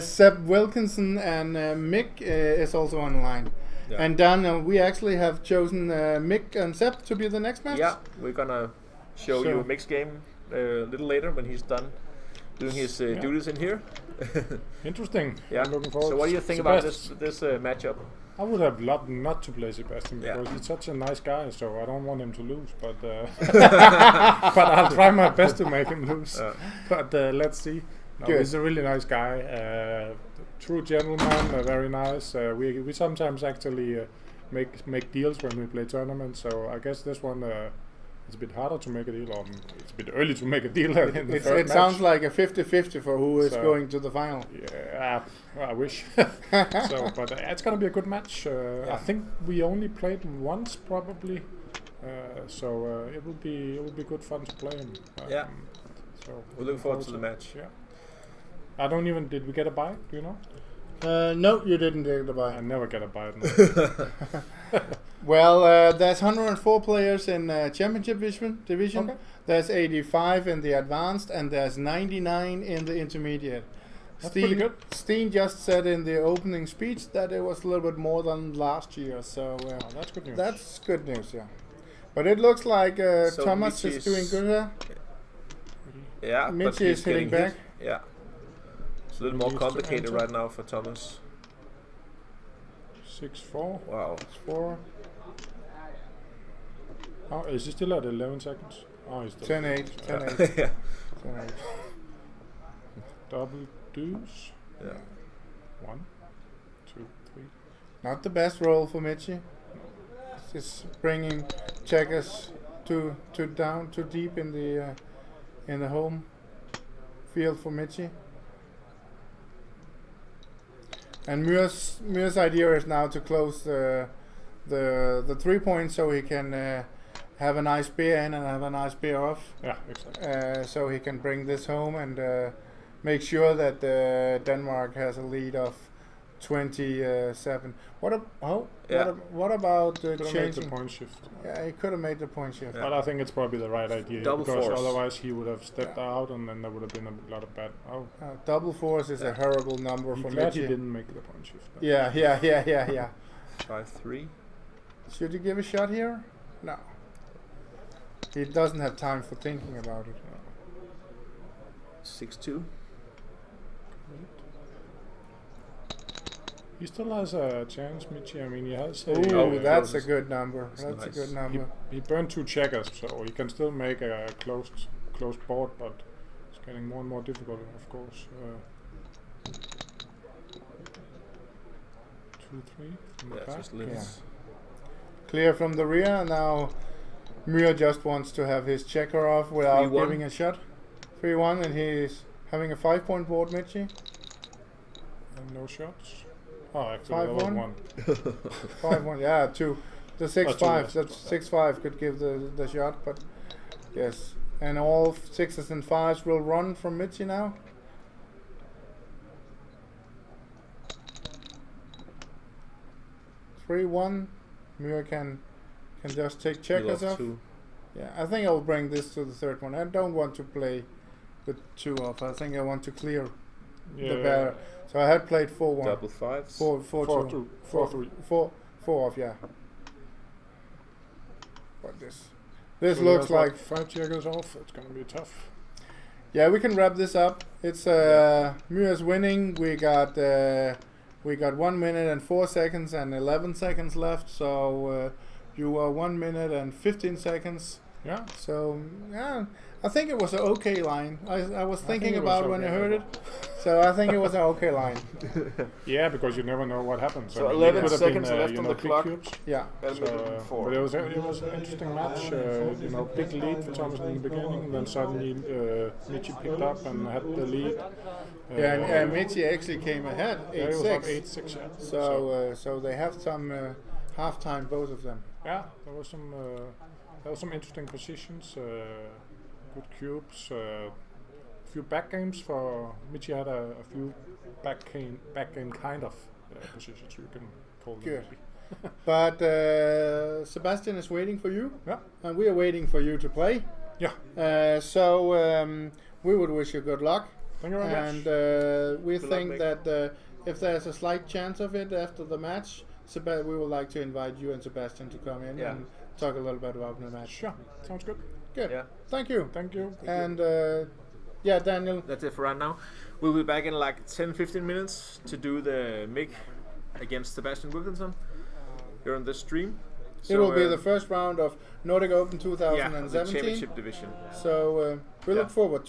Seb Wilkinson and Mick is also on the line. Yeah. And then we actually have chosen Mick and Seb to be the next match. Yeah, we're gonna show you Mick's game a little later when he's done doing his duties in here. Interesting. Yeah. I'm looking forward. So what do you think about this matchup? I would have loved not to play Sebastian because Yeah. he's such a nice guy, so I don't want him to lose. But but I'll try my best to make him lose. But let's see. No, he's a really nice guy. True gentleman, very nice. We sometimes actually make deals when we play tournaments. So I guess this one it's a bit harder to make a deal on. It's a bit early to make a deal. It sounds like a 50-50 for who is going to the final. Yeah, I wish. But it's gonna be a good match. I think we only played once probably. So it will be good fun to play him. Yeah. So We're looking forward to the match. Yeah. Did we get a bite? Do you know? No, you didn't get a bite. I never get a bite. No. Well, there's 104 players in championship division. Okay. There's 85 in the advanced, and there's 99 in the intermediate. That's pretty good. Steen just said in the opening speech that it was a little bit more than last year, so that's good news. That's good news, yeah. But it looks like So Thomas is doing good here. Yeah, but Michi he's is hitting getting back. hit. Yeah. It's a little more complicated right now for Thomas. 6-4. Wow. 4. Oh, is he still at 11 seconds? Oh, he's still 10-8. 10-8. Yeah. 10-8. Double deuce. Yeah. 1, 2, 3. Not the best roll for Michi. Just bringing checkers too deep in the home field for Michi. And Myhr's idea is now to close the 3 points so he can have a nice beer in and have a nice beer off. Yeah, exactly. So he can bring this home and make sure that Denmark has a lead of 27. What about changing the point shift? Yeah, he could have made the point shift. But I think it's probably the right idea Double because force. otherwise he would have stepped out and then there would have been a lot of bad. Double force is a horrible number I'm for glad he Michi. didn't make the point shift. Yeah. 5-3. Should you give a shot here? No. He doesn't have time for thinking about it. 6-2. He still has a chance, Michi. I mean, he has. Ooh, that's a closes. good number. That's That's nice. a good number. He burned 2 checkers, so he can still make a closed board, but it's getting more and more difficult, of course. 2-3 from the Yeah, back. just limits. Clear from the rear. Now Myhr just wants to have his checker off without 3-1. giving a shot. 3-1, and he's having a 5-point board, Michi. And no shots. Oh, actually, 5-1. that was 1. 5-1, yeah, 2. The 6-5, two, that's 6-5 could give the shot, but yes. And all 6s and 5s will run from Michi now. (3-1). Myhr can just take You checkers lost off. 2. Yeah, I think I'll bring this to the third one. I don't want to play with 2 off. I think I want to clear the bear. So I had played 4-1. Double 5s. 4-2. 4-3. 4 off, yeah. But this So looks there's like 5 checkers off. It's gonna be tough. yeah. We can wrap this up. It's Myr's winning. We got 1 minute and 4 seconds and 11 seconds left. So you are 1 minute and 15 seconds. Yeah. So yeah, I think it was an okay line. I was thinking think it was about when I okay. heard it. So I think it was an okay line. Yeah, because you never know what happens. So I mean, 11 it could have seconds been, left you on know, the big clock. cubes. Yeah. Badminton 4. But it was an interesting match. You know, big lead for Thomas in the beginning, and then suddenly Michi picked up and had the lead. Yeah, and Michi actually came ahead, Yeah, it was up 8-6. 8-6. Yeah. So they have some halftime, both of them. Yeah, there was some interesting positions, good cubes, a few back games for Michi had a few back game kind of positions you can call them. Good. But Sebastian is waiting for you, Yeah, and we are waiting for you to play. yeah. So we would wish you good luck, Thank you very and much. we Good think luck, that if there's a slight chance of it after the match, we would like to invite you and Sebastian to come in Yeah. and talk a little bit about the match. Sure, sounds good. Good. Yeah. Thank you. Thank you. And yeah, Daniel. That's it for right now. We'll be back in like 10-15 minutes to do the MIG against Sebastian Wilkinson here on this stream. It will be the first round of Nordic Open yeah, the 2017. championship division. So we Yeah. look forward to